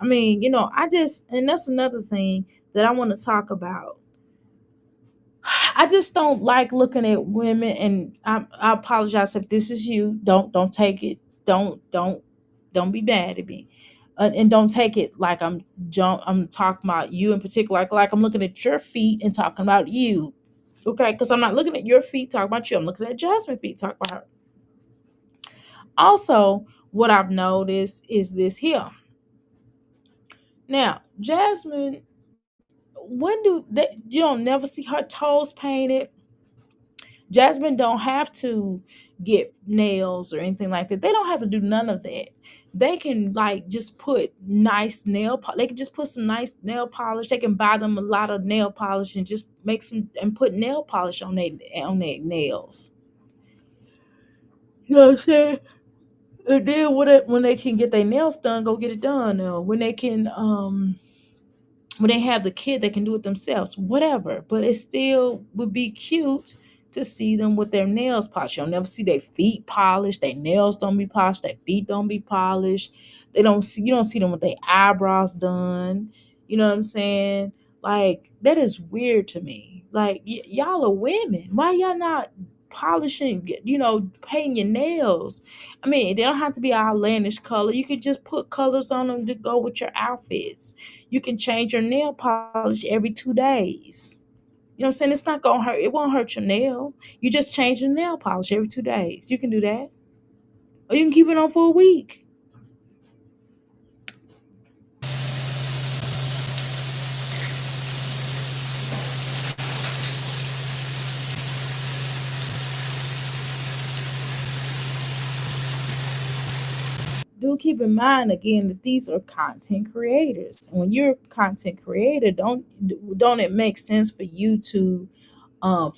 I mean, and that's another thing that I want to talk about. I just don't like looking at women, and I apologize if this is you. Don't take it. Don't be mad at me, and don't take it like I'm talking about you in particular. Like I'm looking at your feet and talking about you. Okay, because I'm not looking at your feet talking about you. I'm looking at Jasmine feet talking about her. Also, what I've noticed is this here. Now, Jasmine, when you don't never see her toes painted. Jasmine don't have to get nails or anything like that. They don't have to do none of that. They can like just put they can just put some nice nail polish. They can buy them a lot of nail polish and just make some and put nail polish on their nails. You know what I'm saying? And then when they can get their nails done, go get it done. When they have the kid, they can do it themselves, whatever. But it still would be cute to see them with their nails polished. You'll never see their feet polished, their nails don't be polished, their feet don't be polished. You don't see them with their eyebrows done. You know what I'm saying? Like that is weird to me. Like y'all are women. Why y'all not polishing, painting your nails? I mean, they don't have to be outlandish color. You could just put colors on them to go with your outfits. You can change your nail polish every 2 days. You know what I'm saying? It's not gonna hurt. It won't hurt your nail. You just change your nail polish every 2 days. You can do that, or you can keep it on for a week. Do keep in mind again that these are content creators. When you're a content creator, don't it make sense for you to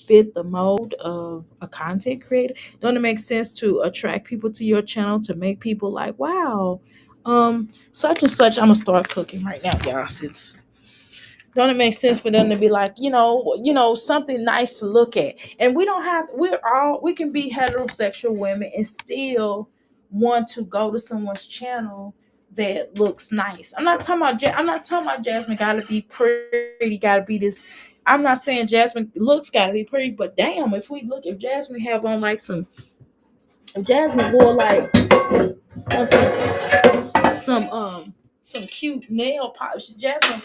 fit the mold of a content creator? Don't it make sense to attract people to your channel to make people like, wow, such and such? I'm gonna start cooking right now, y'all. Since don't it make sense for them to be like, something nice to look at? And we can be heterosexual women and still want to go to someone's channel that looks nice. I'm not talking about Jasmine gotta be pretty, gotta be this. I'm not saying Jasmine looks gotta be pretty, but damn, if Jasmine have on like if Jasmine wore like something, some cute nail polish. Jasmine,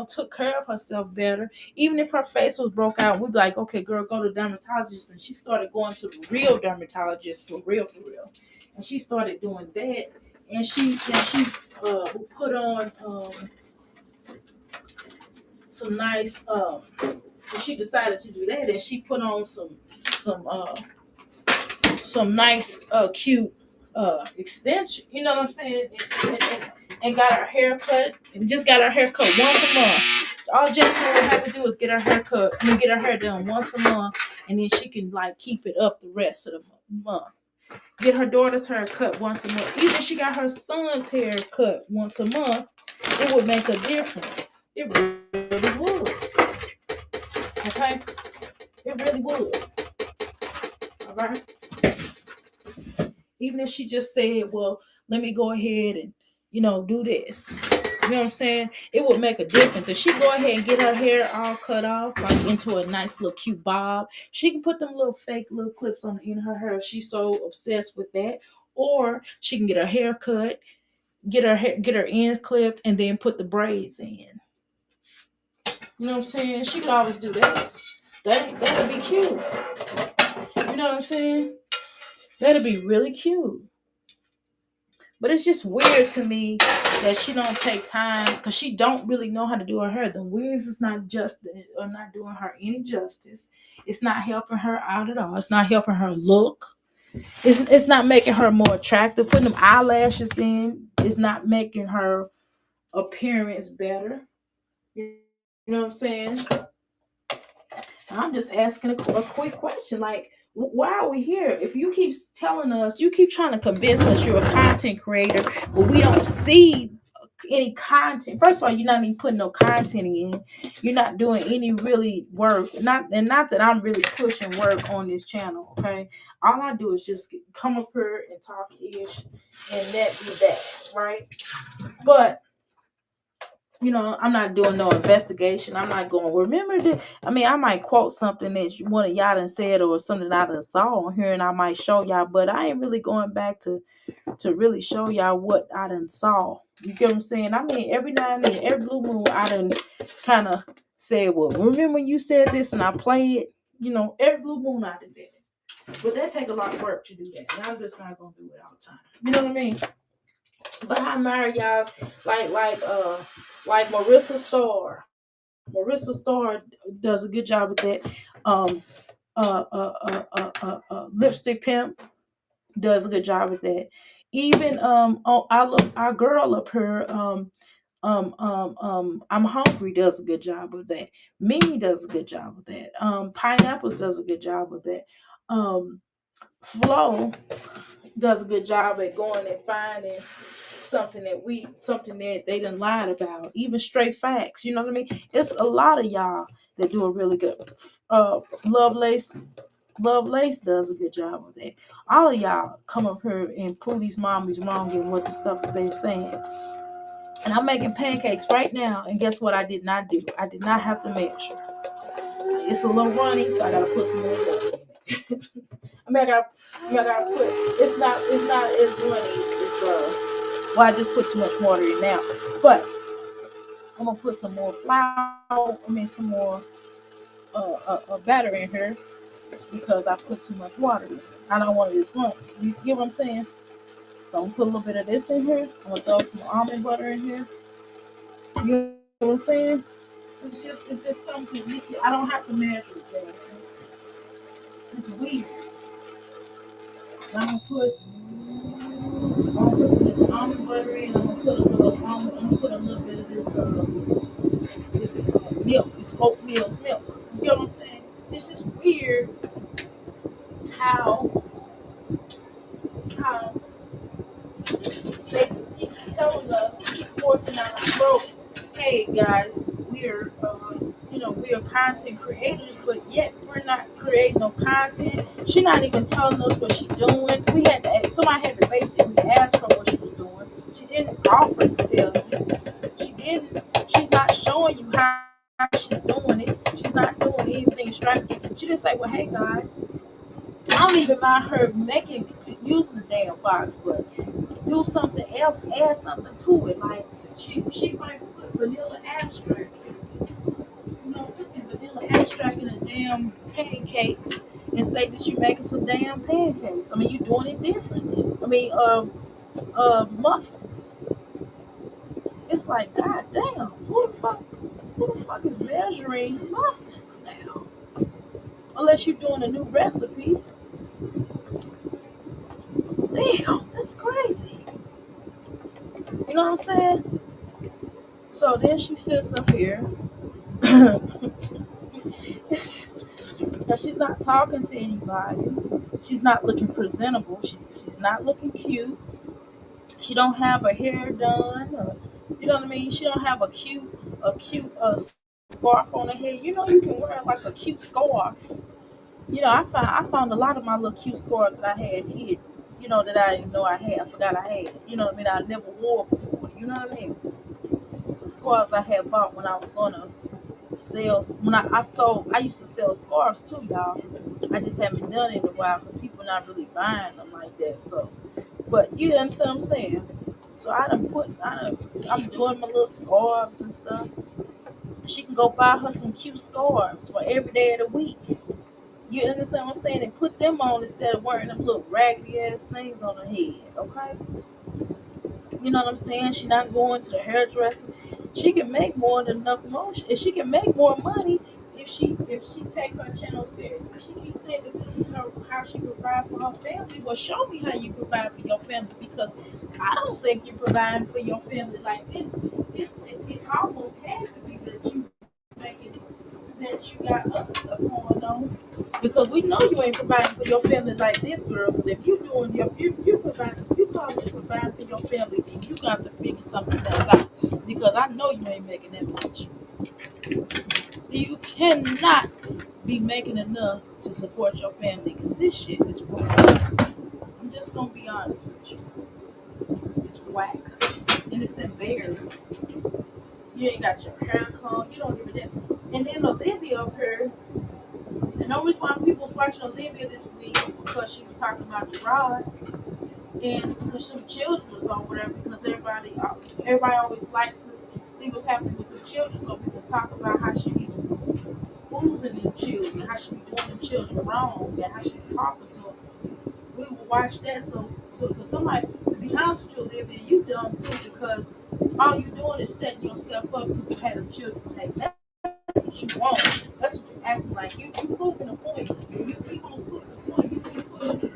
took care of herself better. Even if her face was broke out, we'd be like, okay, girl, go to the dermatologist. And she started going to the real dermatologist for real, for real. And she started doing that. And she put on some nice. When she decided to do that, and she put on some some nice cute extension. You know what I'm saying? And got her hair cut. And just got her hair cut once a month. All Jasmine would have to do is get her hair cut. Get her hair done once a month, and then she can like keep it up the rest of the month. Get her daughter's hair cut once a month. Even if she got her son's hair cut once a month, it would make a difference. It really would. Okay, it really would. All right, even if she just said, "Well, let me go ahead and do this." You know what I'm saying? It would make a difference if she go ahead and get her hair all cut off, like into a nice little cute bob. She can put them little fake little clips on the end of her hair if she's so obsessed with that, or she can get her hair cut, get her ends clipped, and then put the braids in. You know what I'm saying? She could always do that. That'd be cute. You know what I'm saying? That'd be really cute. But it's just weird to me that she don't take time because she don't really know how to do her hair. The wigs is not just are not doing her any justice. It's not helping her out at all. It's not helping her look. It's not making her more attractive. Putting them eyelashes in is not making her appearance better. You know what I'm saying? I'm just asking a quick question. Like, why are we here? If you keep telling us, you keep trying to convince us you're a content creator, but we don't see any content. First of all, you're not even putting no content in. You're not doing any really work. Not that I'm really pushing work on this channel. Okay, all I do is just come up here and talk ish, and that be that, right? But I'm not doing no investigation. I'm not going, remember this. I mean, I might quote something that one of y'all done said or something I done saw on here and I might show y'all, but I ain't really going back to really show y'all what I done saw. You get what I'm saying? I mean, every now and then, every blue moon, I done kind of said, well, remember when you said this and I played it? Every blue moon I done did it. But that take a lot of work to do that. And I'm just not going to do it all the time. You know what I mean? But I admire y'all's like Marissa Starr. Marissa Starr does a good job with that. Um, Lipstick Pimp does a good job with that. Even our girl up here, I'm hungry does a good job with that. Mimi does a good job with that. Pineapples does a good job with that. Um, Flo does a good job at going and finding something that they done lied about. Even straight facts. You know what I mean? It's a lot of y'all that do a really good. Uh, Lovelace Lovelace does a good job with that. All of y'all come up here and prove these mommies wrong in what the stuff that they're saying. And I'm making pancakes right now, and guess what? I did not do. I did not have to measure. It's a little runny, so I gotta put some more water in it. I gotta put. It's not as runny. It's well, I just put too much water in now. But I'm gonna put some more flour. Some more batter in here because I put too much water in. I don't want it this runny. You get what I'm saying? So I'm gonna put a little bit of this in here. I'm gonna throw some almond butter in here. You know what I'm saying? It's just something. I don't have to measure it, guys. It's weird. I'm gonna put some of this almond butter in. I'm gonna put a little bit of this milk, this oatmeal's milk. You know what I'm saying? It's just weird how how they keep telling us, keep forcing down our throats. Hey guys, we're content creators, but yet we're not creating no content. She's not even telling us what she's doing. Somebody had to basically ask her what she was doing. She didn't offer to tell you. She didn't. She's not showing you how she's doing it. She's not doing anything extravagant. She didn't say, "Well, hey guys, I don't even mind her using the damn box, but do something else, add something to it. Like she might put vanilla abstract to it. Put some vanilla abstract in a damn pancakes and say that you're making some damn pancakes. I mean, you're doing it differently. Muffins. It's like, god damn, who the fuck is measuring muffins now? Unless you're doing a new recipe. Damn, that's crazy. You know what I'm saying? So then she sits up here. Now she's not talking to anybody. She's not looking presentable. She's not looking cute. She don't have her hair done. Or, you know what I mean? She don't have a cute scarf on her head. You know, you can wear like a cute scarf. You know, I found a lot of my little cute scarves that I had hid. You know, that I didn't know I had. I forgot I had. You know what I mean? I never wore before. You know what I mean? Some scarves I had bought when I was going to sell. When I sold, I used to sell scarves too, y'all. I just haven't done it in a while because people not really buying them like that. So, but you understand what I'm saying? So I'm doing my little scarves and stuff. She can go buy her some cute scarves for every day of the week. You understand what I'm saying? And put them on instead of wearing them little raggedy ass things on her head. Okay? You know what I'm saying? She not going to the hairdresser. She can make more than enough motion. If she can make more money if she take her channel serious. She keeps saying how she provide for her family. Well, show me how you provide for your family because I don't think you're providing for your family like this. It almost has to be that you making that you got other stuff going on. Because we know you ain't providing for your family like this, girl. Because if you doing your you provide you call it providing for your family, then you got to figure something else out. Because I know you ain't making that much. You cannot be making enough to support your family because this shit is whack. I'm just gonna be honest with you. It's whack. And it's embarrassing. You ain't got your hair combed, you don't give a damn. And then Olivia up here, and the reason why people was watching Olivia this week is because she was talking about Gerard. And because some children was over there, because everybody always liked to see what's happening with the children, so we could talk about how she be boozing them children, how she be doing them children wrong, and how she be talking to them. We would watch that, so because somebody, to be honest with you, Olivia, you dumb too, because all you doing is setting yourself up to have them children take. That's what you want. That's what you acting like. You proving the point. You keep on proving the point. You keep pushing it.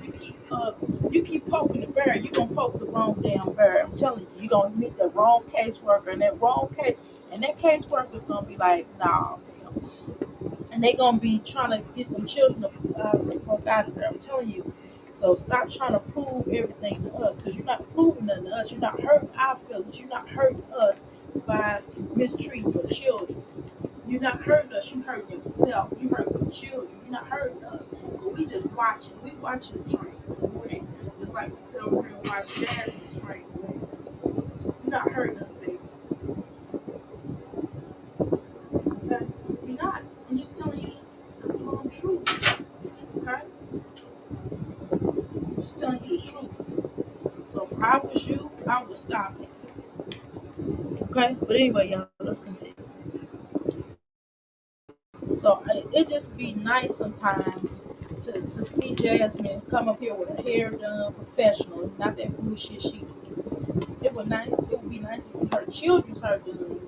You keep poking the bear. You gonna poke the wrong damn bear. I'm telling you, you gonna meet the wrong caseworker, and that caseworker is gonna be like, nah, and they gonna be trying to get them children the fuck out of there. I'm telling you. So stop trying to prove everything to us, because you're not proving nothing to us. You're not hurting our feelings. You're not hurting us by mistreating your children. You're not hurting us. You hurting yourself. You hurting your children. You're not hurting us. But we just watching. We watching the train wreck. Just like we sit over here and watch Jasmine's train wreck. You're not hurting us, baby. Okay? You're not. I'm just telling you the truth. Okay? I'm just telling you the truth. So if I was you, I would stop it. Okay? But anyway, y'all, let's continue. So it just be nice sometimes to see Jasmine come up here with her hair done professional, not that bullshit she do. It would be nice to see her children's hair done.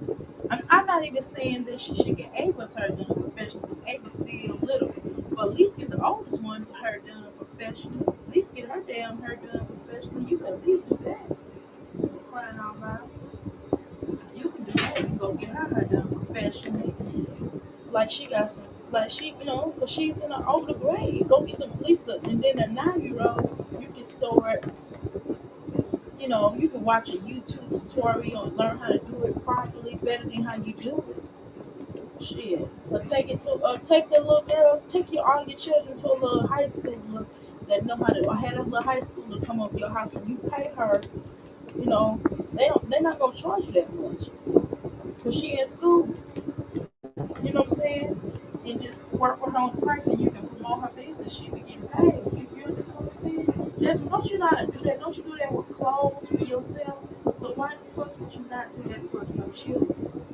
I'm not even saying that she should get Ava's hair done professional because Ava's still little, but at least get the oldest one hair done professional. At least get her damn hair done professional. You can at least do that. Crying out loud. You can do that. You can go get her hair done professionally. Like she got some, like she, because she's in an older grade. Go get them at least, and then a 9-year old, you can start, you can watch a YouTube tutorial and learn how to do it properly, better than how you do it. Shit, but take the little girls, all your children to a little high schooler that know how to, or had a little high schooler come up your house and you pay her. You know, they're not gonna charge you that much because she in school. You know what I'm saying? And just work with her on the price and you can promote her business. She be getting paid. You understand what I'm saying? Just don't you know how to do that? Don't you do that with clothes for yourself? So why the fuck would you not do that for your children?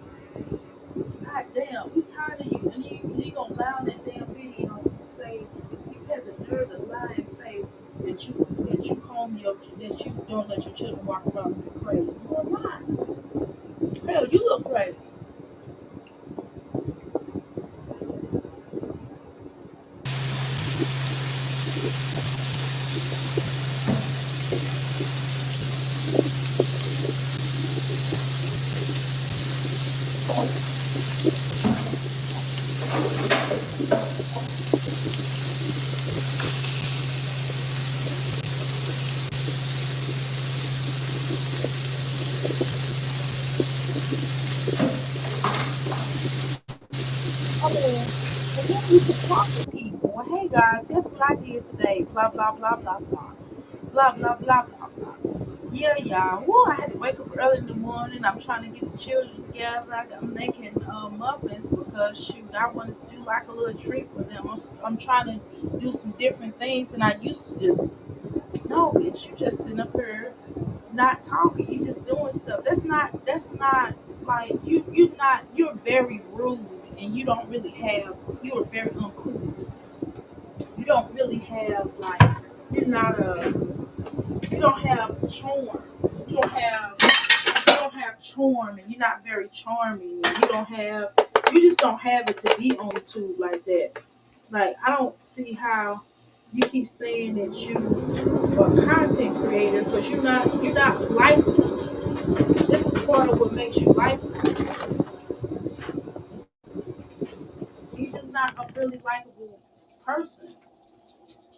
God damn, we tired of you. And you gonna lie on that damn video and say you had the nerve to lie and say that you that you don't let your children walk around and be crazy. Well, why? Hell, you look crazy. you can talk to people. Well, hey guys, guess what I did today? Blah blah blah blah blah. Blah blah blah blah blah. Yeah, y'all. Well, I had to wake up early in the morning. I'm trying to get the children together. I'm making muffins because shoot, I wanted to do like a little treat for them. I'm trying to do some different things than I used to do. No, bitch, you just sitting up here not talking. You just doing stuff. That's not like you're very rude and you don't really have you're very uncouth. You don't really have like you're not a you don't have charm. You don't have charm and you're not very charming and you just don't have it to be on YouTube like that. Like I don't see how you keep saying that you are a content creator because you're not likable. This is part of what makes you likable. You're just not a really likable person.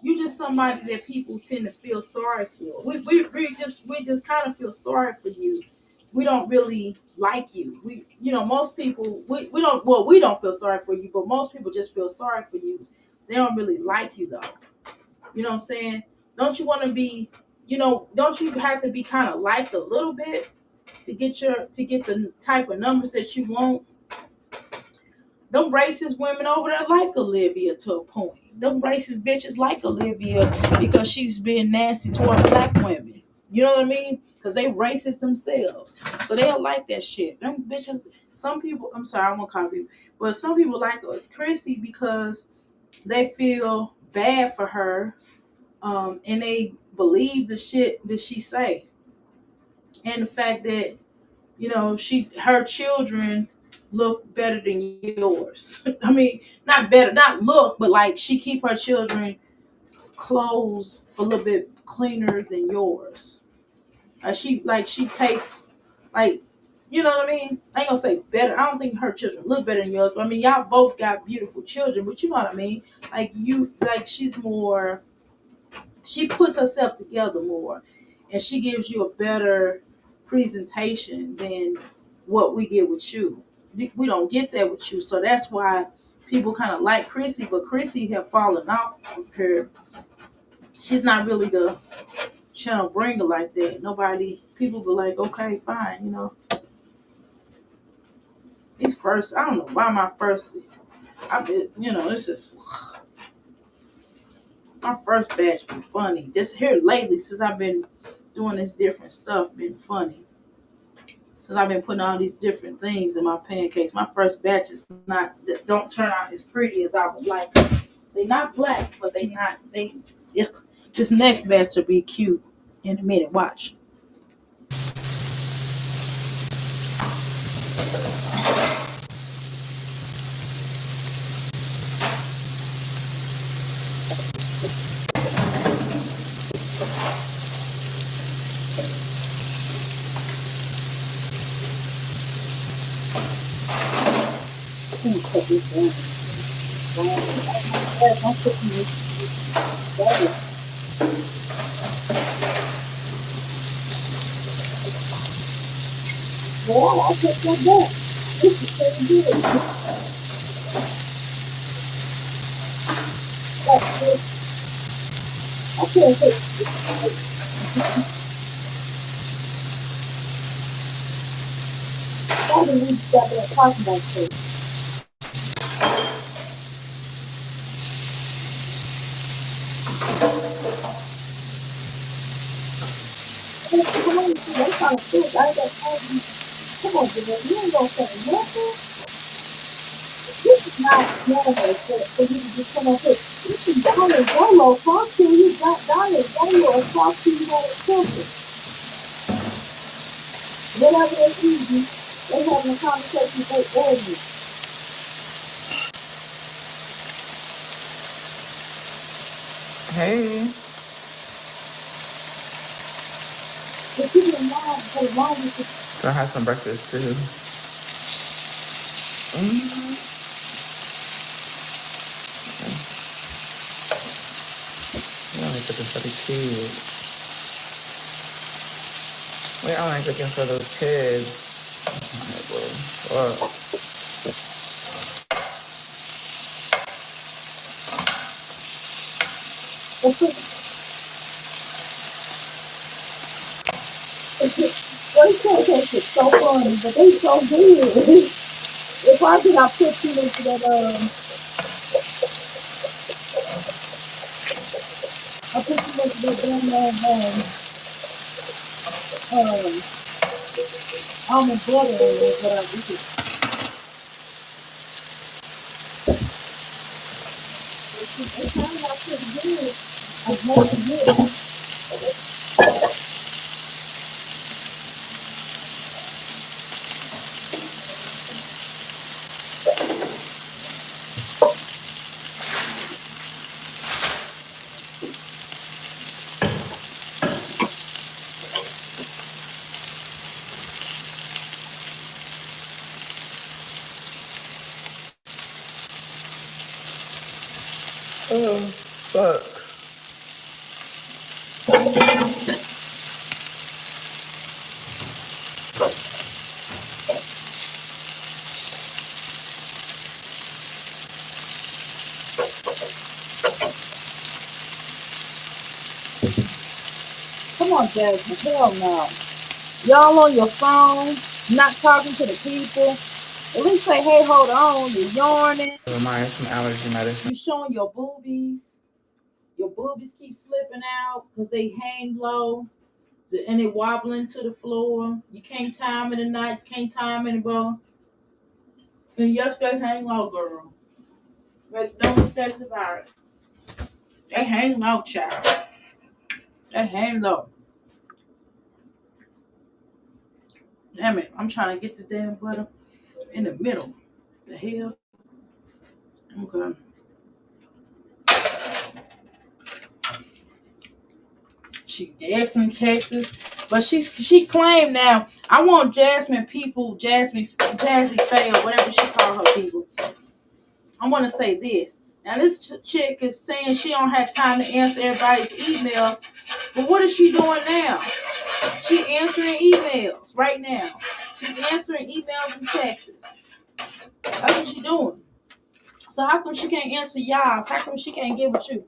You're just somebody that people tend to feel sorry for. We just kind of feel sorry for you. We don't really like you. Most people we don't feel sorry for you, but most people just feel sorry for you. They don't really like you though. You know what I'm saying? Don't you want to be, don't you have to be kind of liked a little bit to get the type of numbers that you want? Them racist women over there like Olivia to a point. Them racist bitches like Olivia because she's being nasty toward black women. You know what I mean? Because they racist themselves. So they don't like that shit. Them bitches, some people, I'm sorry, I won't call people, but some people like Chrissy because they feel bad for her, and they believe the shit that she say. And the fact that her children look better than yours. I mean, not better, not look, but like she keep her children clothes a little bit cleaner than yours. She takes like what I mean? I ain't gonna say better. I don't think her children look better than yours, but I mean y'all both got beautiful children, but you know what I mean? She's more, she puts herself together more and she gives you a better presentation than what we get with you. We don't get that with you, so that's why people kind of like Chrissy, but Chrissy have fallen off with her. She's not really the channel bringer like that. Nobody, people be like, okay, fine, these first, I don't know why my first, I been, this is my first batch been funny. Just here lately, since I've been doing this different stuff, been funny. Since I've been putting all these different things in my pancakes, my first batch is not don't turn out as pretty as I would like. They not black, but they not they. It, this next batch will be cute in a minute. Watch. I'm gonna cut this down. Don't put me. Well, I'll take that back. This is so good. That's good. I can't take all the weeds that they're talking about. So, come on, see, they trying to cook. I ain't got time to. Come on, Janelle, you ain't gonna say nothing. This is not normal for you to just come on here. This is Donald Dolo. Talk to you. Got Donald Dolo. Talk to you about something. Whatever they eating, they having a conversation with their audience. Hey, But you didn't mind for the longest. so I had some breakfast too. Mm-hmm. We only cooking for the kids. We only cooking for those kids. Well, Well, these pancakes are so funny, but they so good. If I think I put too much of that, I put too much of that damn um, almond butter in it, but I eat it. It turned out pretty good. I had to get it. Oh, fuck. Come on, Jasmine. Hell no. Y'all on your phone, not talking to the people. At least say, hey, hold on. You're yarning. Remind some allergy medicine. You showing your boobies. Your boobies keep slipping out because they hang low and they wobbling to the floor. You can't time it at night. You can't time it, bro. And yes, they hang low, girl. But no mistakes about it. They hang low, child. They hang low. Damn it. I'm trying to get this damn butter in the middle. The hell? Okay. She dead in Texas. But she claimed now, I want Jasmine people, Jazzy Faye or whatever she call her people. I want to say this. Now this chick is saying she don't have time to answer everybody's emails. But what is she doing now? She answering emails right now. She's answering emails and texts. That's what she doing. So how come she can't answer y'all? How come she can't get with you?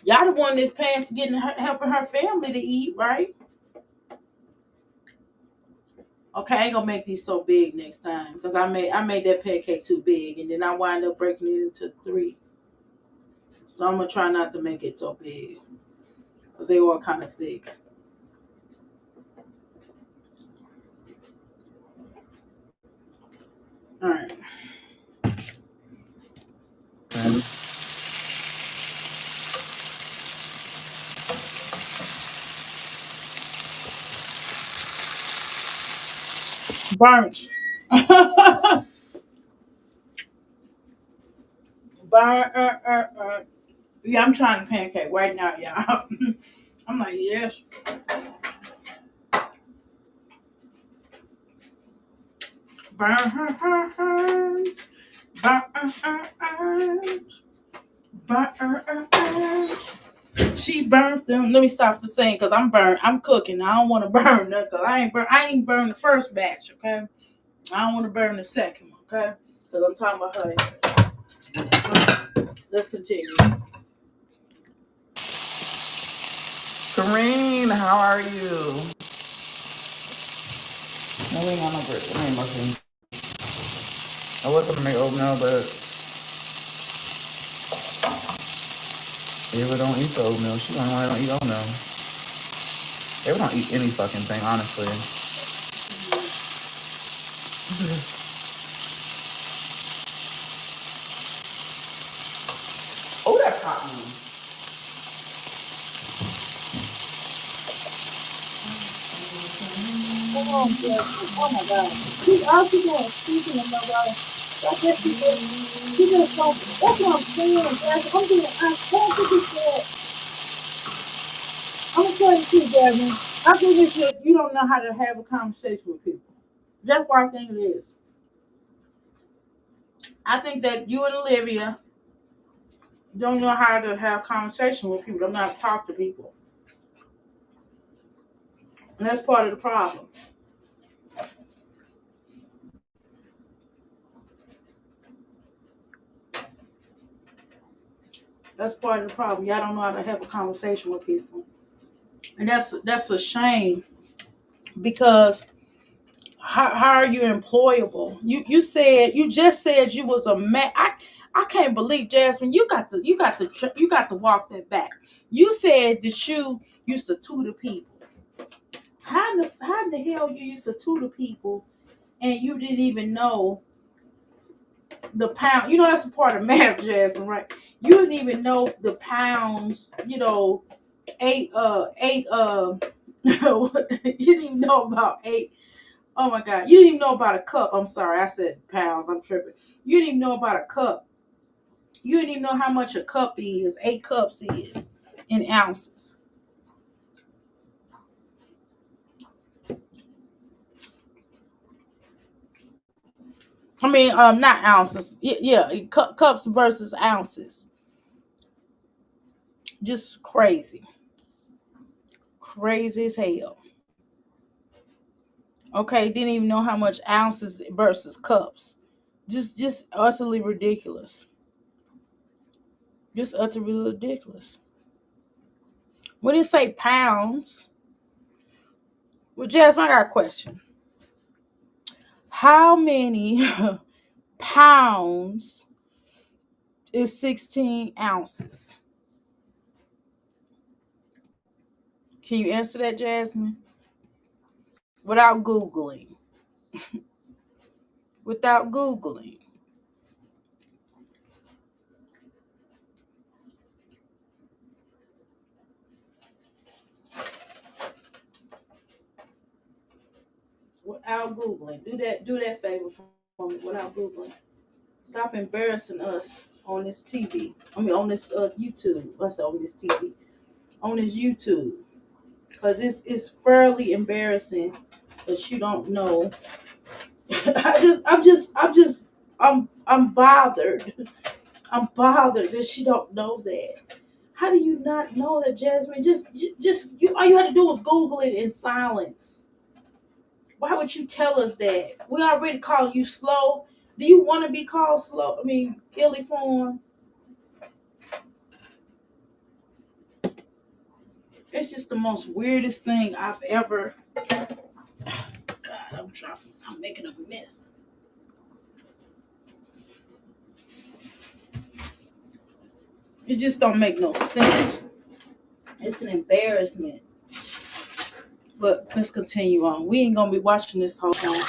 Y'all the one that's paying for getting her, helping her family to eat, right? Okay, I ain't gonna make these so big next time because I made that pancake too big and then I wind up breaking it into three. So I'm gonna try not to make it so big because they all kind of thick. All right, burnt. Burnt. Yeah, I'm trying to pancake right now, y'all. I'm like, yes, burnt. Burnt. She burnt them. Let me stop for saying because I'm burnt. I'm cooking. I don't want to burn nothing. I ain't burn the first batch. Okay. I don't want to burn the second one. Okay. Because I'm talking about her. Let's continue. Kareen, how are you? No, we ain't got no bread. We ain't muffins. I was gonna make oatmeal, but Ava don't eat the oatmeal. She don't know I don't eat oatmeal. Ava don't eat any fucking thing, honestly. Oh, that caught me. Come on, Jasmine. Oh my God. She doing speaking of nobody. I guess she just don't. That's what I'm saying, Jasmine. I can't forget that. I'm gonna tell you too, Jasmine. I think it's you don't know how to have a conversation with people. That's what I think it is. I think that you and Olivia don't know how to have conversation with people. Don't know how to talk to people, and that's part of the problem. That's part of the problem. Y'all don't know how to have a conversation with people, and that's a shame because how are you employable? You just said you was a man. I can't believe Jasmine. You got to walk that back. You said that you used to tutor people. How in the hell you used to tutor people and you didn't even know the pound? You know that's a part of math, Jasmine, right? You didn't even know the pounds. Eight. You didn't even know about eight. Oh my God. You didn't even know about a cup. I'm sorry. I said pounds. I'm tripping. You didn't even know about a cup. You didn't even know how much a cup is, 8 cups is in ounces. I mean, not ounces. Yeah, cups versus ounces. Just crazy. Crazy as hell. Okay, didn't even know how much ounces versus cups. Just utterly ridiculous. Just utterly ridiculous. When you say pounds, well, Jasmine, I got a question. How many pounds is 16 ounces? Can you answer that, Jasmine? Without Googling. Without Googling. Without Googling. Do that favor for me without Googling. Stop embarrassing us on this TV. I mean on this YouTube. I said on this TV. On this YouTube. Because it's fairly embarrassing that you don't know. I'm bothered. I'm bothered that she don't know that. How do you not know that, Jasmine? All you had to do was Google it in silence. Why would you tell us that? We already called you slow. Do you want to be called slow? I mean, illiform. It's just the most weirdest thing I've ever. God, I'm trying. I'm making a mess. It just don't make no sense. It's an embarrassment. But let's continue on. We ain't gonna be watching this whole time.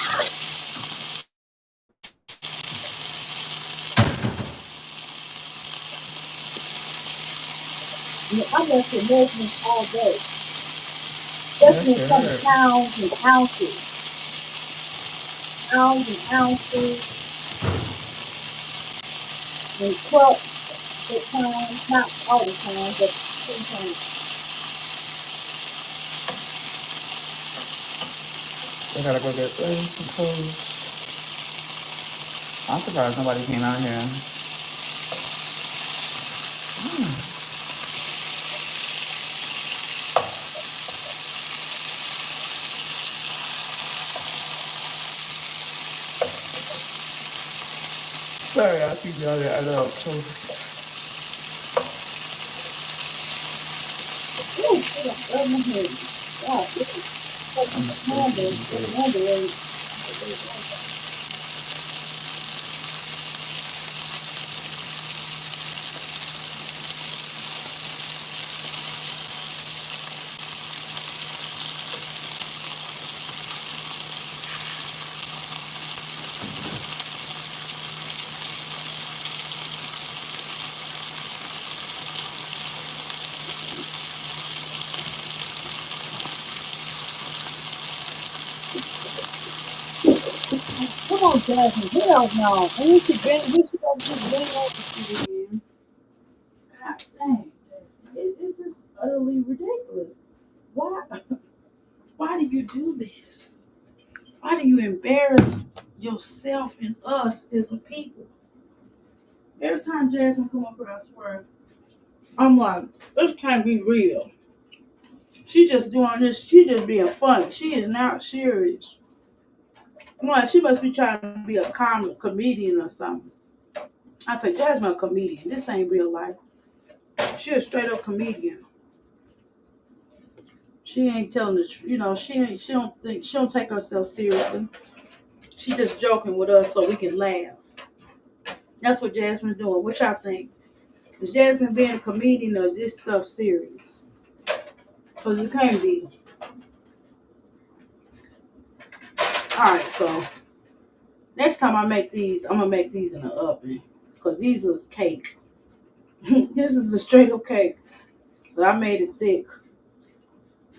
You know, I'm left with measurements all day. That's Measurements come in good. pounds and ounces. Pounds and ounces and cups at times. Not all the time, but sometimes. I gotta go get some clothes. I'm surprised nobody came out here. Sorry, I keep yelling. I know. Ooh, I got rub my head. God, this is I'm fucking sleepy. handle. But Handle ain't. Come on, Jasmine. Hell no. And we should have just been over to you. God dang. It's just utterly ridiculous. Why? Why do you do this? Why do you embarrass yourself and us as a people? Every time Jasmine come up here, I swear, I'm like, this can't be real. She just doing this. She just being funny. She is not serious. I'm like, she must be trying to be a comedian or something. I said, Jasmine, a comedian. This ain't real life. She a straight up comedian. She ain't telling the truth. She don't take herself seriously. She just joking with us so we can laugh. That's what Jasmine's doing. What y'all think? Is Jasmine being a comedian or is this stuff serious? Because it can't be. Alright, so next time I make these, I'm gonna make these in the oven. Because these is cake. This is a straight up cake. But I made it thick.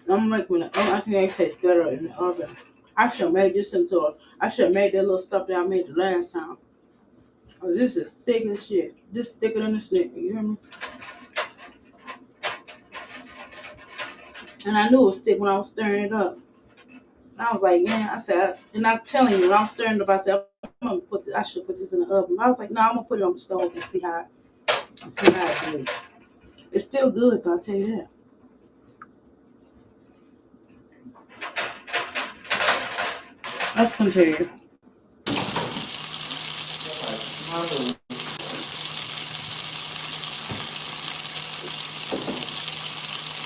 I'm making it. I think it tastes better in the oven. I should have made this into a. I should have made that little stuff that I made the last time. Oh, this is thick as shit. This thicker than the stick. You hear me? And I knew it was thick when I was stirring it up. And I was like, man, I said, and I'm telling you, when I was stirring it up, I said, I'm gonna put this, I should put this in the oven. I was like, no, I'm gonna put it on the stove and see how it goes. It's still good, though, I'll tell you that. Let's compare.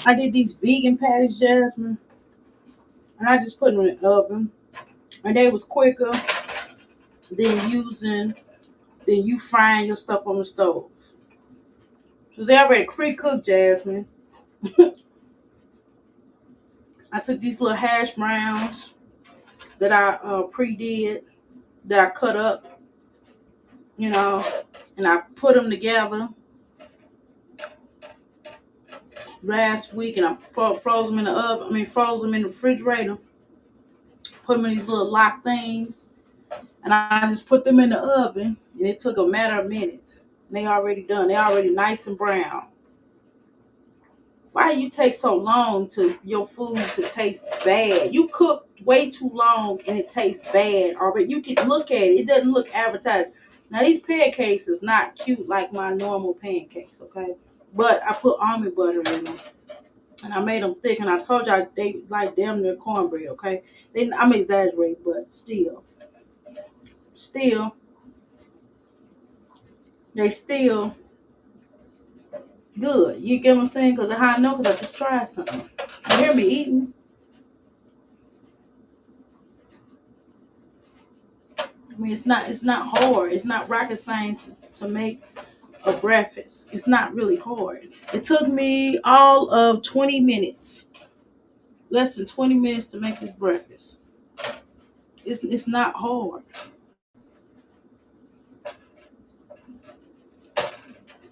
I did these vegan patties, Jasmine, and I just put them in the oven, and they was quicker than you frying your stuff on the stove. So they already pre-cooked, Jasmine. I took these little hash browns that I pre-did, that I cut up, you know, and I put them together last week, and I froze them in the oven. Froze them in the refrigerator. Put them in these little lock things, and I just put them in the oven, and it took a matter of minutes. And they already done. They already nice and brown. Why do you take so long to your food to taste bad? You cook way too long and it tastes bad already. You can look at it. It doesn't look advertised. Now these pancakes is not cute like my normal pancakes, okay? But I put almond butter in them. And I made them thick, and I told y'all they like damn near cornbread, okay? I'm exaggerating, but still, they still good. You get what I'm saying? Because of how I know, because I just tried something. You hear me eating? It's not hard. It's not rocket science to make a breakfast. It's not really hard. It took me all of 20 minutes, less than 20 minutes to make this breakfast. It's not hard.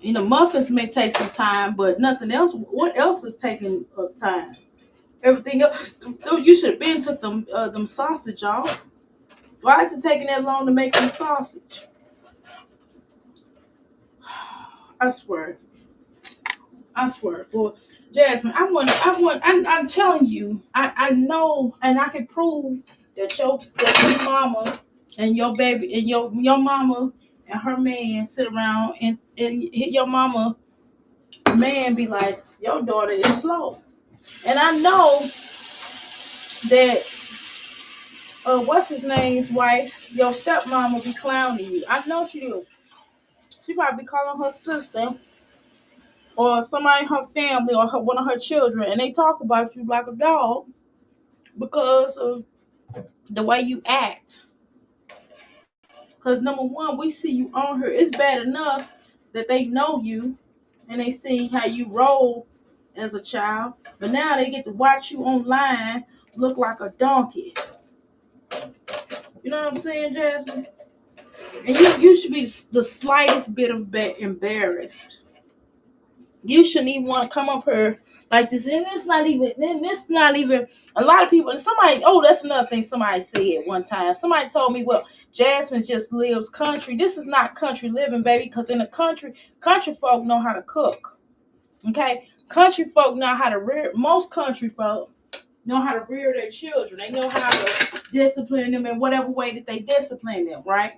Muffins may take some time, but nothing else. What else is taking time? Everything else. You should have been took them sausage off. Why is it taking that long to make them sausage? I swear. I swear. Well, Jasmine, I'm telling you, I know, and I can prove that your mama and your baby and your mama and her man sit around and your mama man be like, your daughter is slow. And I know that what's his name's wife, your stepmama be clowning you. I know she do. She probably be calling her sister or somebody in her family or one of her children, and they talk about you like a dog because of the way you act. Because number one, we see you on her. It's bad enough that they know you and they see how you roll as a child, but now they get to watch you online look like a donkey. You know what I'm saying, Jasmine? And you should be the slightest bit of embarrassed. You shouldn't even want to come up here like this. And it's not even, a lot of people, and somebody, oh, that's another thing somebody said one time. Somebody told me, well, Jasmine just lives country. This is not country living, baby, because in the country folk know how to cook. Okay? Country folk know how to rear, most country folk know how to rear their children. They know how to discipline them in whatever way that they discipline them, right?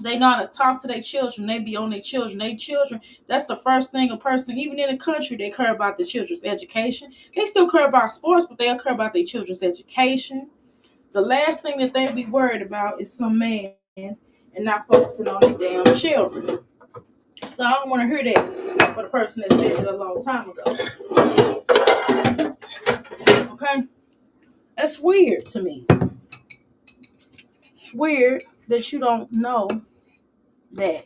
They know how to talk to their children. They be on their children. Their children, that's the first thing a person, even in the country, they care about the children's education. They still care about sports, but they'll care about their children's education. The last thing that they be worried about is some man and not focusing on their damn children. So I don't want to hear that for the person that said it a long time ago. Okay? That's weird to me. It's weird that you don't know that.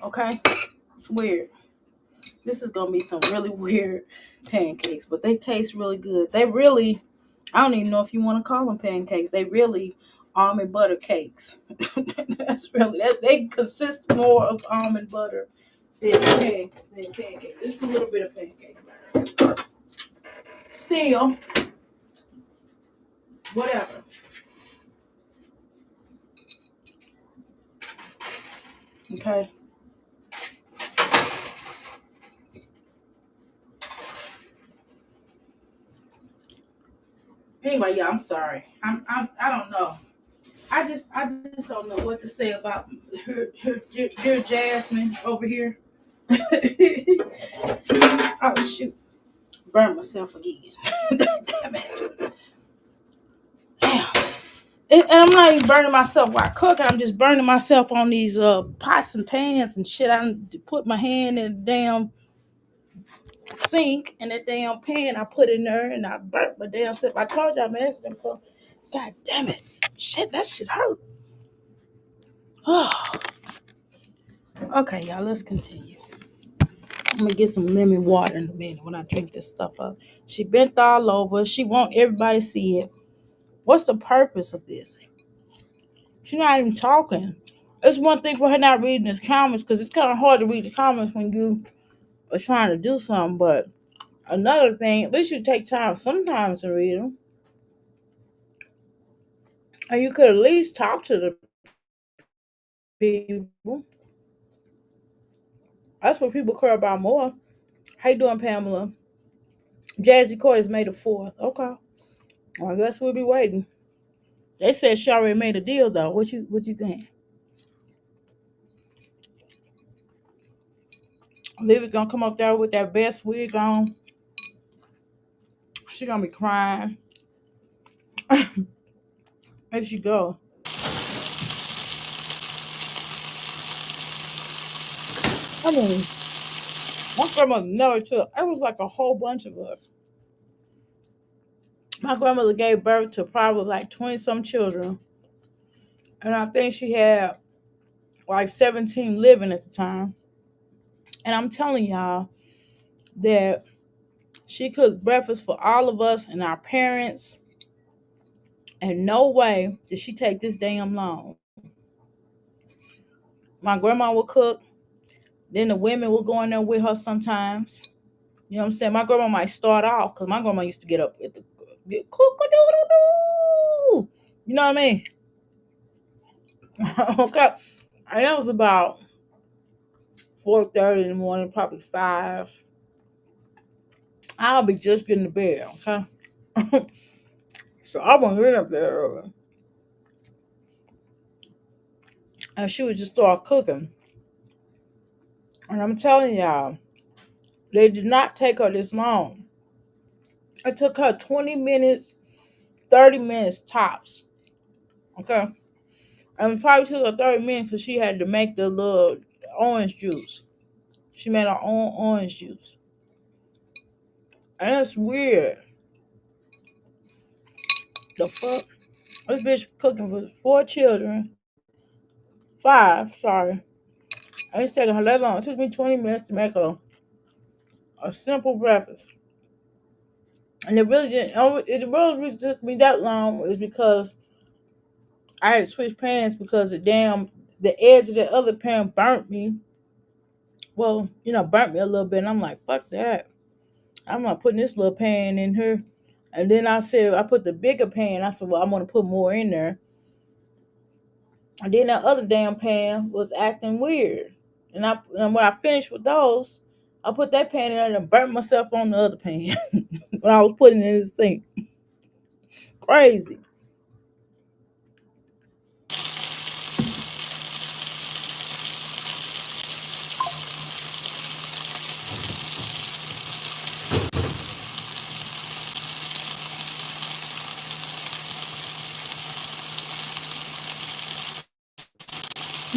Okay? It's weird. This is gonna be some really weird pancakes, but they taste really good. They really, I don't even know if you want to call them pancakes. They really almond butter cakes. That's really that. They consist more of almond butter than pancakes. It's a little bit of pancake. Still, whatever. Okay. Anyway, yeah, I'm sorry. I don't know. I just don't know what to say about her Jasmine over here. Oh shoot, burn myself again. Damn it. Damn. And I'm not even burning myself while cooking. I'm just burning myself on these pots and pans and shit. I put my hand in the damn sink and that damn pan I put in there and I burnt my damn self. I told y'all, man, them. God damn it. Shit, that shit hurt. Oh. Okay, y'all, let's continue. I'm gonna get some lemon water in a minute when I drink this stuff up. She bent all over. She want everybody to see it. What's the purpose of this? She's not even talking. It's one thing for her not reading the comments because it's kind of hard to read the comments when you are trying to do something. But another thing, at least you take time sometimes to read them. And you could at least talk to the people. That's what people care about more. How you doing, Pamela? Jazzy Court is May the 4th. Okay. Well, I guess we'll be waiting. They said she already made a deal though. What you think? Livy's gonna come up there with that best wig on. She gonna be crying. There she go. I mean, my grandmother never took. It was like a whole bunch of us. My grandmother gave birth to probably like 20 some children, and I think she had like 17 living at the time. And I'm telling y'all that she cooked breakfast for all of us and our parents. And no way did she take this damn long. My grandma would cook. Then the women would go in there with her sometimes. You know what I'm saying? My grandma might start off because my grandma used to get up at the cook-a-doodle-doo. You know what I mean? Okay. And that was about 4:30 in the morning, probably 5. I'll be just getting to bed, okay? So I wasn't getting up there early. And she would just start cooking. And I'm telling y'all, they did not take her this long. It took her 20 minutes, 30 minutes tops. Okay. And it probably took her 30 minutes because she had to make the little orange juice. She made her own orange juice. And that's weird. The fuck? This bitch cooking for 4 children. 5, sorry. And it's taking her that long. It took me 20 minutes to make a simple breakfast. And it really didn't. It really took me that long is because I had to switch pans because the edge of the other pan burnt me. Well, burnt me a little bit. And I'm like, fuck that. I'm not putting this little pan in here. And then I said, I put the bigger pan. I said, well, I'm going to put more in there. And then that other damn pan was acting weird. And when I finished with those, I put that pan in there and burnt myself on the other pan when I was putting it in the sink. Crazy.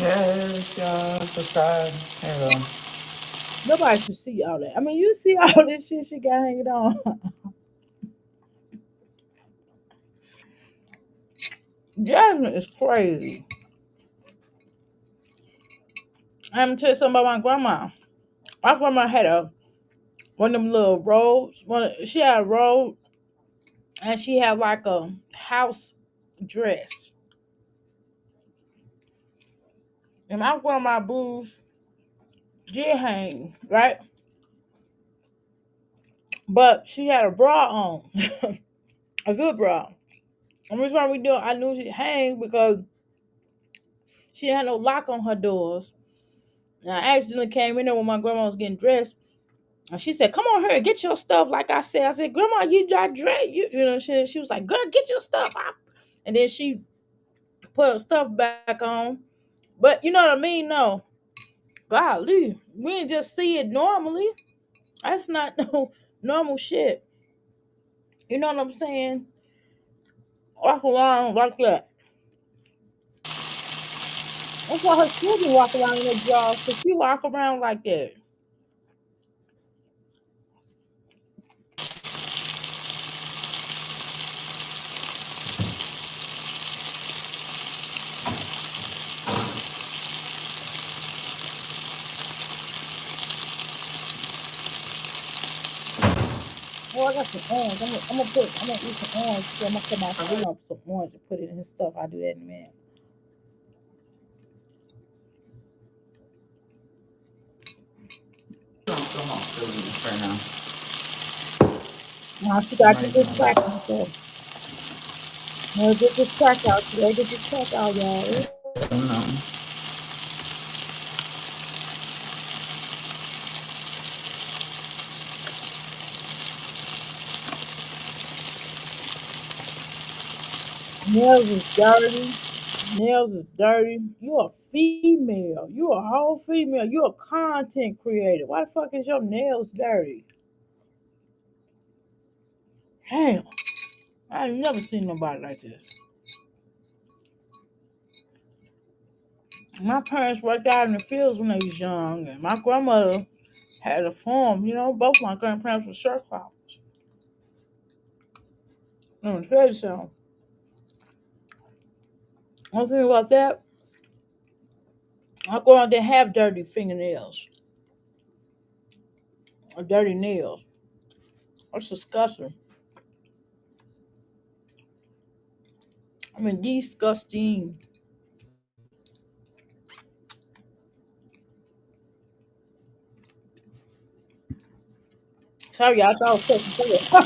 Yes, y'all, subscribe. There you go. Nobody should see all that. I mean, you see all this shit she got hanging on. Jasmine is crazy. I'm gonna tell you something about my grandma. My grandma had a one of them little robes. She had a robe and she had like a house dress. And my grandma boobs did hang, right? But she had a bra on. A good bra. And that's why I knew she hang because she had no lock on her doors. And I accidentally came in there when my grandma was getting dressed. And she said, "Come on here, get your stuff." Like I said, "Grandma, you got dressed." She was like, "Girl, get your stuff out." And then she put her stuff back on. But you know what I mean? No, golly, we didn't just see it normally. That's not no normal shit. You know what I'm saying? Walk around like that. That's why her children walk around in their drawers, because she walk around like that. Oh, I got some orange. I'm gonna eat some orange. So I'm gonna cut my son up some orange and put it in his stuff. I'll do that in a minute. Come on, still eating right now. Now she I'm gotta not get even this gonna crack lie. out there. Now get this crack out. She gotta get this crack out, y'all. No. Nails is dirty. Nails is dirty. You a female. You a whole female. You a content creator. Why the fuck is your nails dirty? Damn. I ain't never seen nobody like this. My parents worked out in the fields when they was young, and my grandmother had a farm. Both my grandparents were sharecroppers. Let me tell you something. One thing about that, my grandma didn't have dirty fingernails or dirty nails. That's disgusting. I mean, disgusting. Sorry, y'all, I thought I was taking care.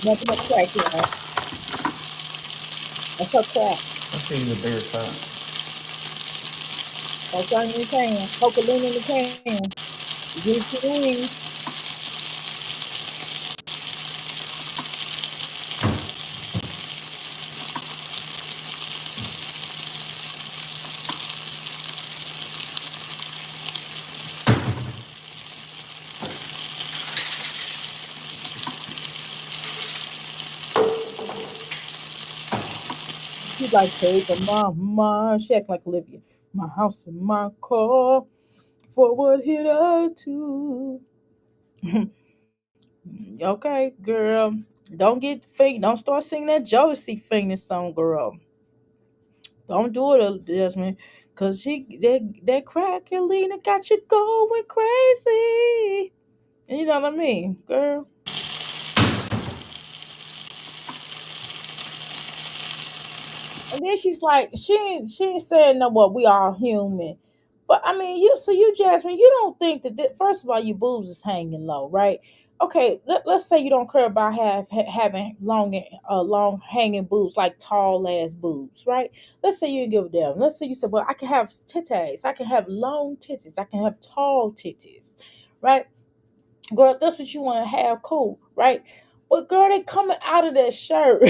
Nothing but crack, y'all. That's her crack. Let's see the bigger cut. Poke on in the can. Poke a lean in the can. You get it to the wings. She's like, take a mama. She act like Olivia. My house and my car. Forward hit her too. Okay, girl. Don't get fake. Don't start singing that jealousy famous song, girl. Don't do it, Jasmine. Cause that crack Lena got you going crazy. You know what I mean, girl. And then she's like, she ain't saying no what we all human. But I mean, you Jasmine, you don't think that first of all your boobs is hanging low, right? Okay, let's say you don't care about having long hanging boobs like tall ass boobs, right? Let's say you give a damn. Let's say you said, well, I can have titties, I can have long titties, I can have tall titties, right? Girl, if that's what you want to have, cool, right? But girl, they coming out of that shirt.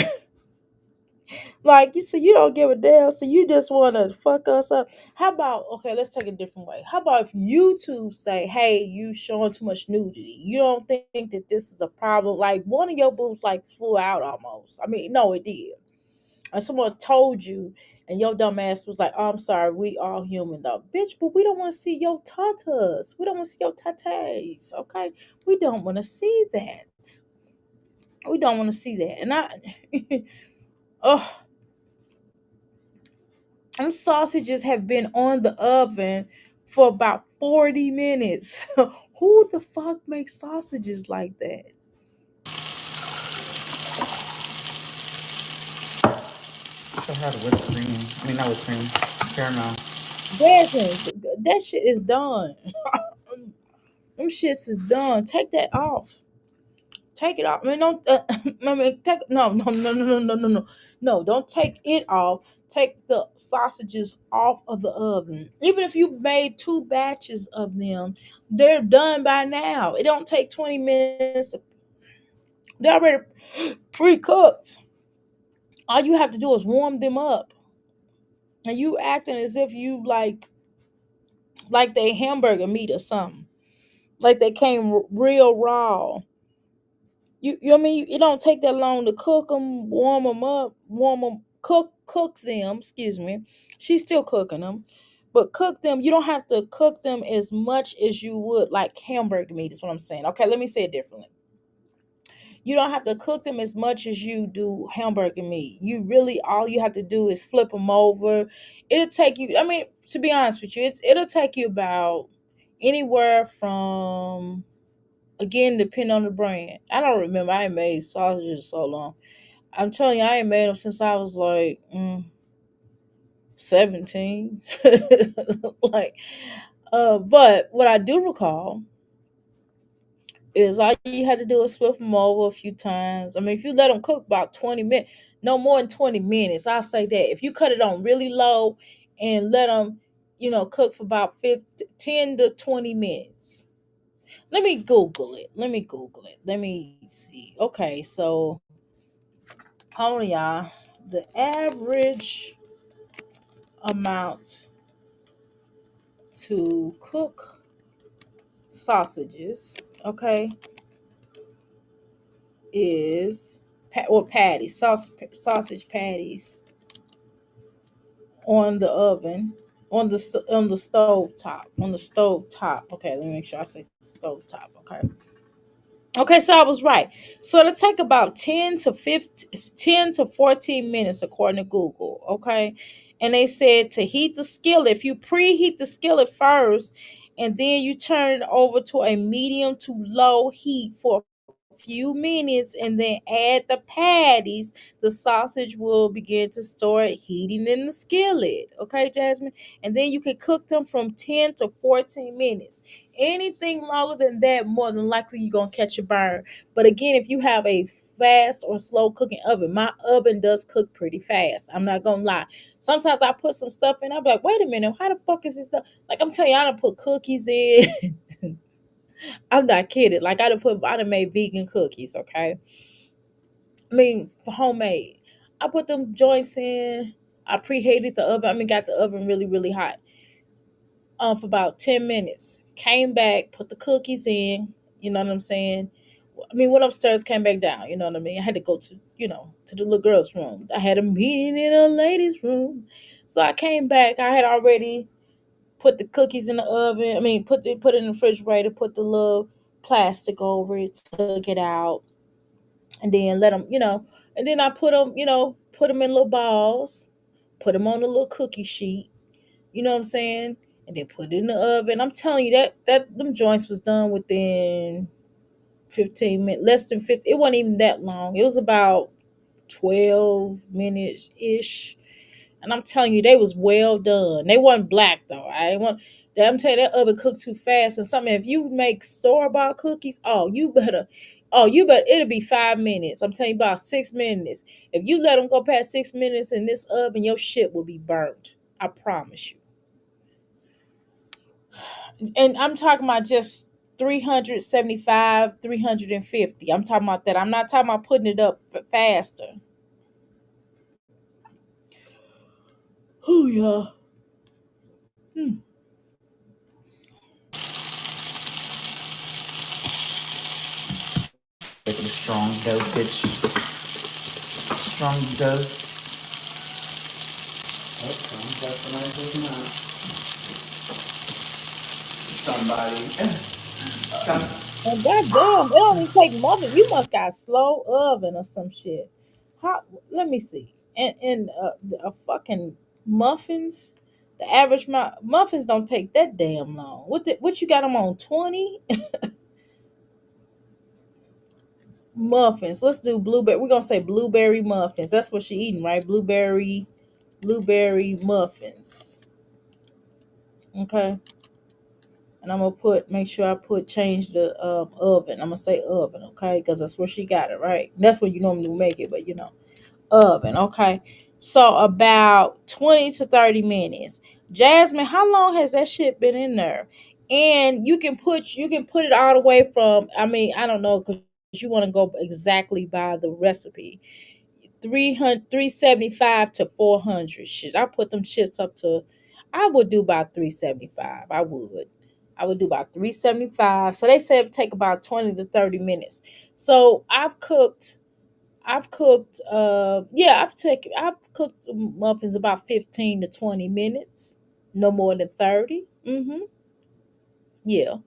Like you said, you don't give a damn, so you just want to fuck us up. How about, okay, let's take a different way. How about if YouTube say, hey, you showing too much nudity? You don't think that this is a problem? Like one of your boobs like flew out almost. I mean, no, it did. And someone told you, and your dumb ass was like, oh, I'm sorry, we all human though. Bitch, but we don't want to see your tatas. We don't want to see your tatas, okay? We don't want to see that. We don't want to see that. And I, oh, them sausages have been on the oven for about 40 minutes. Who the fuck makes sausages like that? I should have whipped cream. I mean, not whipped cream. Caramel. Desmond, that shit is done. Them shits is done. Take that off. Take it off. I mean, don't. I mean, take no. Don't take it off. Take the sausages off of the oven. Even if you made two batches of them, they're done by now. It don't take 20 minutes. They're already pre-cooked. All you have to do is warm them up, and you acting as if you like they hamburger meat or something. Like they came real raw. You know what I mean? It don't take that long to cook them, warm them up, cook them. Excuse me. She's still cooking them, but cook them. You don't have to cook them as much as you would like hamburger meat. Is what I'm saying. Okay, let me say it differently. You don't have to cook them as much as you do hamburger meat. You really all you have to do is flip them over. It'll take you. I mean, to be honest with you, it'll take you about anywhere from, again, depending on the brand. I don't remember. I ain't made sausages so long. I'm telling you, I ain't made them since I was like 17. Like, but what I do recall is all you had to do is flip them over a few times. I mean, if you let them cook about 20 minutes, no more than 20 minutes, I'll say that. If you cut it on really low and let them, cook for about 10 to 20 minutes. Let me Google it. Let me see. Okay, so hold on, y'all. The average amount to cook sausages, okay, is or patties, sausage patties on the oven, on the stove top, on the stove top. Okay, let me make sure I say stove top. Okay. Okay, so I was right. So it'll take about 10 to 14 minutes according to Google. Okay. And they said to heat the skillet, if you preheat the skillet first and then you turn it over to a medium to low heat for a few minutes and then add the patties, the sausage will begin to start heating in the skillet. Okay, Jasmine? And then you can cook them from 10 to 14 minutes. Anything longer than that, more than likely you're gonna catch a burn. But again, if you have a fast or slow cooking oven, my oven does cook pretty fast. I'm not gonna lie. Sometimes I put some stuff in, I'll be like, wait a minute, how the fuck is this stuff? Like I'm telling you, I done put cookies in. I'm not kidding. Like I done made vegan cookies, okay? I mean homemade. I put them joints in. I preheated the oven. I mean got the oven really, really hot. For about 10 minutes. Came back, put the cookies in, you know what I'm saying? I mean, went upstairs, came back down, you know what I mean? I had to go to, to the little girl's room. I had a meeting in a lady's room. So I came back. I had already put the cookies in the oven. I mean, put it in the refrigerator, put the little plastic over it, took it out, and then let them, and then I put them in little balls, put them on a little cookie sheet, you know what I'm saying? And then put it in the oven. I'm telling you that them joints was done within 15 minutes, less than 50. It wasn't even that long. It was about 12 minutes ish. And I'm telling you, they was well done. They wasn't black though. I ain't want. I'm telling you, that oven cooked too fast. And something, if you make store bought cookies, it'll be 5 minutes. I'm telling you, about 6 minutes. If you let them go past 6 minutes in this oven, your shit will be burnt. I promise you. And I'm talking about just 375, 350. I'm talking about that. I'm not talking about putting it up faster. Oh yeah. Hmm. Taking a strong dosage, strong dose. Oh, that's what I was not. Somebody. And goddamn, it only take muffin. You must got slow oven or some shit. How? Let me see. And a fucking muffins. The average muffins don't take that damn long. What you got them on 20 muffins? Let's do blueberry. We're gonna say blueberry muffins. That's what she eating, right? Blueberry muffins. Okay. And I'm gonna make sure I change the oven. I'm gonna say oven, okay? Because that's where she got it, right? That's where you normally make it, but oven, okay? So about 20 to 30 minutes. Jasmine, how long has that shit been in there? And you can put it all the way from, I mean, I don't know, because you want to go exactly by the recipe. 300, 375 to 400 shit. I put them shits up to, I would do about 375. I would do about 375. So they said it take about 20 to 30 minutes. So I've cooked muffins about 15 to 20 minutes. No more than 30. Mhm. Yeah.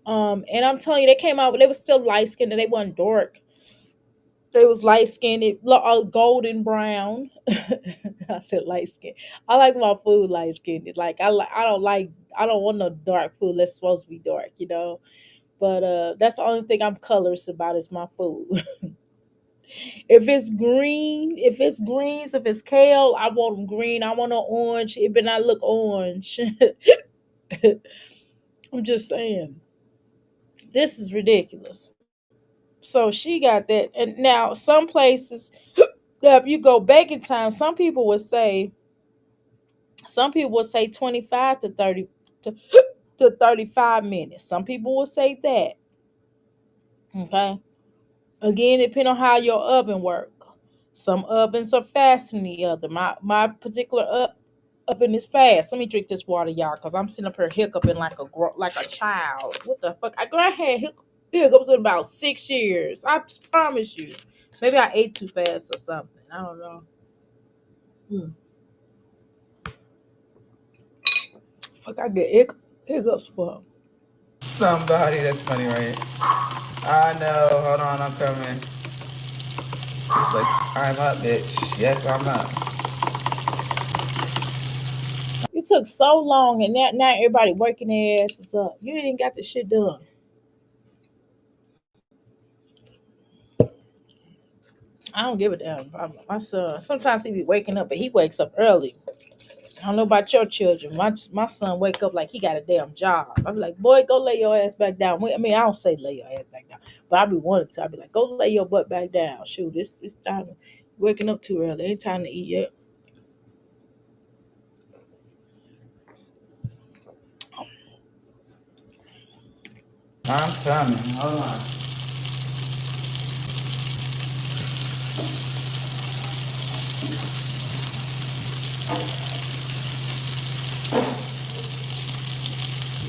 And I'm telling you, they came out, they were still light skinned and they wasn't dark. They was light skinned, golden brown. I said light skin. I like my food light skinned. Like I don't want no dark food that's supposed to be dark. But that's the only thing I'm colorist about is my food. If it's green, if it's greens, if it's kale, I want them green. I want no orange. It better not look orange. I'm just saying, this is ridiculous. So she got that, and now some places, if you go back in time, some people would say 25 to 30 to, to 35 minutes. Some people will say that. Okay. Again, depending on how your oven work. Some ovens are faster than the other. My particular oven is fast. Let me drink this water, y'all, because I'm sitting up here hiccuping like a child. What the fuck? I had hiccups in about 6 years. I promise you. Maybe I ate too fast or something. I don't know. Hmm. Fuck, I get hiccups for. Somebody, that's funny, right? I know. Hold on, I'm coming. He's like, I'm up, bitch. Yes, I'm up. You took so long, and now everybody working their asses up. You ain't got the shit done. I don't give a damn. My son, sometimes he be waking up, but he wakes up early. I don't know about your children. My son wake up like he got a damn job. I be like, boy, go lay your ass back down. I mean, I don't say lay your ass back down, but I be wanting to. I be like, go lay your butt back down. Shoot, this time waking up too early. Ain't time to eat yet. I'm coming. Hold on.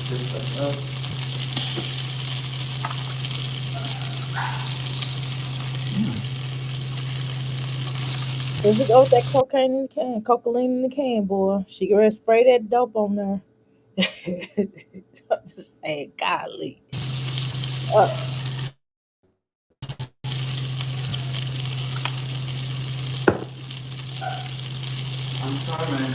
This stuff up. Here we go with that cocaine in the can, cocaine in the can, boy. She gonna spray that dope on there. I'm just saying, golly. Uh, I'm coming.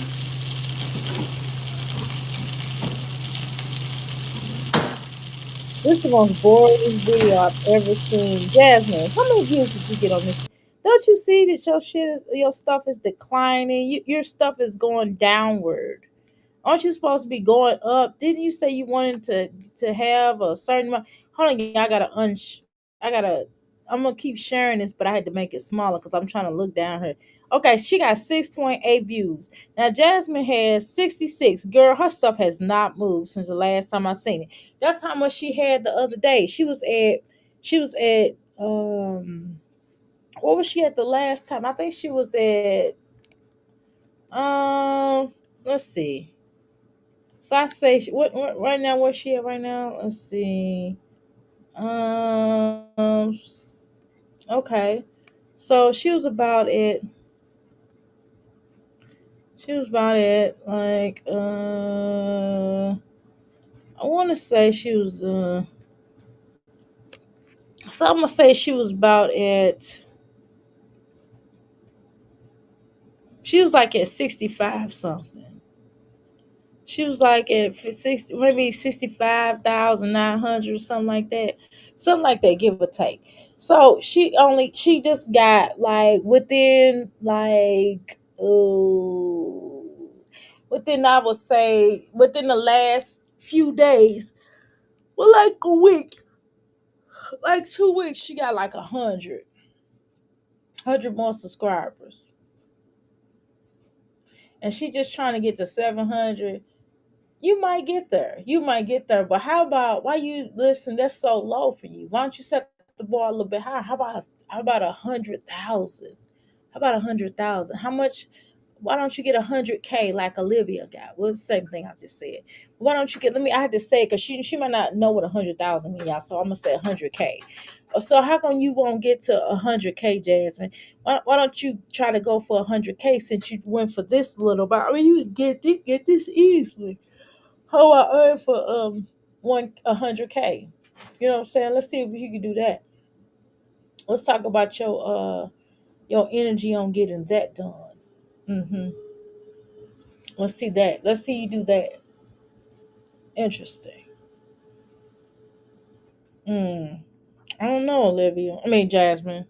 This is the most boring video I've ever seen. Jasmine, how many views did you get on this? Don't you see that your stuff is declining? Your stuff is going downward. Aren't you supposed to be going up? Didn't you say you wanted to have a certain amount? Hold on, y'all. I'm gonna keep sharing this, but I had to make it smaller because I'm trying to look down here. Okay, she got 6.8 views. Now Jasmine has 66. Girl, her stuff has not moved since the last time I seen it. That's how much she had the other day. She was at what was she at the last time? I think she was at Let's see. So I say, what right now? Where's she at right now? Let's see. Okay. So she was about it. She was about it. Like, I want to say she was. So I'm gonna say she was about at. She was like at 65 something. She was like at 60, maybe 65,900, something like that, give or take. So she just got like within, I would say, within the last few days, well, like a week, like 2 weeks, she got like 100 more subscribers, and she just trying to get to 700. You might get there. You might get there. But how about, why you listen? That's so low for you. Why don't you set the bar a little bit higher? How about 100,000? How about 100,000? How much? Why don't you get 100K like Olivia got? Well, the same thing I just said. Why don't you get? Let me. I had to say it because she might not know what 100,000 mean, y'all. So I'm gonna say 100K. So how come you won't get to 100K, Jasmine? Why don't you try to go for 100K since you went for this little? But I mean, you can get this easily. How I earn for 100K. You know what I'm saying? Let's see if you can do that. Let's talk about your energy on getting that done. Hmm. Let's see that. Let's see you do that. Interesting. Mm. I don't know, Olivia. I mean, Jasmine.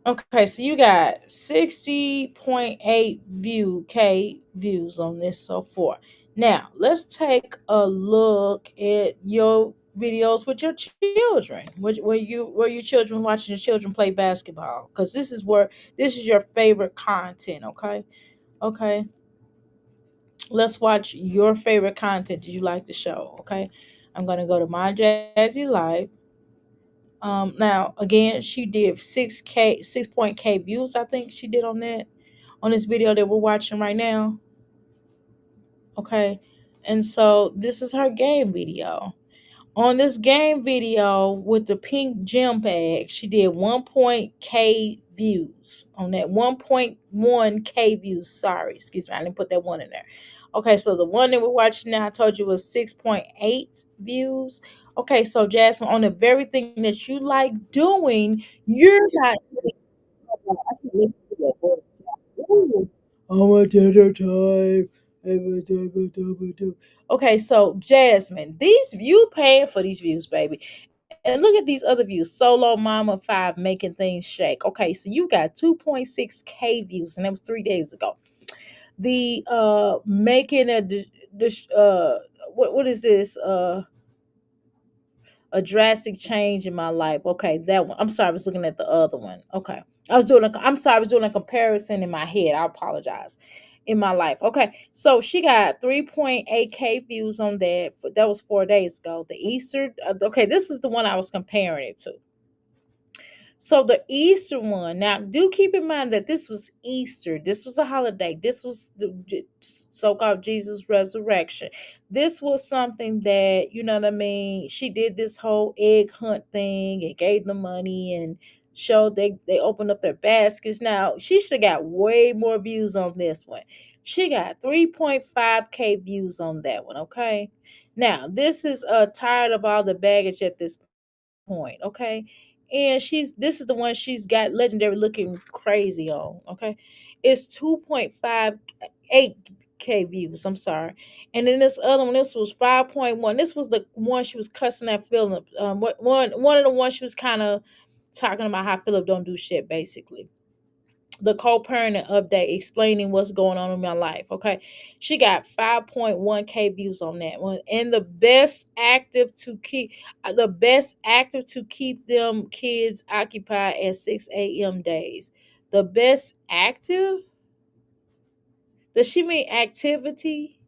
Okay, so you got 60.8 views on this so far. Now, let's take a look at your videos with your children. Where your children watching your children play basketball, cuz this is your favorite content, okay? Okay. Let's watch your favorite content that you like to show, okay? I'm going to go to my Jazzy Life. Now again, she did 6 point K views. I think she did on this video that we're watching right now. Okay, and so this is her game video. On this game video with the pink gym bag, she did 1 K views on that 1.1K views. Sorry, excuse me, I didn't put that one in there. Okay, so the one that we're watching now, I told you was 6.8 views. Okay, so Jasmine, on the very thing that you like doing, you're not. I can listen to your voice. Ooh, I'm a dinner time. Okay, so Jasmine, these you paying for these views, baby. And look at these other views. Solo Mama 5 making things shake. Okay, so you got 2.6K views, and that was 3 days ago. The making what is this? A drastic change in my life. Okay, that one. I'm sorry, I was looking at the other one. Okay. I'm sorry, I was doing a comparison in my head. I apologize. In my life. Okay. So she got 3.8K views on that. That was 4 days ago. The Easter. Okay, this is the one I was comparing it to. So the Easter one, now do keep in mind that this was Easter. This was a holiday. This was the so-called Jesus resurrection. This was something that, you know what I mean, she did this whole egg hunt thing and gave them money and showed they opened up their baskets. Now, she should have got way more views on this one. She got 3.5K views on that one, okay? Now, this is tired of all the baggage at this point, okay? And this is the one she's got legendary looking crazy on, okay? It's 2.58K views, I'm sorry. And then this other one, this was 5.1. This was the one she was cussing at Philip. One of the ones she was kind of talking about how Philip don't do shit, basically. The co-parenting update explaining what's going on in my life. Okay. She got 5.1K views on that one. And the best active to keep them kids occupied at 6 a.m. days. The best active? Does she mean activity?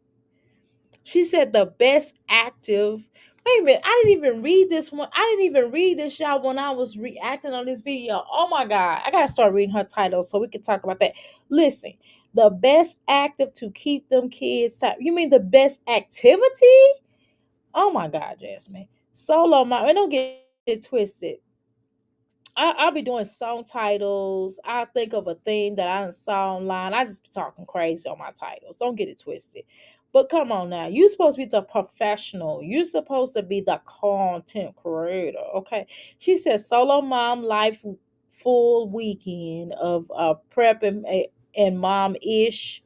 She said the best active Wait a minute, I didn't even read this one. I didn't even read this, y'all, when I was reacting on this video. Oh my God. I gotta start reading her title so we can talk about that. Listen, the best active to keep them kids. You mean the best activity? Oh my God, Jasmine. Solo mom, and don't get it twisted. I'll be doing song titles. I'll think of a theme that I done saw online. I just be talking crazy on my titles. Don't get it twisted. But come on now. You're supposed to be the professional. You're supposed to be the content creator. Okay. She says solo mom life full weekend of prep and mom ish.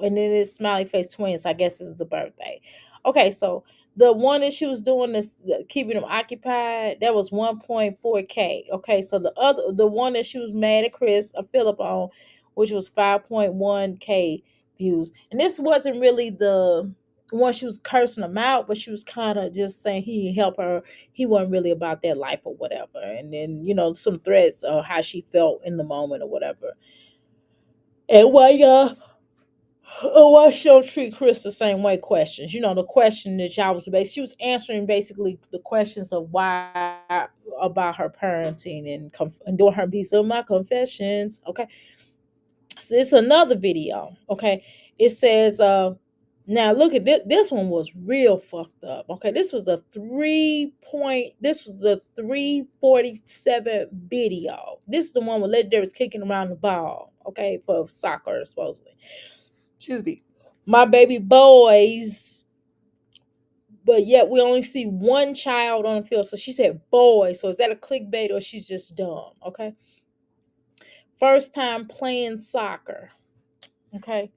And then it's smiley face twins. I guess this is the birthday. Okay, so the one that she was doing this keeping them occupied, that was 1.4K. Okay, so the one that she was mad at Chris Philip on, which was 5.1K views. And this wasn't really the one she was cursing him out, but she was kind of just saying he helped her. He wasn't really about that life or whatever. And then, some threats of how she felt in the moment or whatever. And why why she don't treat Chris the same way? Questions. The question that y'all was based. She was answering basically the questions of why about her parenting and doing her piece of my confessions. Okay, so it's another video. Okay, it says now look at this. This one was real fucked up. Okay, this was the 3 point. This was the 347 video. This is the one where Legendary was kicking around the ball. Okay, for soccer supposedly. Excuse me, my baby boys, but yet we only see one child on the field. So she said boy. So is that a clickbait or she's just dumb? Okay. First time playing soccer. Okay.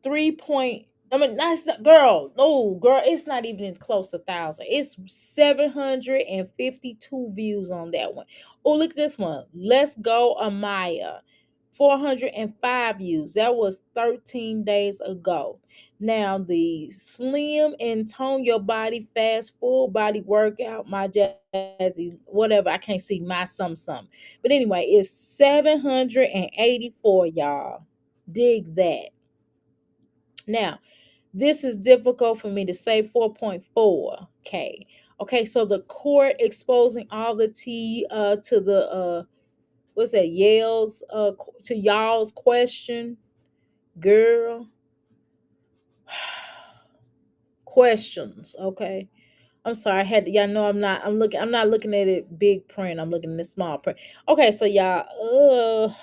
3 point. I mean, that's not girl. No, girl, it's not even close to 1,000. It's 752 views on that one. Oh, look at this one. Let's go, Amaya. 405 views. That was 13 days ago. Now, the Slim and Tone Your Body Fast Full Body Workout, my Jazzy, whatever, I can't see my some. But anyway, it's 784, y'all. Dig that. Now, this is difficult for me to say 4.4K. Okay, so the court exposing all the tea to the what's that, Yale's to y'all's question, girl. Questions, okay. I'm sorry, I had to, y'all know I'm not looking at it big print. I'm looking at the small print. Okay, so y'all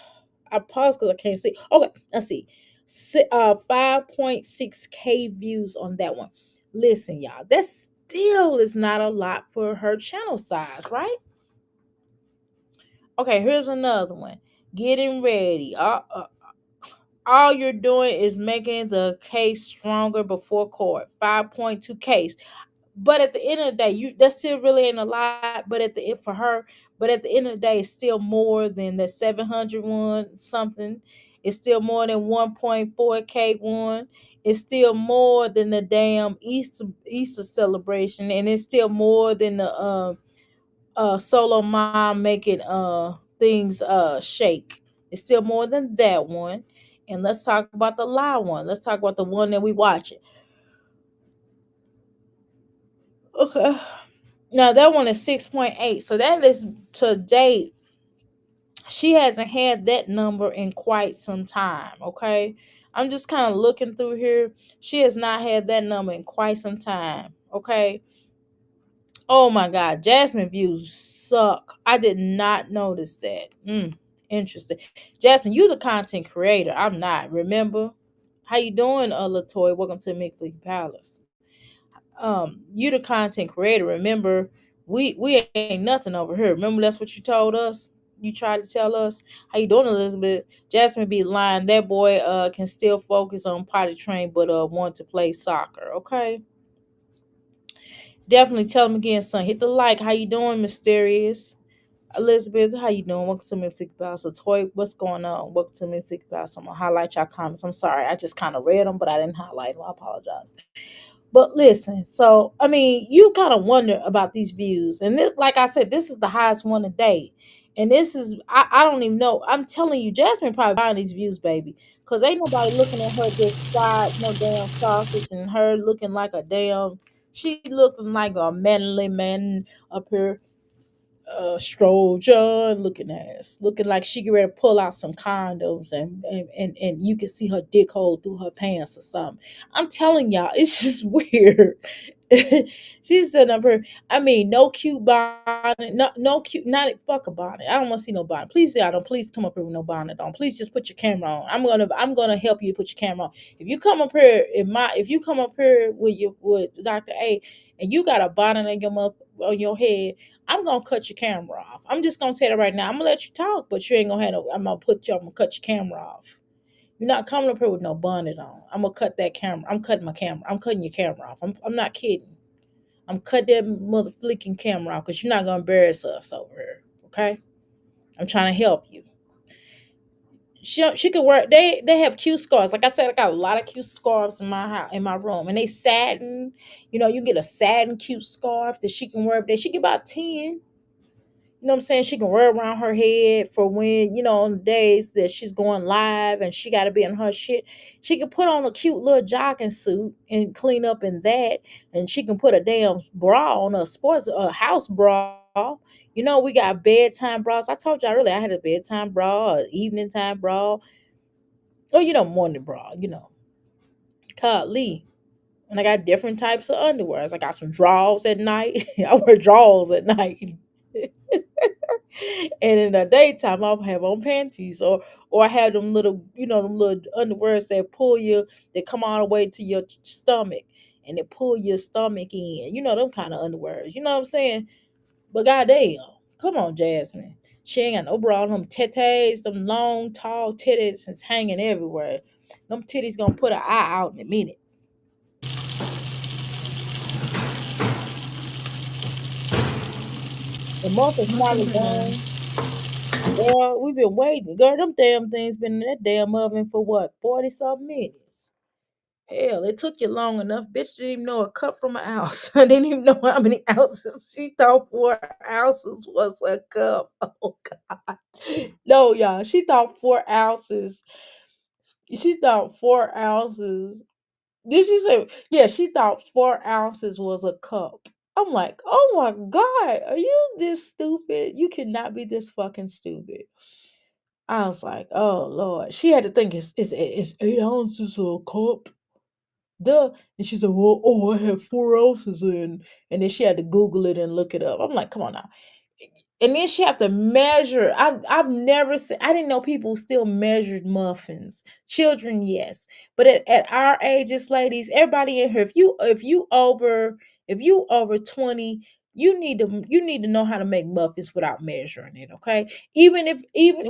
I paused because I can't see. Okay, let's see. 5.6K views on that one. Listen, y'all, that still is not a lot for her channel size, right? Okay, here's another one. Getting ready. All you're doing is making the case stronger before court. 5.2 case. But at the end of the day, that still really ain't a lot. But at the end for her, but at the end of the day, it's still more than the 701 something. It's still more than 1.4K one. It's still more than the damn Easter celebration, and it's still more than the solo mom making things shake. It's still more than that one. And let's talk about the lie one. Let's talk about the one that we watching. Okay. Now that one is 6.8. So that is to date. She hasn't had that number in quite some time. Okay. I'm just kind of looking through here. She has not had that number in quite some time. Okay. Oh my God. Jasmine views suck. I did not notice that. Interesting. Jasmine, you the content creator. I'm not. Remember? How you doing, Latoy? Welcome to McFleet Palace. You the content creator. Remember, we ain't nothing over here. Remember that's what you told us. You tried to tell us. How you doing, Elizabeth? Jasmine be lying. That boy can still focus on potty train, but want to play soccer. Okay. Definitely tell him again, son. Hit the like. How you doing, mysterious? Elizabeth, how you doing? Welcome to Mythic Palace. So, Toy, what's going on? Welcome to Mythic Palace. I'm gonna highlight your comments. I'm sorry, I just kind of read them, but I didn't highlight them. I apologize. But listen, so I mean, you kind of wonder about these views, and this, like I said, this is the highest one to date, and this is I don't even know. I'm telling you, Jasmine probably buying these views, baby, because ain't nobody looking at her just fried no damn sausage, and her looking like a damn. She looking like a manly man up here, stroll John looking ass, looking like she get ready to pull out some condoms, and you can see her dick hole through her pants or something. I'm telling y'all, it's just weird. She's sitting up here. I mean, no cute bonnet, no cute, not fuck a bonnet. I don't want to see no bonnet. Please, y'all don't. Please come up here with no bonnet on. Please just put your camera on. I'm gonna help you put your camera on. If you come up here, if you come up here with Dr. A, and you got a bonnet on your on your head, I'm gonna cut your camera off. I'm just gonna tell you right now. I'm gonna let you talk, but you ain't gonna have no. I'm gonna cut your camera off. You're not coming up here with no bonnet on. I'm gonna cut that camera. I'm cutting my camera. I'm cutting your camera off. I'm not kidding. I'm cutting that mother flicking camera off because you're not gonna embarrass us over here. Okay? I'm trying to help you. She could wear. They have cute scarves. Like I said, I got a lot of cute scarves in my house, in my room, and they satin. You know, you get a satin cute scarf that she can wear every day. She get about 10. You know what I'm saying? She can wear around her head for when, on the days that she's going live and she got to be in her shit. She can put on a cute little jogging suit and clean up in that. And she can put a damn bra on, a house bra. We got bedtime bras. I told y'all earlier I had a bedtime bra, an evening time bra, or, morning bra, Lee. And I got different types of underwears. I got some drawers at night. I wear drawers at night. And in the daytime I'll have on panties, or I have them little, them little underwears that pull you, that come all the way to your stomach, and they pull your stomach in. Them kind of underwears. You know what I'm saying? But goddamn, come on, Jasmine. She ain't got no bra on. Them titties, them long, tall titties is hanging everywhere. Them titties gonna put an eye out in a minute. The month is finally gone. Girl, we've been waiting. Girl, them damn things been in that damn oven for what, 40 something minutes. Hell, it took you long enough. Bitch didn't even know a cup from an ounce. I didn't even know how many ounces. She thought 4 ounces was a cup. Oh God. No, y'all. She thought 4 ounces. She thought 4 ounces. Did she say, yeah, she thought 4 ounces was a cup. I'm like, oh my God, are you this stupid? You cannot be this fucking stupid. I was like, oh Lord. She had to think it's 8 ounces of a cup. Duh. And she said, well, oh, I have 4 ounces in. And then she had to Google it and look it up. I'm like, come on now. And then she have to measure. I've never seen. I didn't know people still measured muffins. Children, yes, but at our ages, ladies, everybody in here, if you over 20, you need to know how to make muffins without measuring it. Okay, even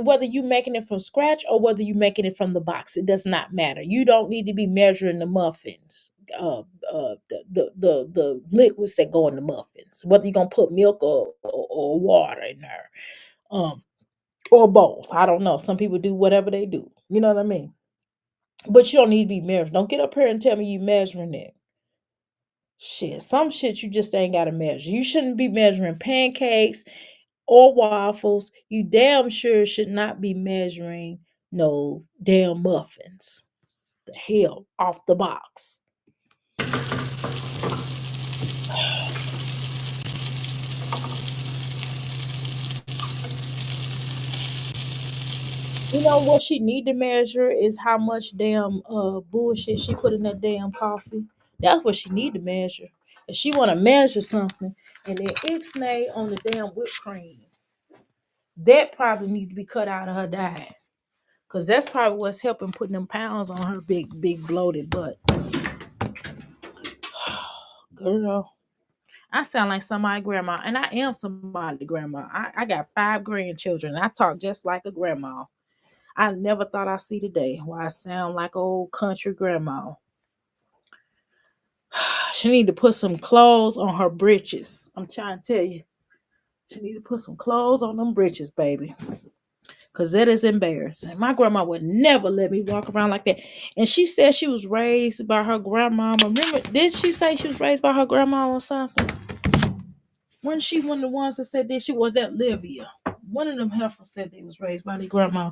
whether you making it from scratch or whether you making it from the box, it does not matter. You don't need to be measuring the muffins. The liquids that go in the muffins, whether you're gonna put milk or water in there, um, or both. I don't know. Some people do whatever they do. You know what I mean? But you don't need to be measuring. Don't get up here and tell me you measuring it. Shit, some shit you just ain't gotta measure. You shouldn't be measuring pancakes or waffles. You damn sure should not be measuring no damn muffins. The hell off the box. You know what she need to measure is how much damn bullshit she put in that damn coffee. That's what she need to measure. If she want to measure something and then ixnay on the damn whipped cream, that probably need to be cut out of her diet. Cause that's probably what's helping putting them pounds on her big bloated butt. Girl, I sound like somebody's grandma, and I am somebody's grandma. I got 5 grandchildren. I talk just like a grandma. I never thought I'd see the day where I sound like old country grandma. She need to put some clothes on her britches. I'm trying to tell you. She need to put some clothes on them britches, baby. Cause that is embarrassing. My grandma would never let me walk around like that. And she said she was raised by her grandma. Remember, did she say she was raised by her grandma or something? Wasn't she one of the ones that said this? She was that Livia. one of them heifers said they was raised by their grandma.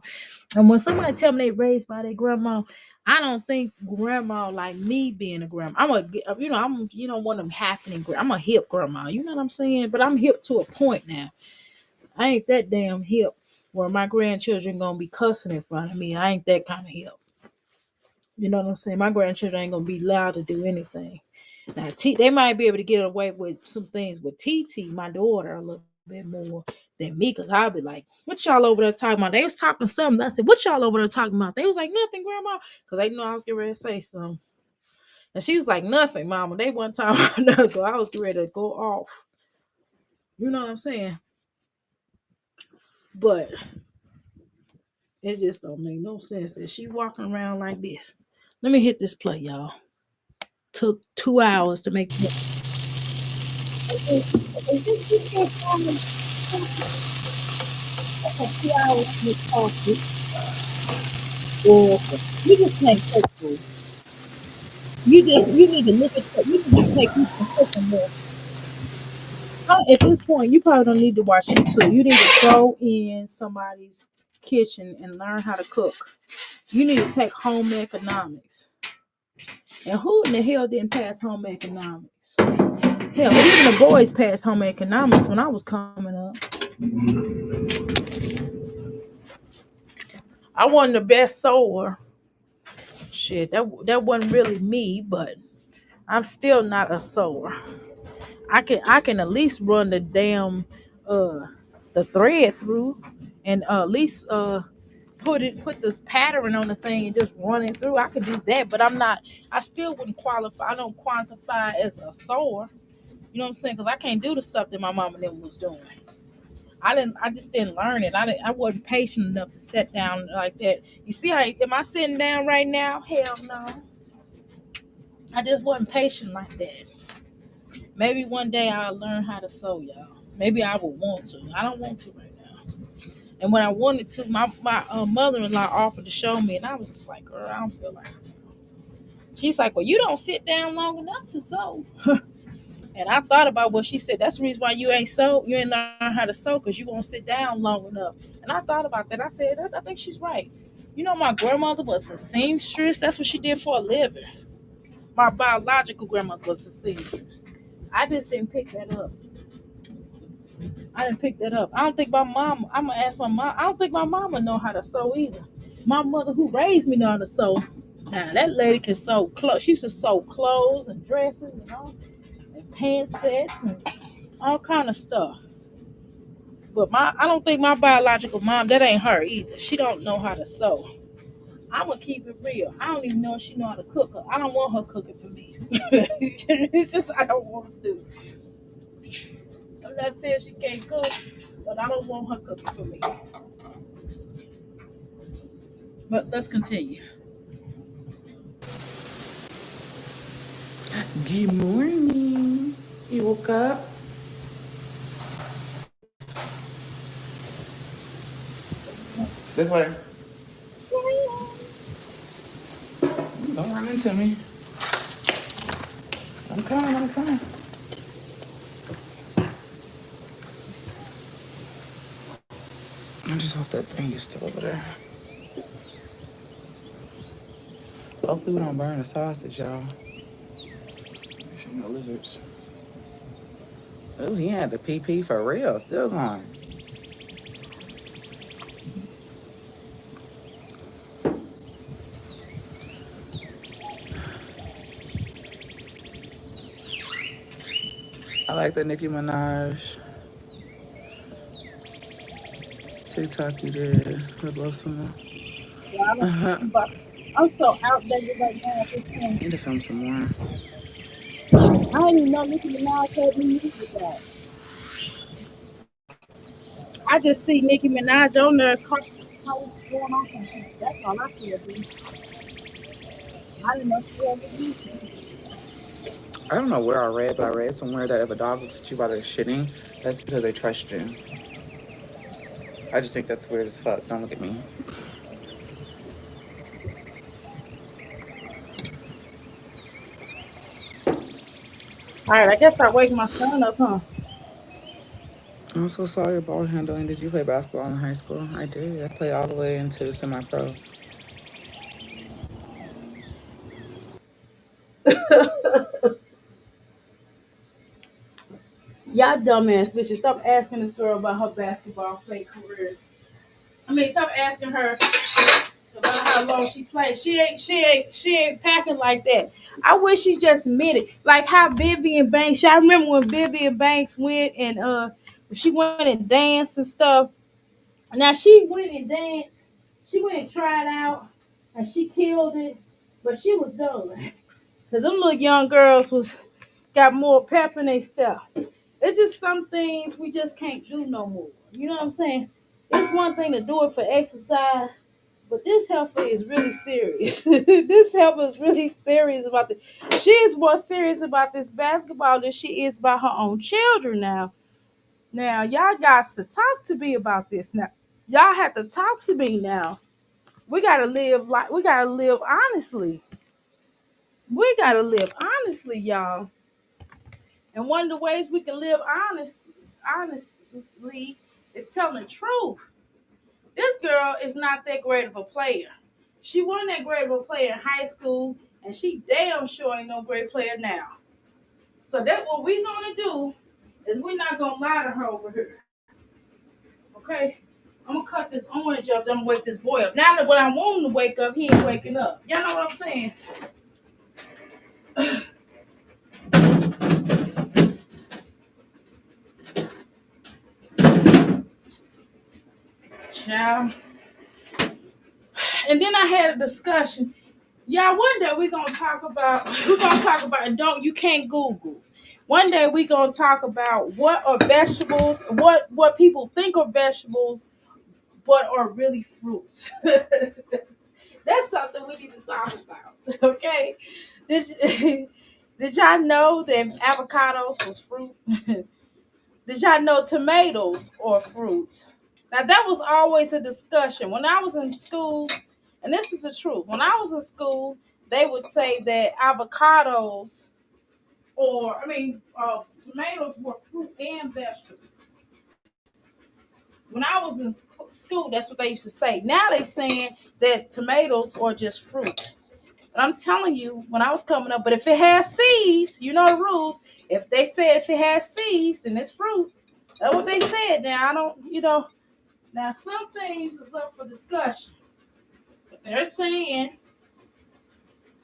And when somebody tell me they raised by their grandma, I don't think grandma like me being a grandma. I'm one of them happening. I'm a hip grandma. You know what I'm saying? But I'm hip to a point now. I ain't that damn hip where my grandchildren gonna be cussing in front of me. I ain't that kind of hip. You know what I'm saying? My grandchildren ain't gonna be allowed to do anything. Now, they might be able to get away with some things with TT, my daughter, a little bit more than me, because I'll be like, "What y'all over there talking about?" They was talking something. I said, "What y'all over there talking about?" They was like, "Nothing, Grandma," because they knew I was getting ready to say something. And she was like, "Nothing, Mama." They wasn't talking about nothing. I was getting ready to go off. You know what I'm saying? But it just don't make no sense that she walking around like this. Let me hit this play, y'all. Took 2 hours to make this. Is this just so common? 2 hours to make coffee, or you just can't cook food. You need to look at you need to take you some cooking lessons. At this point, you probably don't need to watch YouTube. You need to go in somebody's kitchen and learn how to cook. You need to take home economics. And who in the hell didn't pass home economics? Hell, even the boys passed home economics when I was coming up. I wasn't the best sewer. Shit, that wasn't really me, but I'm still not a sewer. I can at least run the damn uh the thread through, and at least put this pattern on the thing and just run it through. I could do that, but I'm not. I still wouldn't qualify. I don't quantify as a sewer. You know what I'm saying? Because I can't do the stuff that my mom and them was doing. I didn't. I just didn't learn it. I wasn't patient enough to sit down like that. You see, am I sitting down right now? Hell no. I just wasn't patient like that. Maybe one day I'll learn how to sew, y'all. Maybe I will want to. I don't want to right now. And when I wanted to, my mother-in-law offered to show me, and I was just like, girl, I don't feel like it. She's like, well, you don't sit down long enough to sew. And I thought about what she said. That's the reason why you ain't sew. You ain't learn how to sew because you won't sit down long enough. And I thought about that. I said, I think she's right. You know, my grandmother was a seamstress. That's what she did for a living. My biological grandmother was a seamstress. I just didn't pick that up. I didn't pick that up. I don't think my mom. I'm gonna ask my mom. I don't think my mama know how to sew either. My mother, who raised me, know how to sew. Now that lady can sew clothes. She used to sew clothes and dresses and all, and pants sets and all kind of stuff. But I don't think my biological mom. That ain't her either. She don't know how to sew. I'm gonna keep it real. I don't even know if she know how to cook. I don't want her cooking for me. It's just I don't want to. I'm not saying she can't cook, but I don't want her cooking for me. But let's continue. Good morning. You woke up? This way. Don't run into me. I'm coming, I'm coming. I just hope that thing is still over there. Hopefully we don't burn the sausage, y'all. There's no lizards. Oh, he had the PP for real. Still going. I like the Nicki Minaj TikTok you did. God bless him. Yeah, I'm so outdated right now at this point. Need to film some more. I didn't even know Nicki Minaj had new music out. I just see Nicki Minaj on there going off on people. That's all I see her do. I didn't know she had new music. I don't know where I read, but I read somewhere that if a dog looks at you while they're shitting, that's because they trust you. I just think that's weird as fuck. Don't look at me. All right, I guess I wake my son up, huh? I'm so sorry ball handling. Did you play basketball in high school? I did. I played all the way into semi-pro. Y'all dumbass bitches, stop asking this girl about her basketball play career. I mean, stop asking her about how long she played. She ain't packing like that. I wish she just admitted, like how Vivian Banks. I remember when Vivian Banks went and she went and danced and stuff. Now she went and danced. She went and tried out, and she killed it. But she was done. Cause them little young girls was got more pep in their step. It's just some things we just can't do no more. You know what I'm saying? It's one thing to do it for exercise, but this heifer is really serious. This heifer is really serious about this. She is more serious about this basketball than she is about her own children now. Now, y'all got to talk to me about this now. Y'all have to talk to me now. We gotta live honestly. We gotta live honestly, y'all. And one of the ways we can live honestly is telling the truth. This girl is not that great of a player. She wasn't that great of a player in high school, and she damn sure ain't no great player now. So that's what we gonna do is we're not gonna lie to her over here. Okay? I'm gonna cut this orange up, then wake this boy up. Now that when I want him to wake up, he ain't waking up. Y'all know what I'm saying? Child. And then I had a discussion. Yeah, one day we're gonna talk about and don't you can't Google. One day we're gonna talk about what are vegetables, what people think are vegetables, but are really fruit. That's something we need to talk about. Okay. Did y'all know that avocados was fruit? Did y'all know tomatoes are fruit? Now that was always a discussion. When I was in school, and this is the truth, when I was in school, they would say that avocados or tomatoes were fruit and vegetables. When I was in school, that's what they used to say. Now they saying that tomatoes are just fruit. But I'm telling you, when I was coming up, but if it has seeds, you know the rules. If they said if it has seeds, then it's fruit. That's what they said. Now I don't. Now some things is up for discussion, but they're saying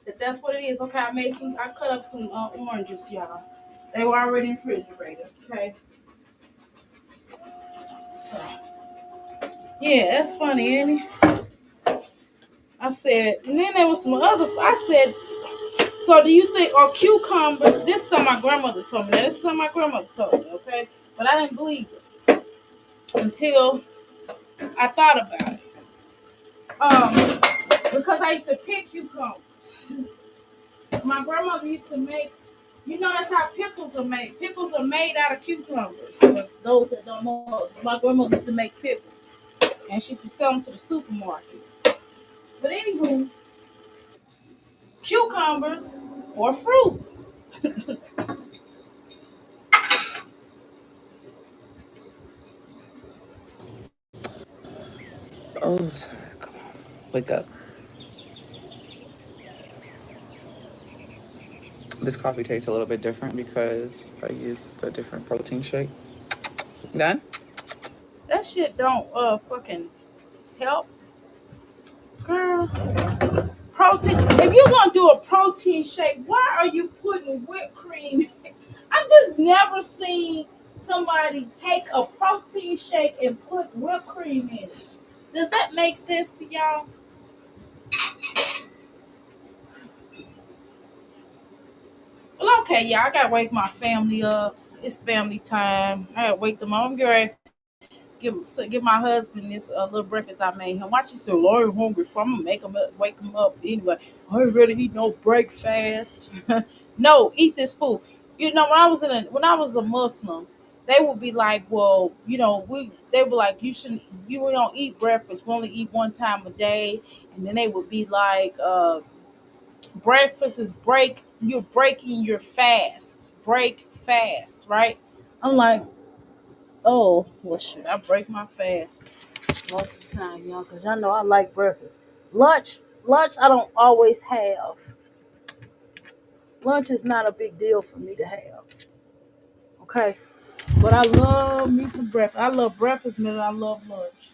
that that's what it is. Okay, I cut up some oranges, y'all. They were already in the refrigerator. Okay, so, yeah, that's funny, ain't it? I said, and then there was some other. I said, so do you think or cucumbers? This is something my grandmother told me. Now, this is something my grandmother told me. Okay, but I didn't believe it until I thought about it. Because I used to pick cucumbers. My grandmother used to make. That's how pickles are made. Pickles are made out of cucumbers. For those that don't know, my grandmother used to make pickles, and she used to sell them to the supermarket. But anyway, cucumbers or fruit. Oh, sorry. Come on. Wake up. This coffee tastes a little bit different because I used a different protein shake. Done? That shit don't fucking help, girl. Protein. If you're gonna do a protein shake, why are you putting whipped cream? I've just never seen somebody take a protein shake and put whipped cream in it. Does that make sense to y'all? Well, okay, yeah, I gotta wake my family up. It's family time. I gotta wake them up. I'm gonna give my husband this little breakfast I made him. Watch, he said, "Lord, I'm hungry for. I'm gonna make him up, wake him up anyway. I ain't ready to eat no breakfast. No, eat this food. When I was a Muslim, they would be like, well, they were like, you don't eat breakfast. We only eat one time a day, and then they would be like, breakfast is you're breaking your fast, break fast, right? I'm like, Oh, well, shoot, I break my fast most of the time, y'all, because y'all know I like breakfast. Lunch, I don't always have. Lunch is not a big deal for me to have. Okay, but I love me some breakfast. I love breakfast more than I love lunch.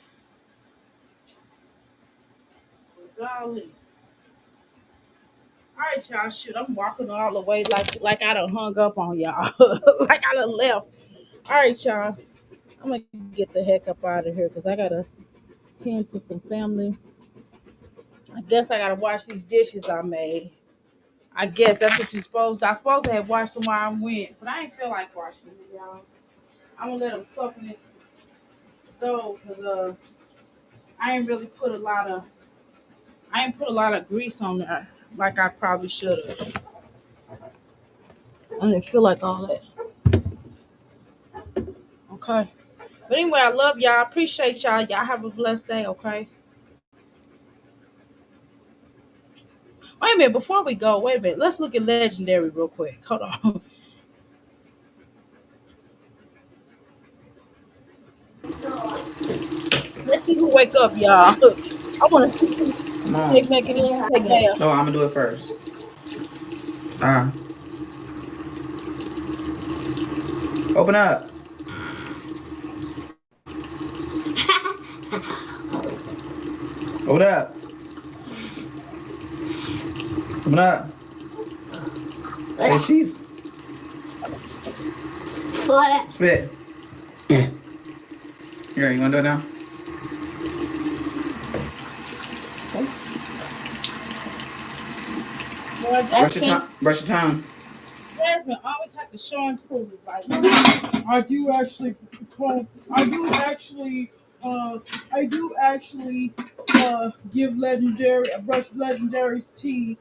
Golly. All right, y'all. Shoot, I'm walking all the way like I done hung up on y'all, like I done left. All right, y'all. I'm gonna get the heck up out of here because I gotta tend to some family. I guess I gotta wash these dishes I made. I guess that's what you're supposed to. I supposed to have washed them while I went, but I ain't feel like washing them, y'all. I'm gonna let them soak in this stove because I ain't really put a lot of I ain't put a lot of grease on there like I probably should have. I didn't feel like all that. Okay. But anyway, I love y'all. Appreciate y'all. Y'all have a blessed day, okay? Wait a minute, before we go, wait a minute. Let's look at Legendary real quick. Hold on. Let's see who wake up, y'all. I wanna see who Come they on. making it take down. No, I'm gonna do it first. Open up. Open up. Open up. Say cheese. Spit. Here, you wanna do it now? Boy, Brush your Jasmine, tongue. Brush your tongue. Jasmine always have to show and prove. Like, I do actually, I do actually, I do actually, give Legendary, brush Legendary's teeth.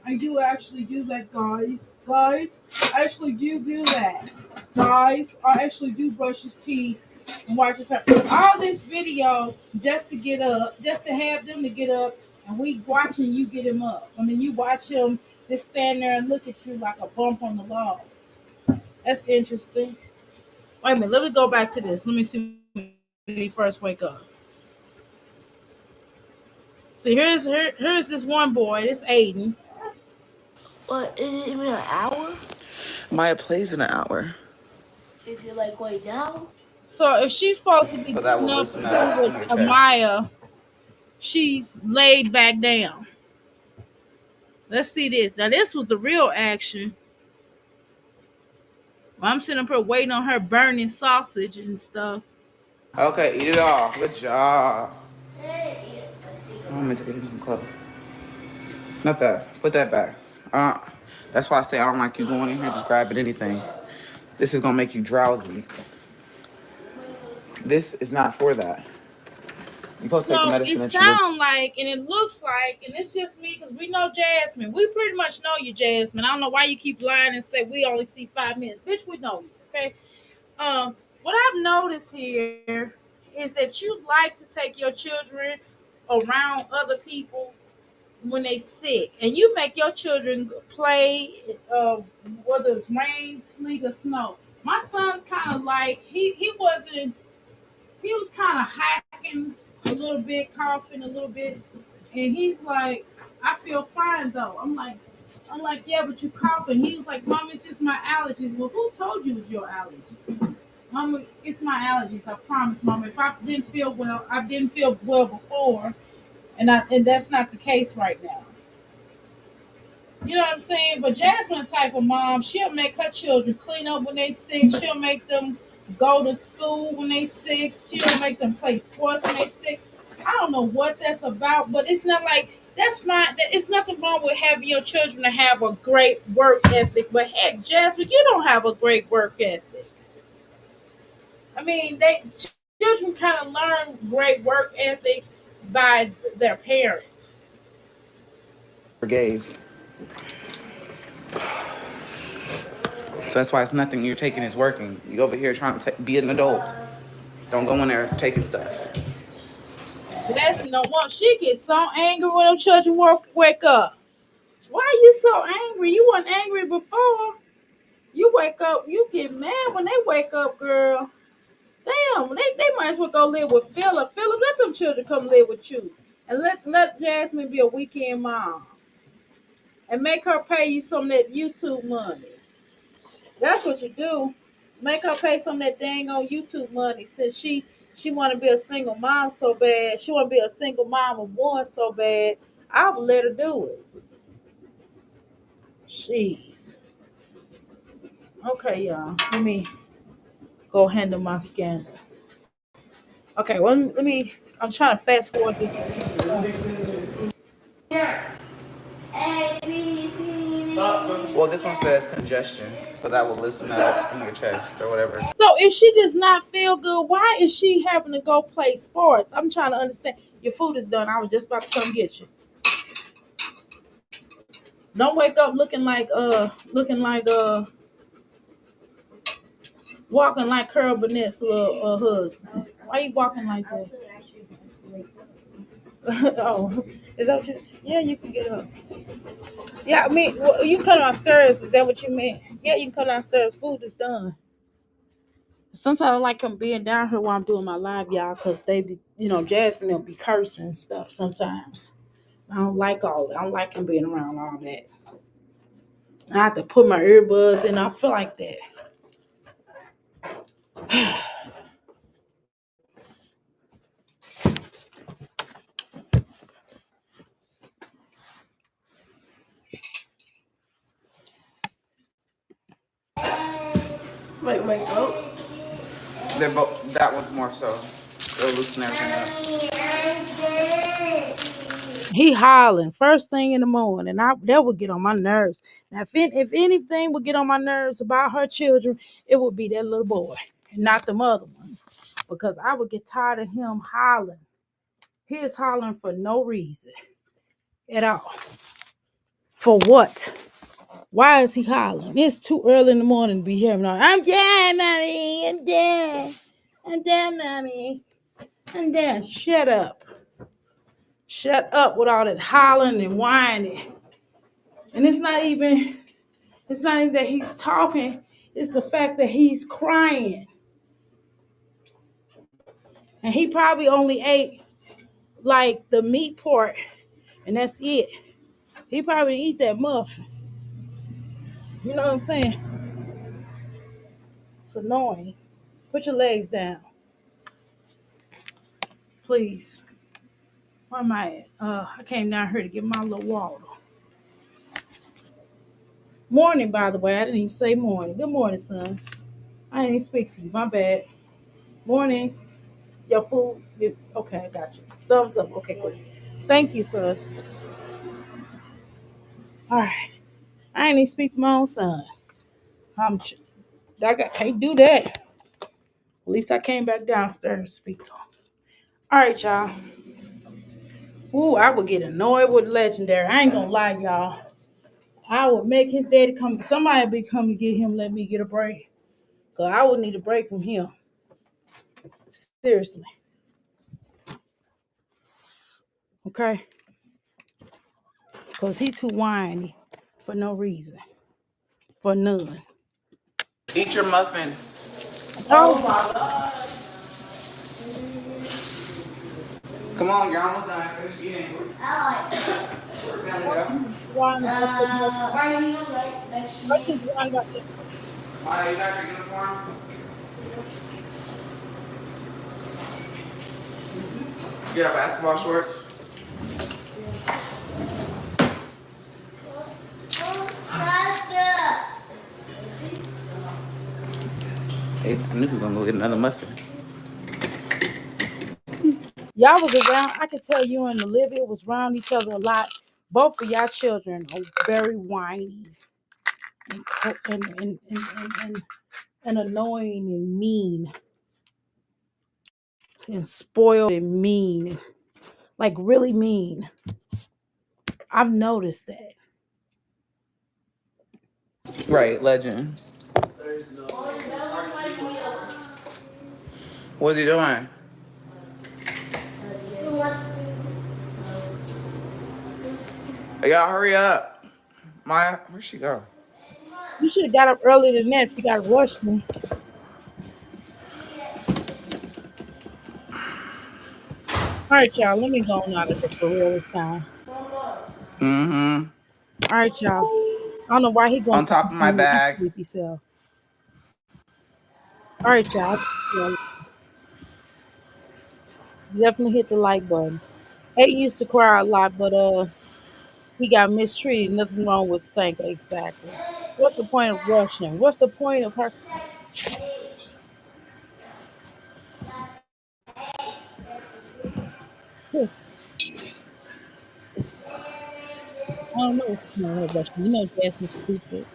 I do actually do that, guys. Guys, I actually do that. Guys, I actually do brush his teeth and wipe his hair. All this video just to get up, just to have them to get up, and we watching you get him up. I mean, you watch him just stand there and look at you like a bump on the log. That's interesting. Wait a minute, let me go back to this. Let me see when he first wake up. See, here's this one boy, this Aiden. What is it even an hour? Maya plays in an hour. Is it like way down? So if she's supposed to be So that getting will up loosen and that do up in with your chest. Amaya, she's laid back down. Let's see this. Now this was the real action. I'm sitting up here waiting on her burning sausage and stuff. Okay, eat it all. Good job. Oh, I meant to get him some clothes. Not that. Put that back. Uh, that's why I say I don't like you going in here just grabbing anything. This is gonna make you drowsy. This is not for that. You're supposed to take the So it medicine that you were. sounds like, and it looks like, and it's just me because we know Jasmine. We pretty much know you, Jasmine. I don't know why you keep lying and say we only see 5 minutes. Bitch, we know you, okay? What I've noticed here is that you like to take your children around other people when they sick, and you make your children play, whether it's rain, sleet, or snow. My son's kind of like he wasn't. He was kind of hacking a little bit, coughing a little bit, and he's like, "I feel fine though." I'm like, "Yeah, but you coughing." He was like, "Mom, it's just my allergies." Well, who told you it was your allergies? Mama, it's my allergies. I promise, Mama. If I didn't feel well, I didn't feel well before, and that's not the case right now. You know what I'm saying? But Jasmine, the type of mom, she'll make her children clean up when they sick. She'll make them go to school when they sick. She'll make them play sports when they sick. I don't know what that's about, but it's not like that's fine. It's nothing wrong with having your children to have a great work ethic. But heck, Jasmine, you don't have a great work ethic. I mean, children kind of learn great work ethic by their parents. Forgave. So that's why it's nothing you're taking is working. You over here trying to be an adult. Don't go in there taking stuff. Jasmine don't want. She gets so angry when them children wake up. Why are you so angry? You weren't angry before. You wake up, you get mad when they wake up, girl. Damn, they might as well go live with Philip. Philip, let them children come live with you. And let Jasmine be a weekend mom. And make her pay you some of that YouTube money. That's what you do. Make her pay some of that dang on YouTube money since she want to be a single mom so bad. She want to be a single mom of one so bad. I would let her do it. Jeez. Okay, y'all. Let me go handle my scandal. Okay, well, let me. I'm trying to fast forward this. Well, this one says congestion, so that will loosen that up in your chest or whatever. So if she does not feel good, why is she having to go play sports? I'm trying to understand. Your food is done. I was just about to come get you. Don't wake up walking like Carol Burnett's little husband. Why you walking like that? Oh, is that what you? Yeah, you can get up. Yeah, I mean, well, you can come downstairs. Is that what you meant? Yeah, you can come downstairs. Food is done. Sometimes I like them being down here while I'm doing my live, y'all, because they be, Jasmine will be cursing and stuff sometimes. I don't like all that. I don't like him being around all that. I have to put my earbuds in. I feel like that. Wait, so They're both. That one's more so. They'll loosen everything he hollering first thing in the morning. That would get on my nerves. Now, if anything would get on my nerves about her children, it would be that little boy and not the other ones, because I would get tired of him hollering. He is hollering for no reason at all. For what? Why is he hollering? It's too early in the morning to be hearing all. I'm dead, mommy. I'm dead. I'm dead, mommy. I'm dead. Shut up. Shut up with all that hollering and whining. And it's not even that he's talking, it's the fact that he's crying. And he probably only ate like the meat part, and that's it. He probably eat that muffin. You know what I'm saying? It's annoying. Put your legs down, please. Where am I at? I came down here to get my little water. Morning, by the way. I didn't even say morning. Good morning, son. I didn't even speak to you. My bad. Morning. Your food. Okay, I got you. Thumbs up. Okay, good. Thank you, sir. All right. I ain't even speak to my own son. I'm, can't do that. At least I came back downstairs to speak to him. All right, y'all. Ooh, I would get annoyed with Legendary. I ain't gonna lie, y'all. I would make his daddy come. Somebody be come to get him. Let me get a break. Cause I would need a break from him. Seriously. Okay. Cause he too whiny for no reason. For none. Eat your muffin. I told you. Come on, you're almost done. Finish eating. Belly go. Whining about something else. Why do you like next to I me? just whining about something. Maya, you got your uniform? You have basketball shorts? Hey, I knew he was gonna go get another muffin. Y'all was around. I could tell you and Olivia was around each other a lot. Both of y'all children are very whiny and and annoying and mean and spoiled and mean, like really mean. I've noticed that. Right, legend. What's he doing? Hey, y'all, hurry up. Maya, where'd she go? You should have got up earlier than that if you got rushed me. All right, y'all. Let me go on out of here for real this time. Mm-hmm. All right, y'all. I don't know why he going On to top of my me bag. sleepy self. All right, y'all. Yeah, definitely hit the like button. Aiden used to cry a lot, but he got mistreated. Nothing wrong with Stank exactly. What's the point of rushing? What's the point of her? I don't know what's the point of her rushing. You know Jasmine's stupid.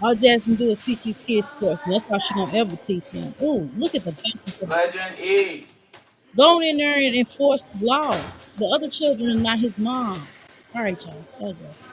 All Jasmine do is teach these kids sports, and that's all she gonna ever teach them. Ooh, look at the balance of Legend E. go in there and enforce the law. The other children are not his mom's. All right, y'all. There you go.